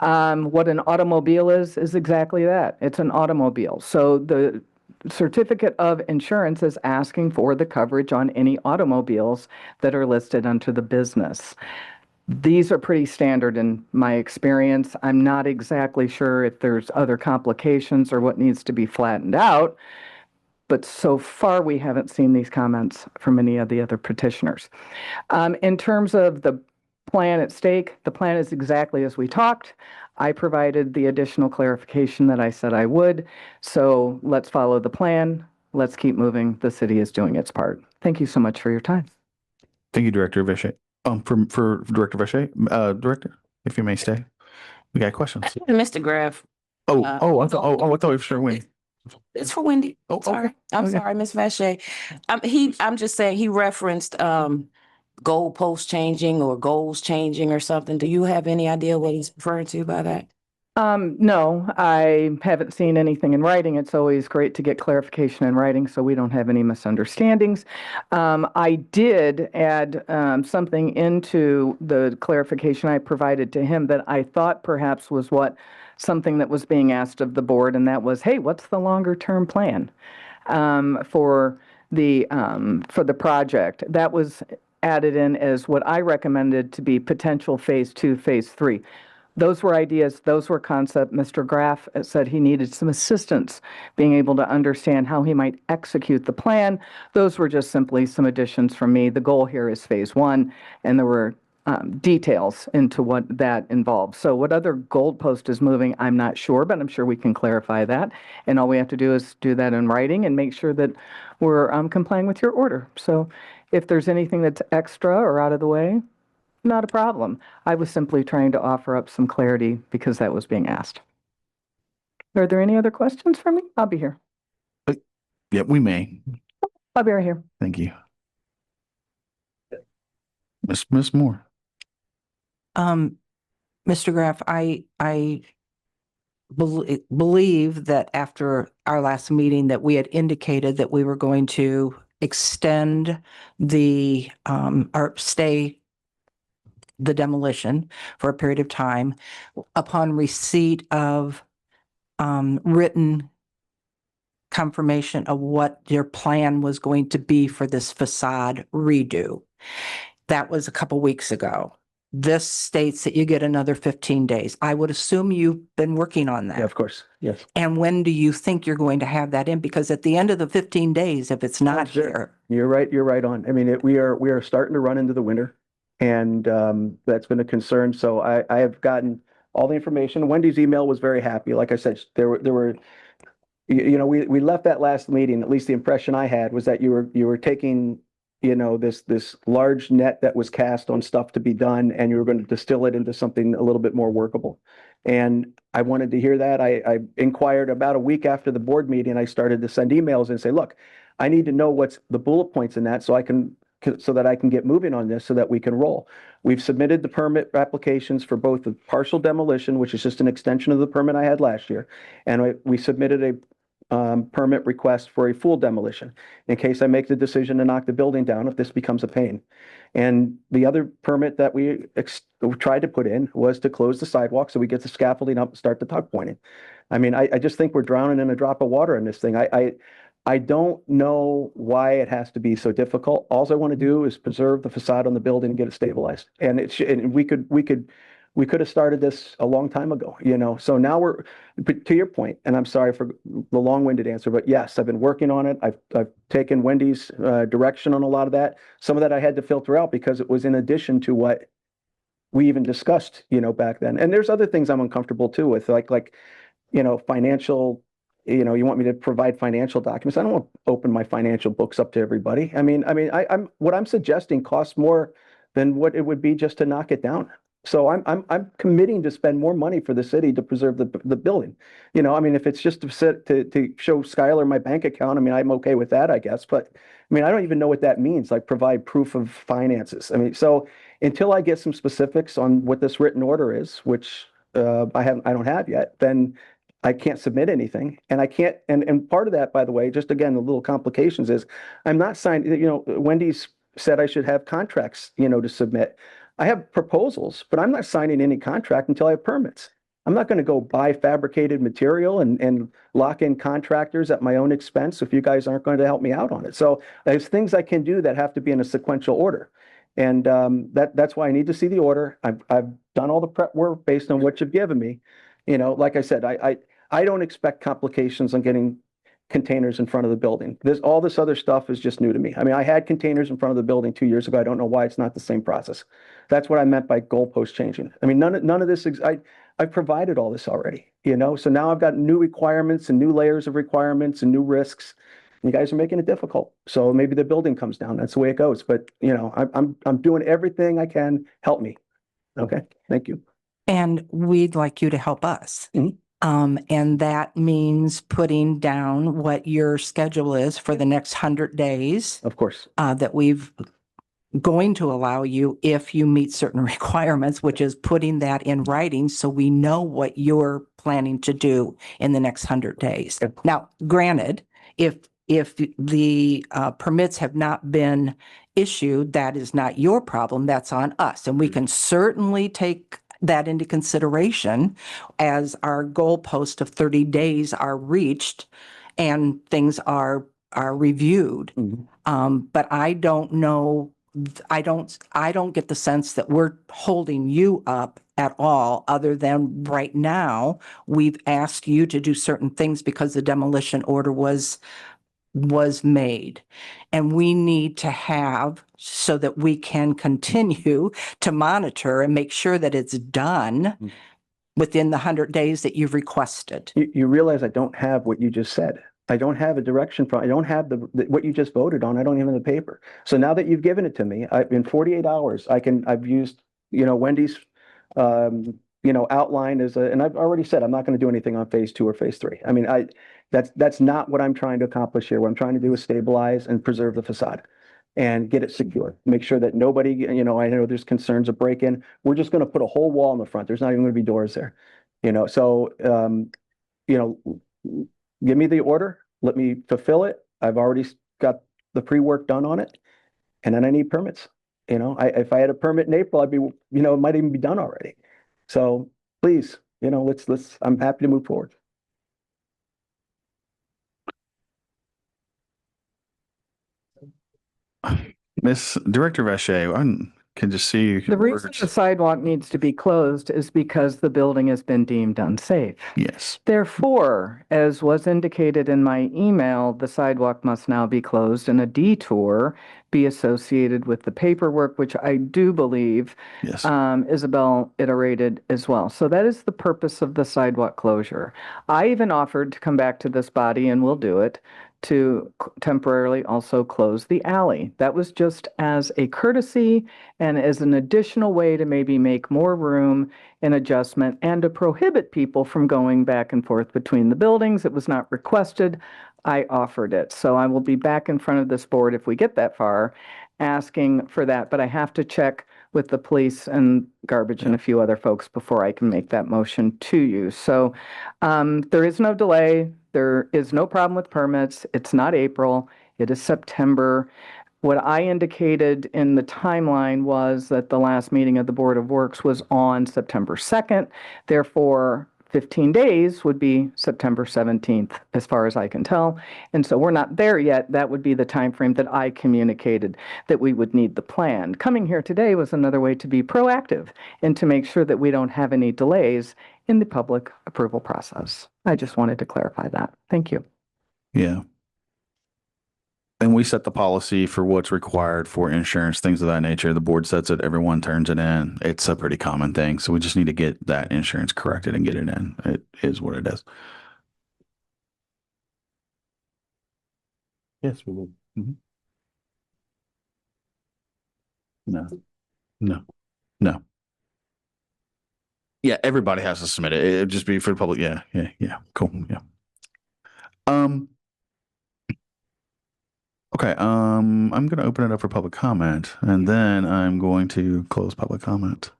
What an automobile is exactly that. It's an automobile. So the certificate of insurance is asking for the coverage on any automobiles that are listed under the business. These are pretty standard in my experience. I'm not exactly sure if there's other complications or what needs to be flattened out, but so far we haven't seen these comments from any of the other petitioners. In terms of the plan at stake. The plan is exactly as we talked. I provided the additional clarification that I said I would. So let's follow the plan. Let's keep moving. The city is doing its part. Thank you so much for your time. Thank you, Director Veshay. For Director Veshay, Director, if you may stay. We got questions. Mr. Graff. I thought we were sure Wendy. It's for Wendy. Oh, Sorry. okay. I'm Okay. sorry, Ms. Vache. I'm just saying he referenced goalposts changing or goals changing or something. Do you have any idea what he's referring to by that? No, I haven't seen anything in writing. It's always great to get clarification in writing so we don't have any misunderstandings. I did add something into the clarification I provided to him that I thought perhaps was something that was being asked of the board, and that was, hey, what's the longer term plan for the project? That was added in as what I recommended to be potential phase 2, phase 3. Those were ideas, those were concepts. Mr. Graff said he needed some assistance being able to understand how he might execute the plan. Those were just simply some additions from me. The goal here is phase 1, and there were details into what that involves. So what other goalpost is moving, I'm not sure, but I'm sure we can clarify that. And all we have to do is do that in writing and make sure that we're complying with your order. So if there's anything that's extra or out of the way, not a problem. I was simply trying to offer up some clarity because that was being asked. Are there any other questions for me? I'll be here. Yeah, we may. I'll be right here. Thank you. Miss Moore. Mr. Graff, I believe that after our last meeting that we had indicated that we were going to extend or stay the demolition for a period of time upon receipt of written confirmation of what your plan was going to be for this facade redo. That was a couple weeks ago. This states that you get another 15 days. I would assume you've been working on that. Yeah, of course. Yes. And when do you think you're going to have that in? Because at the end of the 15 days, if it's not here. You're right. You're right on. I mean, we are starting to run into the winter, and that's been a concern. So I have gotten all the information. Wendy's email was very happy. Like I said, there were, we left that last meeting. At least the impression I had was that you were taking, this large net that was cast on stuff to be done, and you were going to distill it into something a little bit more workable. And I wanted to hear that. I inquired about a week after the board meeting. I started to send emails and say, look, I need to know what's the bullet points in that so that I can get moving on this so that we can roll. We've submitted the permit applications for both the partial demolition, which is just an extension of the permit I had last year, and we submitted a permit request for a full demolition in case I make the decision to knock the building down if this becomes a pain. And the other permit that we tried to put in was to close the sidewalk so we get the scaffolding up and start the tuck pointing. I mean, I just think we're drowning in a drop of water in this thing. I don't know why it has to be so difficult. All I want to do is preserve the facade on the building and get it stabilized. And we could have started this a long time ago, So now but to your point, and I'm sorry for the long-winded answer, but yes, I've been working on it. I've taken Wendy's direction on a lot of that. Some of that I had to filter out because it was in addition to what we even discussed, back then. And there's other things I'm uncomfortable too with, like financial. You want me to provide financial documents. I don't want to open my financial books up to everybody. I'm what I'm suggesting costs more than what it would be just to knock it down. So I'm committing to spend more money for the city to preserve the building. If it's just to show Skylar my bank account, I'm okay with that, I guess. But I don't even know what that means, like provide proof of finances. So until I get some specifics on what this written order is, which I don't have yet, then I can't submit anything. And I can't, and part of that, by the way, just again, the little complications is I'm not signing, Wendy's said I should have contracts, to submit. I have proposals, but I'm not signing any contract until I have permits. I'm not going to go buy fabricated material and lock in contractors at my own expense if you guys aren't going to help me out on it. So there's things I can do that have to be in a sequential order. And that's why I need to see the order. I've done all the prep work based on what you've given me. Like I said, I don't expect complications on getting containers in front of the building. All this other stuff is just new to me. I mean, I had containers in front of the building 2 years ago. I don't know why it's not the same process. That's what I meant by goalpost changing. I mean, none of this, I've provided all this already, so now I've got new requirements and new layers of requirements and new risks. You guys are making it difficult. So maybe the building comes down. That's the way it goes. But, I'm doing everything I can. Help me. Okay, thank you. And we'd like you to help us. And that means putting down what your schedule is for the next 100 days. Of course. That we've going to allow you if you meet certain requirements, which is putting that in writing so we know what you're planning to do in the next 100 days. Now, granted, if the permits have not been issued, that is not your problem, that's on us. And we can certainly take that into consideration as our goalpost of 30 days are reached and things are reviewed. But I don't know, I don't get the sense that we're holding you up at all, other than right now, we've asked you to do certain things because the demolition order was made. And we need to have so that we can continue to monitor and make sure that it's done within the 100 days that you've requested. You realize I don't have what you just said. I don't have a direction from, I don't have what you just voted on. I don't even have the paper. So now that you've given it to me, in 48 hours, I've used, Wendy's, outline and I've already said, I'm not going to do anything on phase 2 or phase 3. I mean, that's not what I'm trying to accomplish here. What I'm trying to do is stabilize and preserve the facade and get it secure. Make sure that nobody, I know there's concerns of break-in. We're just going to put a whole wall in the front. There's not even going to be doors there, so, give me the order, let me fulfill it. I've already got the pre-work done on it. And then I need permits. If I had a permit in April, I'd be, it might even be done already. So please, I'm happy to move forward. Miss Director Vacher, I can just see. The reason the sidewalk needs to be closed is because the building has been deemed unsafe. Yes. Therefore, as was indicated in my email, the sidewalk must now be closed and a detour be associated with the paperwork, which I do believe Isabel iterated as well. So that is the purpose of the sidewalk closure. I even offered to come back to this body, and we'll do it, to temporarily also close the alley. That was just as a courtesy and as an additional way to maybe make more room and adjustment and to prohibit people from going back and forth between the buildings. It was not requested. I offered it. So I will be back in front of this board if we get that far, asking for that. But I have to check with the police and garbage and a few other folks before I can make that motion to you. So there is no delay. There is no problem with permits. It's not April. It is September. What I indicated in the timeline was that the last meeting of the Board of Works was on September 2nd. Therefore, 15 days would be September 17th, as far as I can tell. And so we're not there yet. That would be the time frame that I communicated that we would need the plan. Coming here today was another way to be proactive and to make sure that we don't have any delays in the public approval process. I just wanted to clarify that. Thank you. Yeah. And we set the policy for what's required for insurance, things of that nature. The board sets it, everyone turns it in. It's a pretty common thing. So we just need to get that insurance corrected and get it in. It is what it is. Yes, we will. No. Yeah, everybody has to submit it. It'd just be for the public. Yeah. Cool. Yeah. Okay, I'm going to open it up for public comment, and then I'm going to close public comment.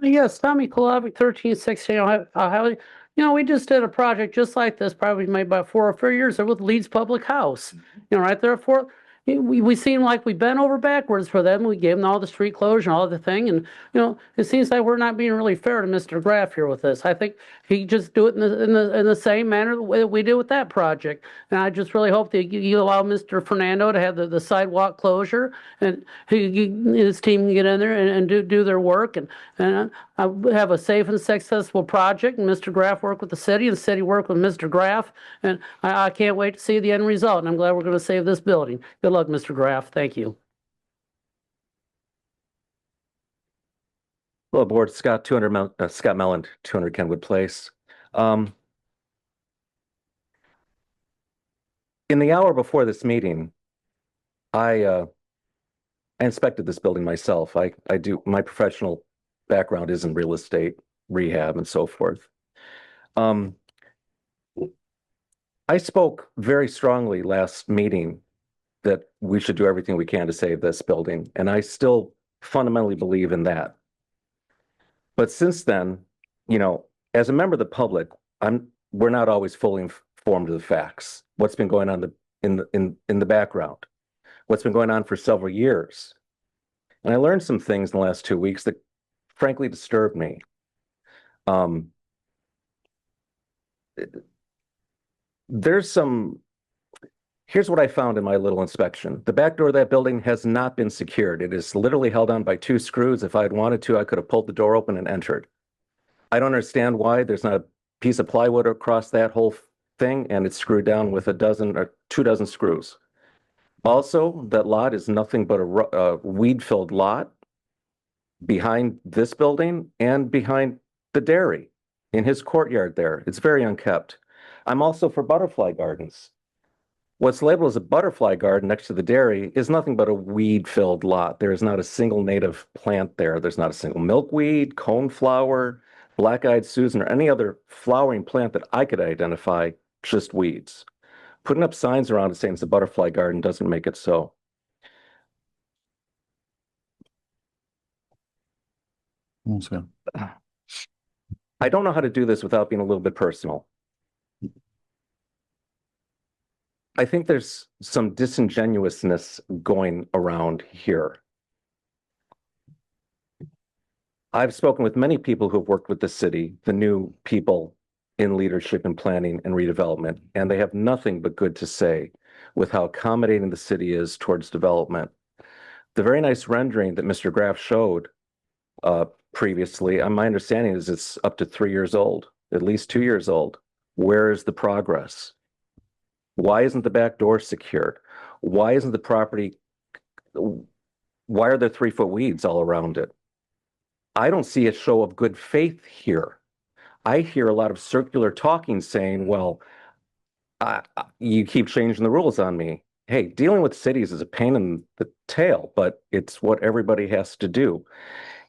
Yes, Tommy Kolovic, 1316 Ohio. We just did a project just like this, probably made about 4 or 5 years ago with Leeds Public House. Right there we seem like we bent over backwards for them. We gave them all the street closure and all the thing. And, it seems like we're not being really fair to Mr. Graff here with this. I think he just do it in the same manner that we did with that project. And I just really hope that you allow Mr. Fernando to have the sidewalk closure and his team can get in there and do their work and have a safe and successful project. And Mr. Graff work with the city and the city work with Mr. Graff. And I can't wait to see the end result. And I'm glad we're going to save this building. Good luck, Mr. Graff. Thank you. Hello, Board. Scott Melland, 200 Kenwood Place. In the hour before this meeting, I inspected this building myself. My professional background is in real estate, rehab, and so forth. I spoke very strongly last meeting that we should do everything we can to save this building, and I still fundamentally believe in that. But since then, as a member of the public, we're not always fully informed of the facts. What's been going on in the background? What's been going on for several years? And I learned some things in the last 2 weeks that frankly disturbed me. Here's what I found in my little inspection. The back door of that building has not been secured. It is literally held on by 2 screws. If I had wanted to, I could have pulled the door open and entered. I don't understand why there's not a piece of plywood across that whole thing and it's screwed down with 2 dozen screws. Also, that lot is nothing but a weed-filled lot behind this building and behind the dairy in his courtyard there. It's very unkept. I'm also for butterfly gardens. What's labeled as a butterfly garden next to the dairy is nothing but a weed-filled lot. There is not a single native plant there. There's not a single milkweed, coneflower, black-eyed Susan, or any other flowering plant that I could identify, just weeds. Putting up signs around it saying it's a butterfly garden doesn't make it so. I don't know how to do this without being a little bit personal. I think there's some disingenuousness going around here. I've spoken with many people who have worked with the city, the new people in leadership and planning and redevelopment, and they have nothing but good to say with how accommodating the city is towards development. The very nice rendering that Mr. Graff showed previously, my understanding is it's up to 3 years old, at least 2 years old. Where is the progress? Why isn't the back door secured? Why isn't the property, why are there 3-foot weeds all around it? I don't see a show of good faith here. I hear a lot of circular talking saying, well, you keep changing the rules on me. Hey, dealing with cities is a pain in the tail, but it's what everybody has to do.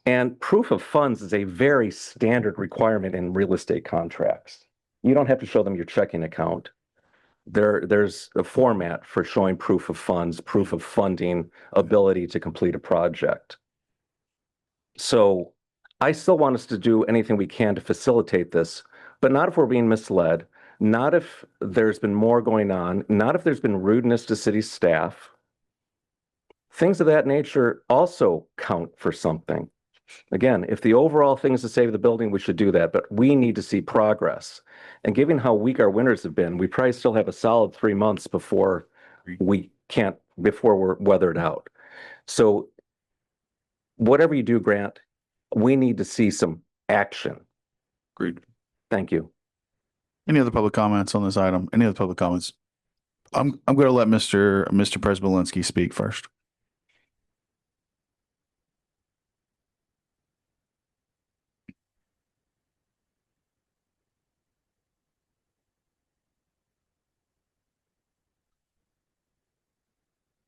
And proof of funds is a very standard requirement in real estate contracts. You don't have to show them your checking account. There's a format for showing proof of funds, proof of funding, ability to complete a project. So I still want us to do anything we can to facilitate this, but not if we're being misled, not if there's been more going on, not if there's been rudeness to city staff. Things of that nature also count for something. Again, if the overall thing is to save the building, we should do that, but we need to see progress. And given how weak our winters have been, we probably still have a solid 3 months before we're weathered out. So whatever you do, Grant, we need to see some action. Agreed. Thank you. Any other public comments on this item? Any other public comments? I'm going to let Mr. Prespolinski speak first.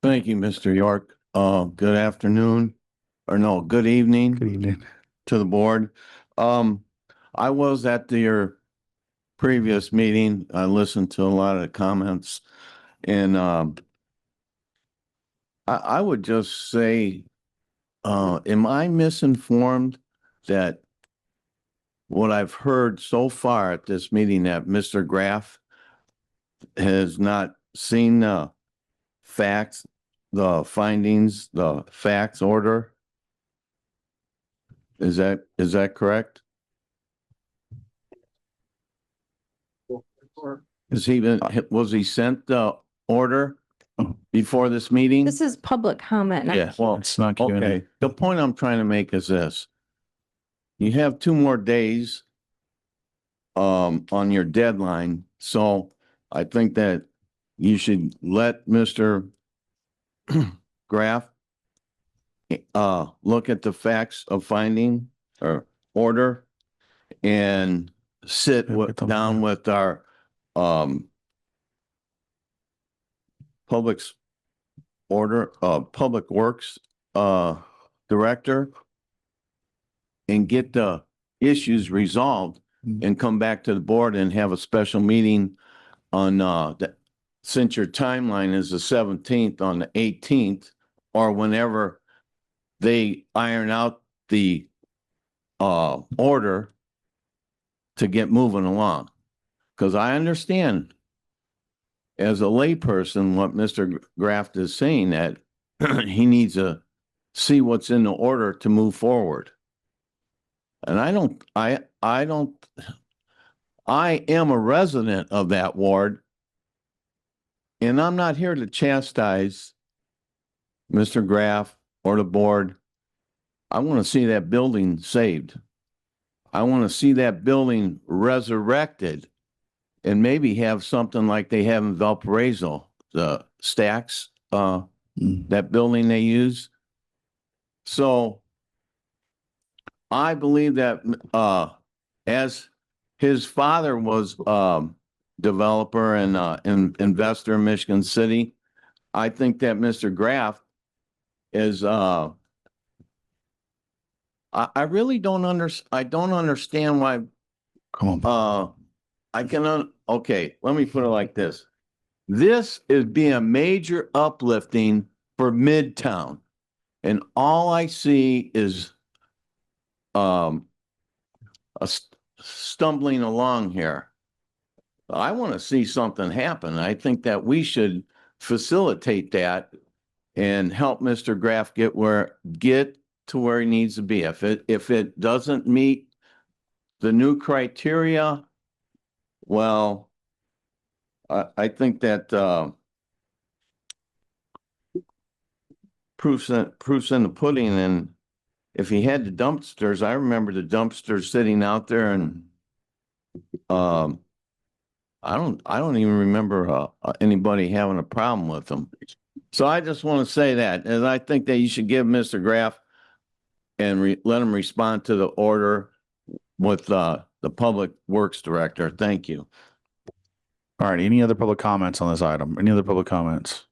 Thank you, Mr. York. Good afternoon, or no, good evening. Good evening to the board. I was at your previous meeting. I listened to a lot of the comments, and I would just say, am I misinformed that what I've heard so far at this meeting that Mr. Graff has not seen the facts the findings, the facts order. Is that correct? Was he sent the order before this meeting? This is public comment. not- Yeah, Well, it's not Q&A. okay. The point I'm trying to make is this. You have 2 more days on your deadline, so I think that you should let Mr. Graff look at the facts of finding or order and sit down with our public works director and get the issues resolved and come back to the board and have a special meeting on since your timeline is the 17th, on the 18th, or whenever they iron out the order to get moving along. Because I understand as a layperson what Mr. Graft is saying, that he needs to see what's in the order to move forward. And I am a resident of that ward, and I'm not here to chastise Mr. Graff or the board. I want to see that building saved. I want to see that building resurrected and maybe have something like they have in Valparaiso, the stacks, that building they use. So I believe that as his father was developer and investor in Michigan City, I think that Mr. Graff is I really don't understand why. Come on. Okay, let me put it like this. This is being a major uplifting for Midtown. And all I see is stumbling along here. I want to see something happen. I think that we should facilitate that and help Mr. Graff get to where he needs to be. If it doesn't meet the new criteria, well, I think that proof's in the pudding. And if he had the dumpsters, I remember the dumpsters sitting out there, and I don't even remember anybody having a problem with them. So I just want to say that, and I think that you should give Mr. Graff and let him respond to the order with the Public Works Director. Thank you. All right, any other public comments on this item? Any other public comments?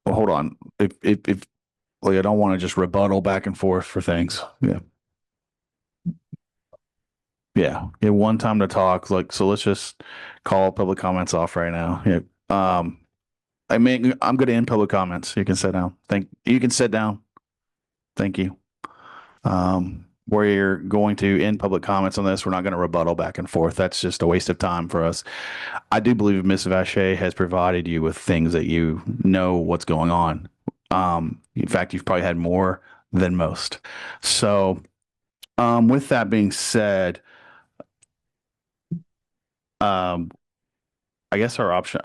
Well, hold on. If like, I don't want to just rebuttal back and forth for things. Yeah. Yeah. Get one time to talk. Like, so let's just call public comments off right now. Yeah. I'm going to end public comments. You can sit down. You can sit down. Thank you. We're going to end public comments on this. We're not going to rebuttal back and forth. That's just a waste of time for us. I do believe Ms. Vacher has provided you with things that you know what's going on. In fact, you've probably had more than most. So, with that being said, I guess our option,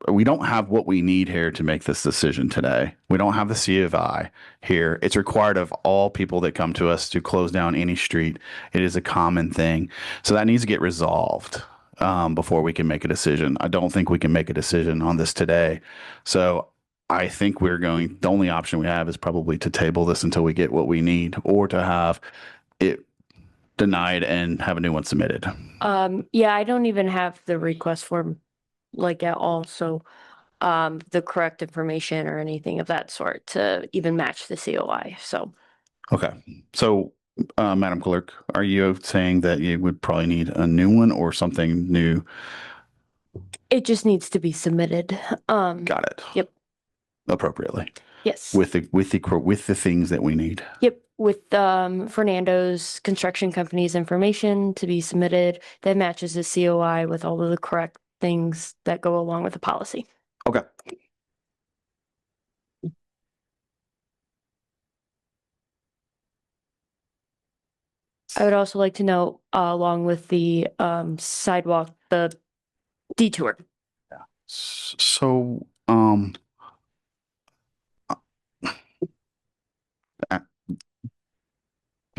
we don't have what we need here to make this decision today. We don't have the C of I here. It's required of all people that come to us to close down any street. It is a common thing. So that needs to get resolved before we can make a decision. I don't think we can make a decision on this today. So I think the only option we have is probably to table this until we get what we need, or to have it denied and have a new one submitted. Yeah, I don't even have the request form like at all. So the correct information or anything of that sort to even match the COI. So. Okay. So, Madam Clerk, are you saying that you would probably need a new one or something new? It just needs to be submitted. Got it. Yep. Appropriately. Yes. With the things that we need. Yep. With Fernando's construction company's information to be submitted that matches the COI with all of the correct things that go along with the policy. Okay. I would also like to know, along with the sidewalk, the detour. So, you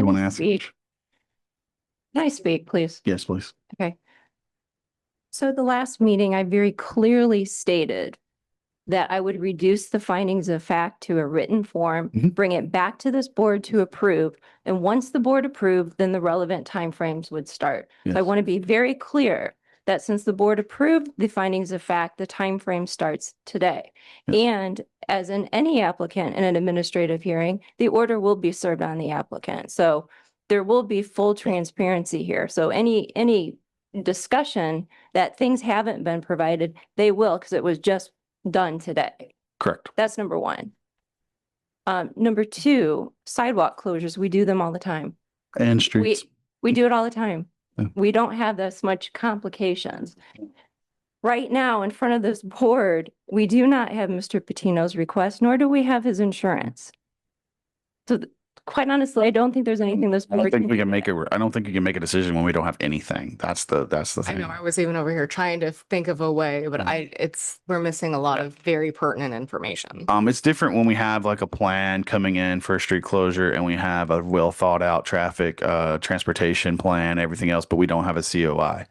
want to ask? Speak. Can I speak, please? Yes, please. Okay. So the last meeting, I very clearly stated that I would reduce the findings of fact to a written form, bring it back to this board to approve. And once the board approved, then the relevant timeframes would start. So I Yes. want to be very clear that since the board approved the findings of fact, the timeframe starts today. And as in any applicant in an administrative hearing, the order will be served on the applicant. So there will be full transparency here. So any discussion that things haven't been provided, they will, because it was just done today. Correct. That's number one. Number two, sidewalk closures, we do them all the time. And streets. We do it all the time. Yeah. We don't have this much complications. Right now, in front of this board, we do not have Mr. Patino's request, nor do we have his insurance. So quite honestly, I don't think there's anything this I don't board think can we do. can make it. I don't think you can make a decision when we don't have anything. That's the I thing. know, I was even over here trying to think of a way, but we're missing a lot of very pertinent information. It's different when we have like a plan coming in for a street closure and we have a well thought out traffic, transportation plan, everything else, but we don't have a COI.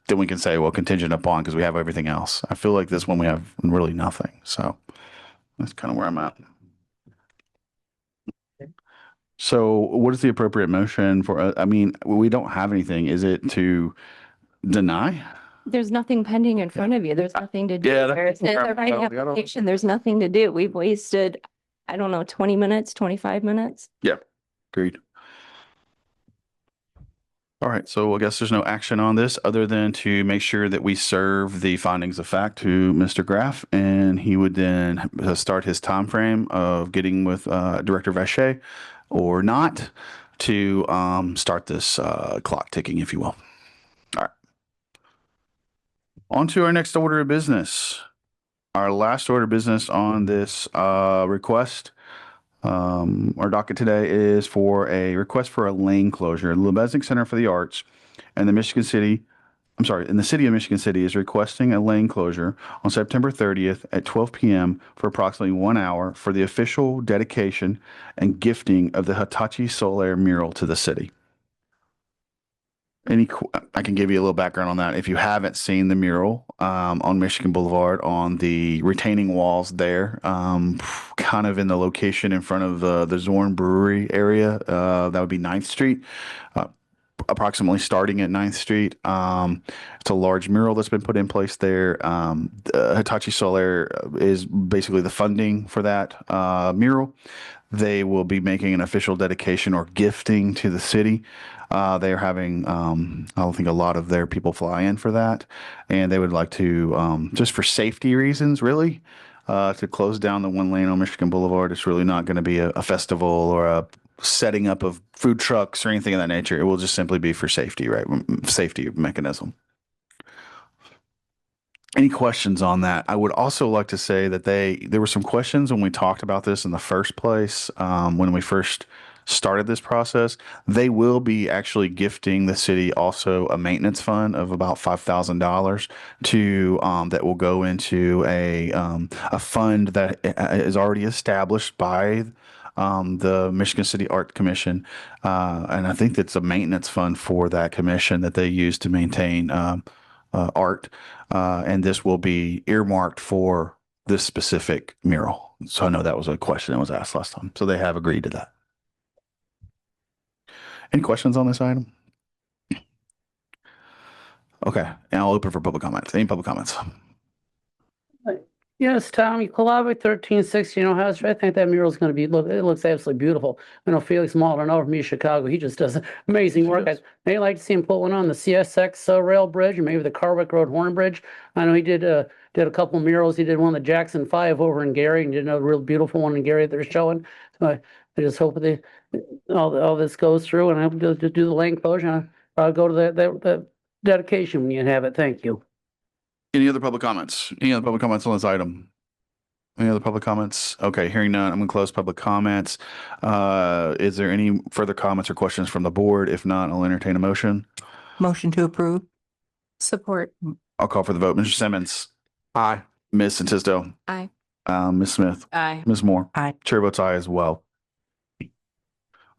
Then we can say, well, contingent upon, because we have everything else. I feel like this one we have really nothing. So that's kind of where I'm at. So what is the appropriate motion for, I mean, we don't have anything. Is it to deny? There's nothing pending in front of you. There's nothing to do. Yeah, There's that's- the right I don't- application. There's nothing to do. We've wasted, I don't know, 20 minutes, 25 minutes. Yeah, agreed. All right, so I guess there's no action on this other than to make sure that we serve the findings of fact to Mr. Graff, and he would then start his time frame of getting with Director Vacher or not to start this clock ticking, if you will. All right. On to our next order of business. Our last order of business on this request. Our docket today is for a request for a lane closure. Lebesnick Center for the Arts and the city of Michigan City is requesting a lane closure on September 30th at 12 p.m. for approximately 1 hour for the official dedication and gifting of the Hitachi Solar mural to the city. I can give you a little background on that. If you haven't seen the mural on Michigan Boulevard on the retaining walls there, kind of in the location in front of the Zorn Brewery area, that would be 9th Street, approximately starting at 9th Street. It's a large mural that's been put in place there. Hitachi Solar is basically the funding for that mural. They will be making an official dedication or gifting to the city. They are having, I think a lot of their people fly in for that. And they would like to, just for safety reasons, really, to close down the one lane on Michigan Boulevard. It's really not going to be a festival or a setting up of food trucks or anything of that nature. It will just simply be for safety, right? Safety mechanism. Any questions on that? I would also like to say that there were some questions when we talked about this in the first place, when we first started this process. They will be actually gifting the city also a maintenance fund of about $5,000 to that will go into a fund that is already established by the Michigan City Art Commission, and I think that's a maintenance fund for that commission that they use to maintain art, and this will be earmarked for this specific mural. So I know that was a question that was asked last time. So they have agreed to that. Any questions on this item? Okay, and I'll open for public comments. Any public comments? Yes, Tommy Kolavic, 1316 Ohio Street. I think that mural is going to be, it looks absolutely beautiful. I know Felix Malden over from East Chicago. He just does amazing work. I'd like to see him put one on the CSX rail bridge or maybe the Carwick Road Horn Bridge. I know he did a couple murals. He did one of the Jackson 5 over in Gary and did another real beautiful one in Gary that they're showing. So I just hope that all this goes through, and I hope to do the lane closure. I'll go to that dedication when you have it. Thank you. Any other public comments? Any other public comments on this item? Any other public comments? Okay, hearing none, I'm gonna close public comments. Is there any further comments or questions from the board? If not, I'll entertain a motion. Motion to approve. Support. I'll call for the vote. Mr. Simmons, Aye. Ms. Santisto, Aye. Ms. Smith, Aye. Ms. Moore. Aye. Chair votes aye as well.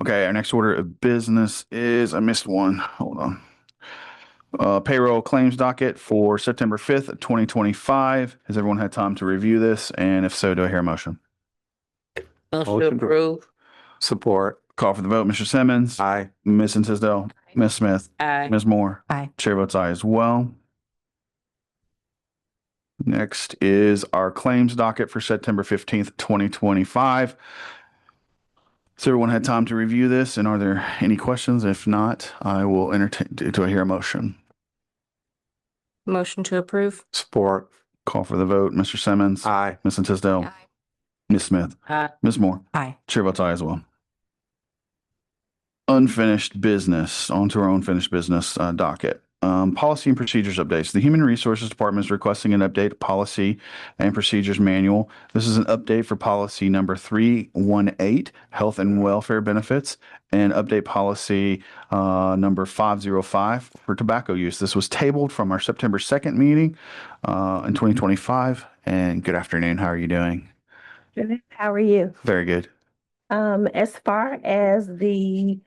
Okay, our next order of business is, I missed one. Hold on. Payroll claims docket for September 5th, 2025. Has everyone had time to review this? And if so, do I hear a motion? Motion to approve. Support. Call for the vote. Mr. Simmons. Aye. Ms. Tisdale. Ms. Smith. Aye. Ms. Moore. Aye. Chair votes aye as well. Next is our claims docket for September 15th, 2025. So everyone had time to review this, and are there any questions? If not, I will entertain, do I hear a motion? Motion to approve. Support. Call for the vote. Mr. Simmons. Aye. Ms. Tisdale. Aye. Ms. Smith. Aye. Ms. Moore. Aye. Chair votes aye as well. Unfinished business, on to our unfinished business docket. Policy and procedures updates. The Human Resources Department is requesting an update policy and procedures manual. This is an update for policy number 318, health and welfare benefits, and update policy number 505 for tobacco use. This was tabled from our September 2nd meeting in 2025. And good afternoon. How are you doing? Good. How are you? Very good. As far as the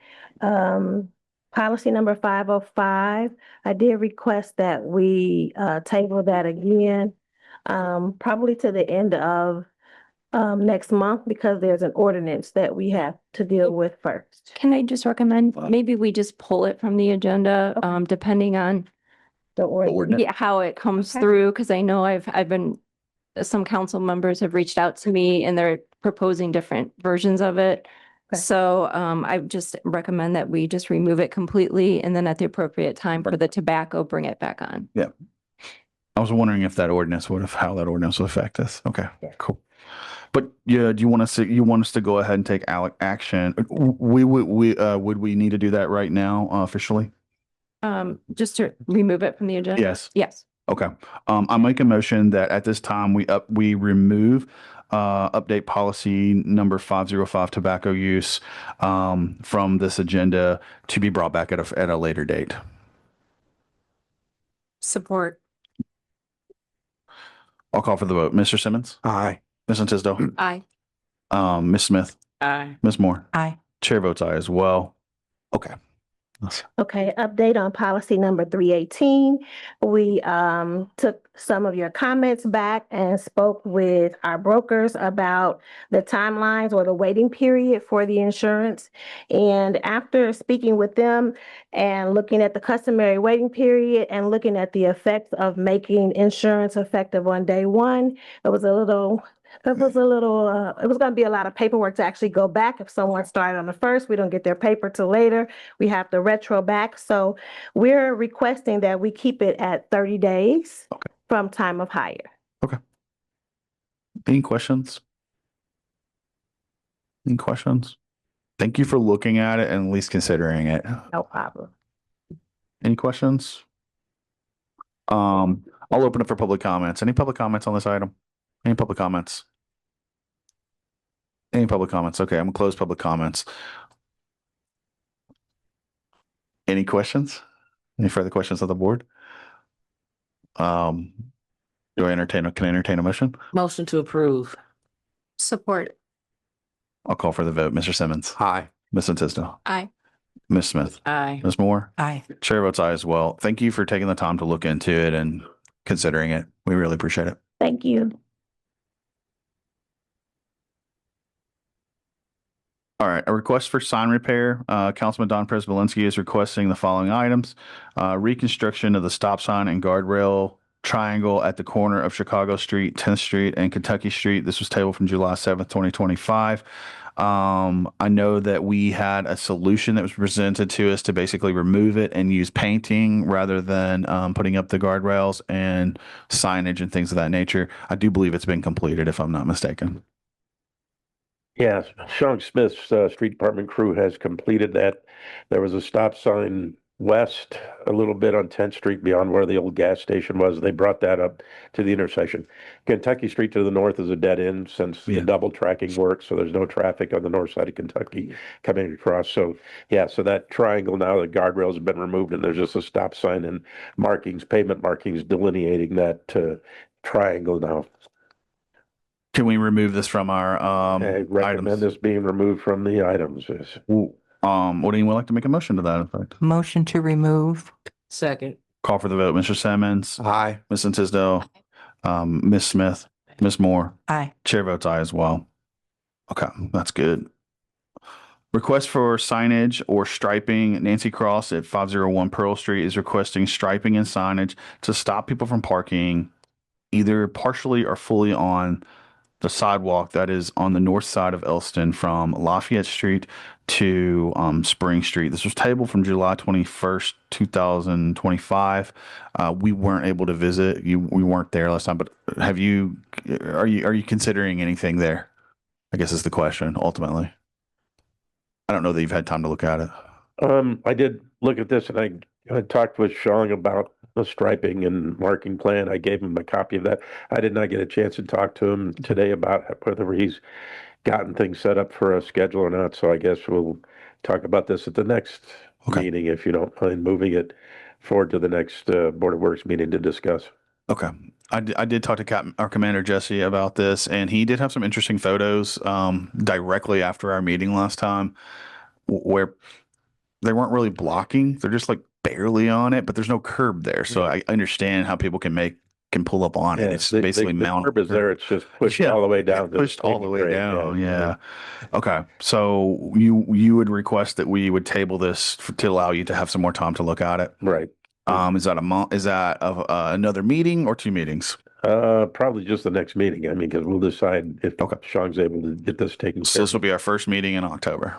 policy number 505, I did request that we table that again, probably to the end of next month, because there's an ordinance that we have to deal with first. Can I just recommend, maybe we just pull it from the agenda, depending on The ordinance. how it comes Okay. through, because I know I've been, some council members have reached out to me and they're proposing different versions of it. Okay. So I just recommend that we just remove it completely, and then at the appropriate time for the tobacco, bring it back on. Yeah. I was wondering if that ordinance how that ordinance would affect us. Okay, cool. But yeah, do you want us to go ahead and take action? Would we need to do that right now officially? Just to remove it from the agenda? Yes. Yes. Okay. I make a motion that at this time we remove update policy number 505 tobacco use from this agenda to be brought back at a later date. Support. I'll call for the vote. Mr. Simmons? Aye. Ms. Tisdale? Aye. Ms. Smith? Aye. Ms. Moore? Aye. Chair votes aye as well. Okay. Okay, update on policy number 318. We took some of your comments back and spoke with our brokers about the timelines or the waiting period for the insurance. And after speaking with them and looking at the customary waiting period and looking at the effects of making insurance effective on day one, it was going to be a lot of paperwork to actually go back. If someone started on the 1st, we don't get their paper till later. We have to retro back. So we're requesting that we keep it at 30 days from time of hire. Any questions? Any questions? Thank you for looking at it and at least considering it. No problem. Any questions? I'll open it for public comments. Any public comments on this item? Any public comments? Any public comments? Okay, I'm gonna close public comments. Any questions? Any further questions on the board? Can I entertain a motion? Motion to approve. Support. I'll call for the vote. Mr. Simmons? Aye. Ms. Tisdale? Aye. Ms. Smith? Aye. Ms. Moore? Aye. Chair votes aye as well. Thank you for taking the time to look into it and considering it. We really appreciate it. Thank you. All right, a request for sign repair. Councilman Don Prespolinski is requesting the following items. Reconstruction of the stop sign and guardrail triangle at the corner of Chicago Street, 10th Street, and Kentucky Street. This was tabled from July 7th, 2025. I know that we had a solution that was presented to us to basically remove it and use painting rather than putting up the guardrails and signage and things of that nature. I do believe it's been completed, if I'm not mistaken. Yes, Sean Smith's street department crew has completed that. There was a stop sign west a little bit on 10th Street beyond where the old gas station was. They brought that up to the intersection. Kentucky Street to the north is a dead end since the double tracking works, so there's no traffic on the north side of Kentucky coming across. So yeah, so that triangle now, the guardrails have been removed and there's just a stop sign and markings, pavement markings delineating that triangle now. Can we remove this from our I recommend items? this being removed from the items. Would anyone like to make a motion to that effect? Motion to remove. Second. Call for the vote. Mr. Simmons. Aye. Ms. Tisdale. Ms. Smith. Ms. Moore. Aye. Chair votes aye as well. Okay, that's good. Request for signage or striping. Nancy Cross at 501 Pearl Street is requesting striping and signage to stop people from parking either partially or fully on the sidewalk that is on the north side of Elston from Lafayette Street to Spring Street. This was tabled from July 21st, 2025. We weren't able to visit. We weren't there last time, but are you considering anything there? I guess is the question ultimately. I don't know that you've had time to look at it. I did look at this and I talked with Sean about the striping and marking plan. I gave him a copy of that. I did not get a chance to talk to him today about whether he's gotten things set up for a schedule or not. So I guess we'll talk about this at the next meeting, if you don't mind moving it forward to the next Board of Works meeting to discuss. Okay. I did talk to our Commander Jesse about this, and he did have some interesting photos directly after our meeting last time where they weren't really blocking. They're just like barely on it, but there's no curb there. So I understand how people can pull up on it. It's basically mounted. The curb is there. It's just pushed all the way down. Pushed all the way down. Yeah. Okay. So you would request that we would table this to allow you to have some more time to look at it. Right. Is that another meeting or two meetings? Probably just the next meeting. I mean, because we'll decide if Sean's able to get this taken So care this will be our first meeting in October.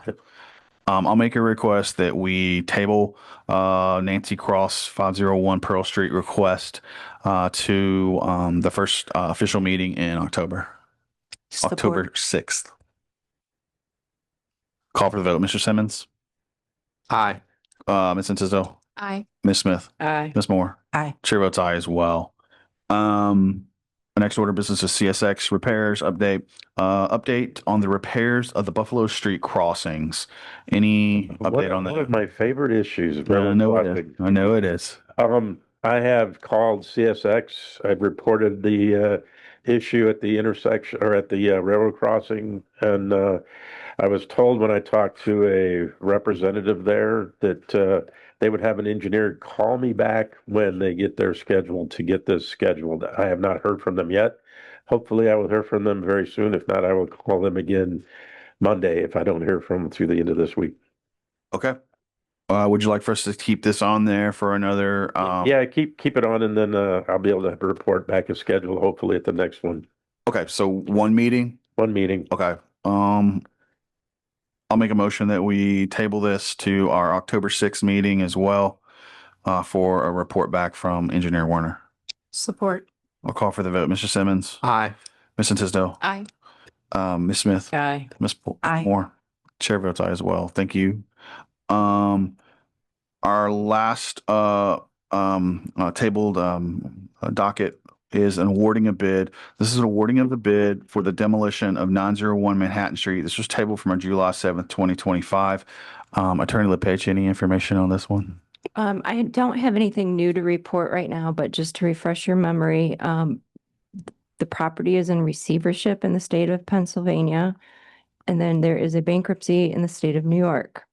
I'll make a request that we table Nancy Cross 501 Pearl Street request to the first official meeting in October. October 6th. Call for the vote. Mr. Simmons? Aye. Ms. Tisdale? Aye. Ms. Smith? Aye. Ms. Moore? Aye. Chair votes aye as well. The next order of business is CSX repairs update. Update on the repairs of the Buffalo Street crossings. Any update on that? One of my favorite issues. I know it is. I have called CSX. I've reported the issue at the intersection or at the railroad crossing, and I was told when I talked to a representative there that they would have an engineer call me back when they get their schedule to get this scheduled. I have not heard from them yet. Hopefully I will hear from them very soon. If not, I will call them again Monday if I don't hear from them through the end of this week. Okay. Would you like for us to keep this on there for another? Yeah, keep it on, and then I'll be able to report back a schedule hopefully at the next one. Okay, so one meeting? One meeting. Okay. I'll make a motion that we table this to our October 6th meeting as well for a report back from Engineer Warner. Support. I'll call for the vote. Mr. Simmons? Aye. Ms. Tisdale? Aye. Ms. Smith? Aye. Ms. Aye. Moore? Chair votes aye as well. Thank you. Our last tabled docket is an awarding a bid. This is an awarding of the bid for the demolition of 901 Manhattan Street. This was tabled from our July 7th, 2025. Attorney LePage, any information on this one? I don't have anything new to report right now, but just to refresh your memory, the property is in receivership in the state of Pennsylvania, and then there is a bankruptcy in the state of New York.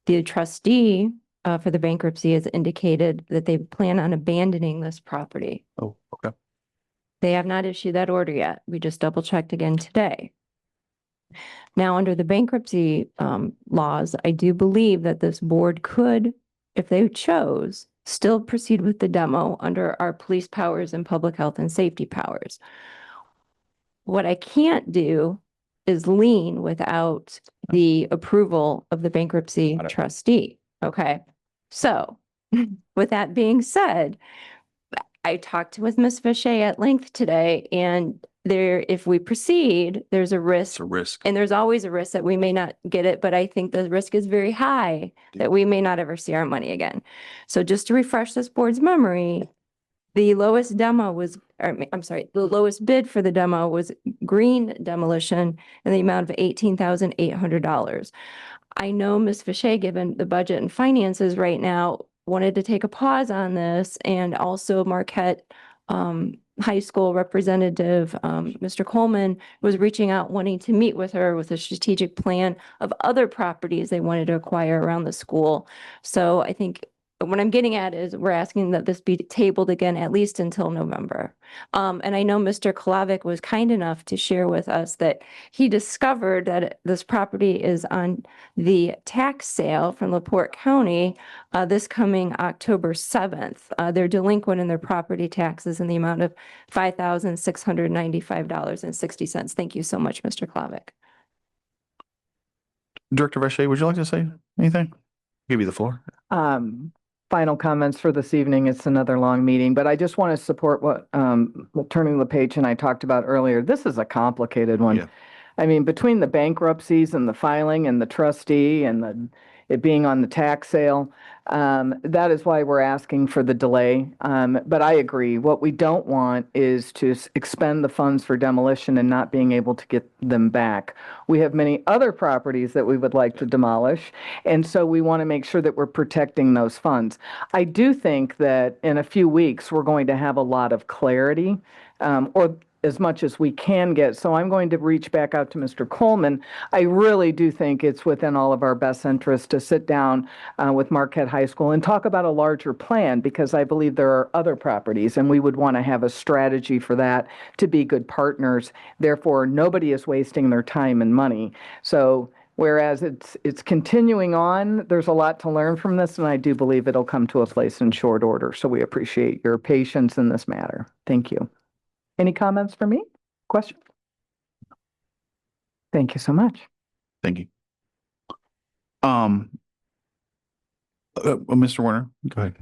The trustee for the bankruptcy has indicated that they plan on abandoning this property. Oh, okay. They have not issued that order yet. We just double checked again today. Now, under the bankruptcy laws, I do believe that this board could, if they chose, still proceed with the demo under our police powers and public health and safety powers. What I can't do is lien without the approval of the bankruptcy trustee. Okay. So with that being said, I talked with Ms. Vichet at length today, and if we proceed, there's a risk. It's a risk. And there's always a risk that we may not get it, but I think the risk is very high that we may not ever see our money again. So just to refresh this board's memory, the lowest demo was, the lowest bid for the demo was Green Demolition in the amount of $18,800. I know Ms. Fache, given the budget and finances right now, wanted to take a pause on this, and also Marquette High School representative, Mr. Coleman, was reaching out, wanting to meet with her with a strategic plan of other properties they wanted to acquire around the school. So I think what I'm getting at is we're asking that this be tabled again, at least until November. And I know Mr. Kolavic was kind enough to share with us that he discovered that this property is on the tax sale from LaPorte County this coming October 7th. They're delinquent in their property taxes in the amount of $5,695.60. Thank you so much, Mr. Kolavic. Director Vacher, would you like to say anything? Give you the floor. Final comments for this evening. It's another long meeting, but I just want to support what Attorney LePage and I talked about earlier. This is a complicated one. Yeah. I mean, between the bankruptcies and the filing and the trustee and it being on the tax sale, that is why we're asking for the delay. But I agree. What we don't want is to expend the funds for demolition and not being able to get them back. We have many other properties that we would like to demolish, and so we want to make sure that we're protecting those funds. I do think that in a few weeks, we're going to have a lot of clarity, or as much as we can get. So I'm going to reach back out to Mr. Coleman. I really do think it's within all of our best interest to sit down with Marquette High School and talk about a larger plan, because I believe there are other properties and we would want to have a strategy for that to be good partners. Therefore, nobody is wasting their time and money. So whereas it's continuing on, there's a lot to learn from this, and I do believe it'll come to a place in short order. So we appreciate your patience in this matter. Thank you. Any comments for me? Questions? Thank you so much. Thank you. Mr. Warner, go ahead.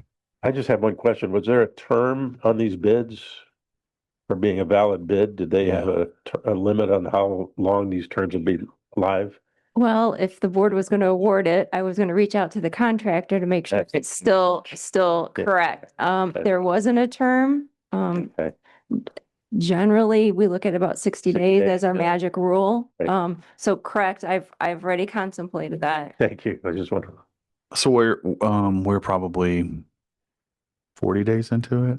I just have one question. Was there a term on these bids for being a valid bid? Did they have a limit on how long these terms would be live? Well, if the board was going to award it, I was going to reach out to the contractor to make sure it's still correct. There wasn't a term. Okay. Generally, we look at about 60 days as our yeah. magic rule. Right. So correct, I've already contemplated that. Thank you. I just wondered. So we're probably 40 days into it.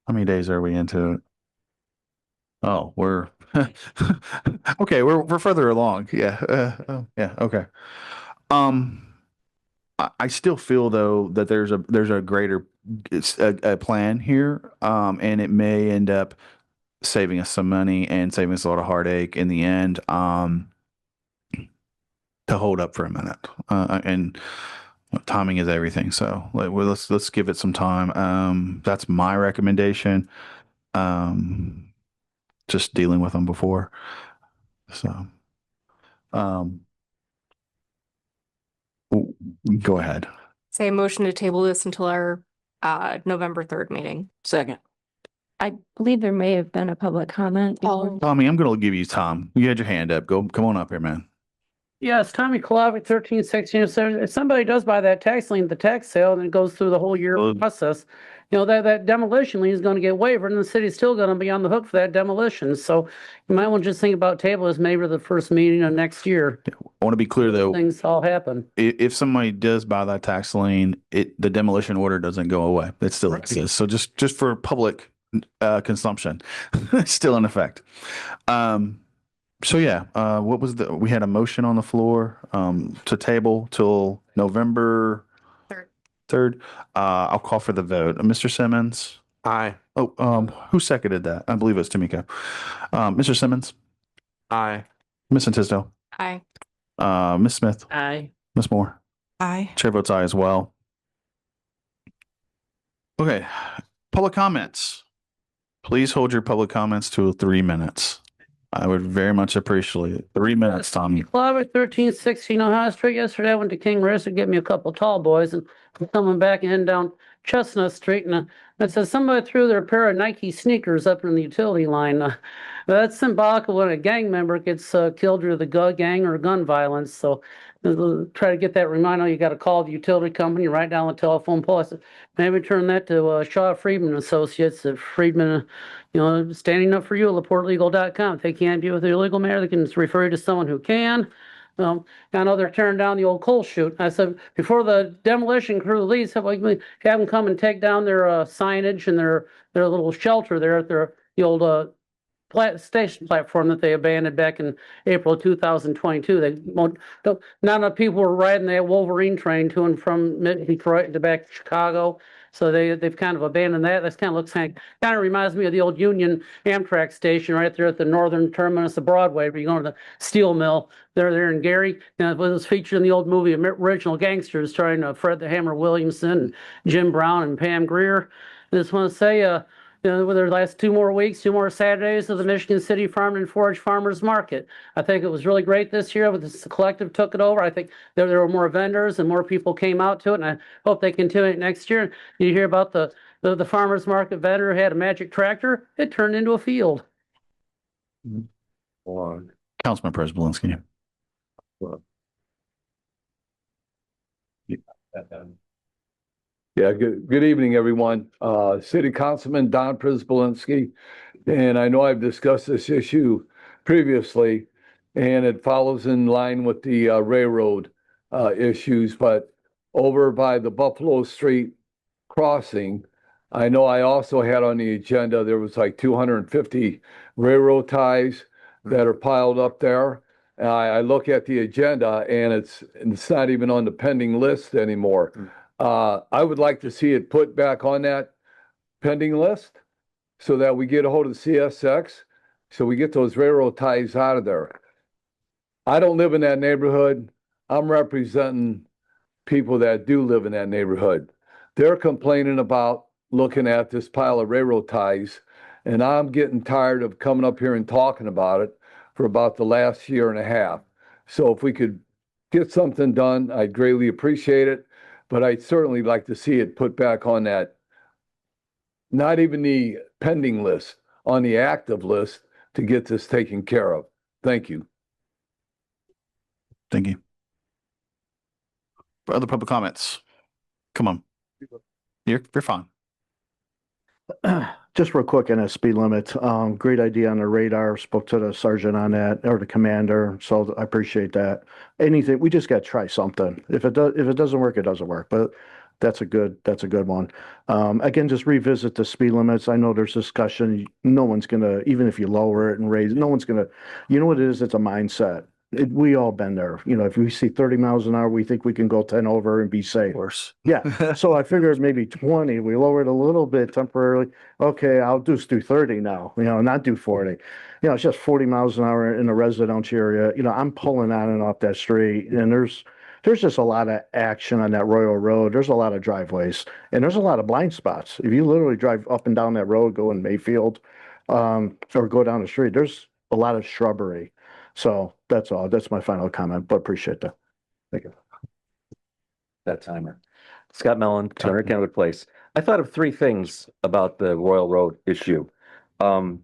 How many days are we into it? Oh, we're okay. We're further along. Yeah. Yeah. Okay. I still feel though that there's a greater a plan here, and it may end up saving us some money and saving us a lot of heartache in the end. To hold up for a minute, and timing is everything. So let's give it some time. That's my recommendation. Just dealing with them before. So, go ahead. Say a motion to table this until our November 3rd meeting. Second. I believe there may have been a public comment. Tommy, I'm going to give you time. You had your hand up. Come on up here, man. Yes, Tommy Kolavic, 131607. If somebody does buy that tax lien, the tax sale, and it goes through the whole year process, that demolition lien is going to get waived, and the city's still going to be on the hook for that demolition. So you might want to just think about table as maybe the first meeting of next year. I want to be clear though. Things all happen. If somebody does buy that tax lien, the demolition order doesn't go away. It still exists. So just for public consumption, it's still in effect. So yeah, what was we had a motion on the floor to table till November 3rd. I'll call for the vote. Mr. Simmons. Aye. Oh, who seconded that? I believe it's Tamika. Mr. Simmons. Aye. Ms. Tisdale. Aye. Ms. Smith. Aye. Ms. Moore. Aye. Chair votes aye as well. Okay, public comments. Please hold your public comments to 3 minutes. I would very much appreciate it. 3 minutes, Tommy. Kolavic, 1316 Ohio Street. Yesterday I went to King Rest to get me a couple tall boys, and I'm coming back and heading down Chestnut Street, and it says somebody threw their pair of Nike sneakers up in the utility line. That's symbolic of when a gang member gets killed due to the gang or gun violence. So try to get that reminder. You got to call the utility company, write down the telephone pole. I said, maybe turn that to Shaw Friedman Associates. If Friedman, standing up for you, LaporteLegal.com. If they can't deal with the illegal matter, they can just refer you to someone who can. I know they're tearing down the old coal chute. I said, before the demolition crew leaves, have them come and take down their signage and their little shelter there at the old station platform that they abandoned back in April of 2022. Not enough people were riding that Wolverine train to and from Detroit to back to Chicago. So they've kind of abandoned that. That kind of reminds me of the old Union Amtrak station right there at the northern terminus of Broadway, where you go to the steel mill. They're there in Gary. It was featured in the old movie Original Gangsters, starring Fred the Hammer Williamson, and Jim Brown, and Pam Grier. I just want to say, with their last 2 more weeks, 2 more Saturdays of the Michigan City Farm and Forage Farmers Market. I think it was really great this year. With the collective took it over. I think there were more vendors and more people came out to it, and I hope they continue it next year. You hear about the farmers market vendor who had a magic tractor. It turned into a field. Councilman President Belinsky. Yeah, good evening, everyone. City Councilman Don Przybylski, and I know I've discussed this issue previously, and it follows in line with the railroad issues, but over by the Buffalo Street crossing, I know I also had on the agenda, there was like 250 railroad ties that are piled up there. I look at the agenda and it's not even on the pending list anymore. I would like to see it put back on that pending list so that we get a hold of CSX, so we get those railroad ties out of there. I don't live in that neighborhood. I'm representing people that do live in that neighborhood. They're complaining about looking at this pile of railroad ties, and I'm getting tired of coming up here and talking about it for about the last year and a half. So if we could get something done, I'd greatly appreciate it. But I'd certainly like to see it put back on that, not even the pending list, on the active list to get this taken care of. Thank you. Thank you. For other public comments, come on. You're fine. Just real quick on a speed limit. Great idea on the radar. Spoke to the sergeant on that, or the commander. So I appreciate that. Anything, we just got to try something. If it doesn't work, it doesn't work. But that's a good one. Again, just revisit the speed limits. I know there's discussion. No one's gonna, even if you lower it and raise it, no one's gonna. You know what it is? It's a mindset. We all been there. If we see 30 miles an hour, we think we can go 10 over and be safe. Worse. Yeah. So I figured maybe 20. We lowered a little bit temporarily. Okay, I'll just do 30 now, not do 40. It's just 40 miles an hour in a residential area. I'm pulling on and off that street, and there's just a lot of action on that Royal Road. There's a lot of driveways, and there's a lot of blind spots. If you literally drive up and down that road, go in Mayfield, or go down the street, there's a lot of shrubbery. So that's all. That's my final comment, but appreciate that. Thank you. That timer. Scott Mellon, 200 Kenwood Place. I thought of 3 things about the Royal Road issue. A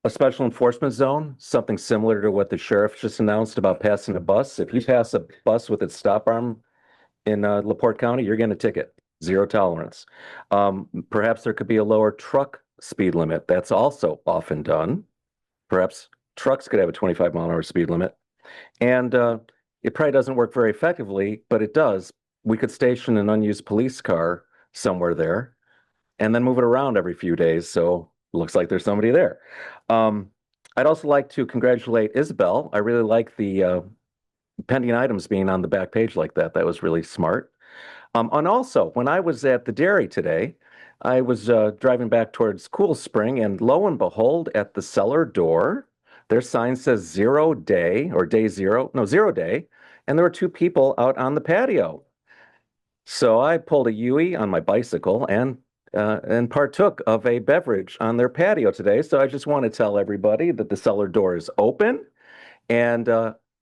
special enforcement zone, something similar to what the sheriff just announced about passing a bus. If you pass a bus with its stop arm in LaPorte County, you're getting a ticket. 0 tolerance. Perhaps there could be a lower truck speed limit. That's also often done. Perhaps trucks could have a 25-mile-an-hour speed limit. And it probably doesn't work very effectively, but it does. We could station an unused police car somewhere there and then move it around every few days. So it looks like there's somebody there. I'd also like to congratulate Isabel. I really like the pending items being on the back page like that. That was really smart. And also, when I was at the dairy today, I was driving back towards Cool Spring, and lo and behold, at the cellar door, their sign says 0 day or day 0, no, 0 day. And there were 2 people out on the patio. So I pulled a Yui on my bicycle and partook of a beverage on their patio today. So I just want to tell everybody that the cellar door is open. And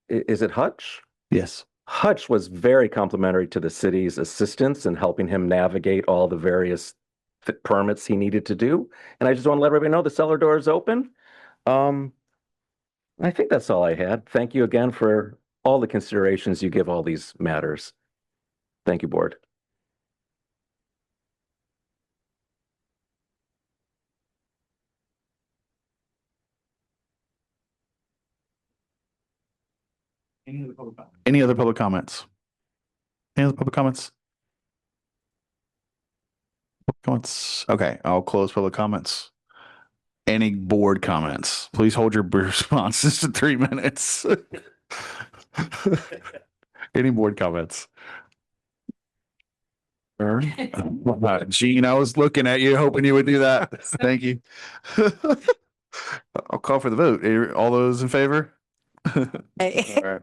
is it Hutch? Yes. Hutch was very complimentary to the city's assistance in helping him navigate all the various permits he needed to do. And I just want to let everybody know the cellar door is open. I think that's all I had. Thank you again for all the considerations you give all these matters. Thank you, board. Any other public comments? Any other public comments? Public comments? Okay, I'll close public comments. Any board comments? Please hold your responses to 3 minutes. Any board comments? Gene, I was looking at you, hoping you would do that. Thank you. I'll call for the vote. All those in favor? All right.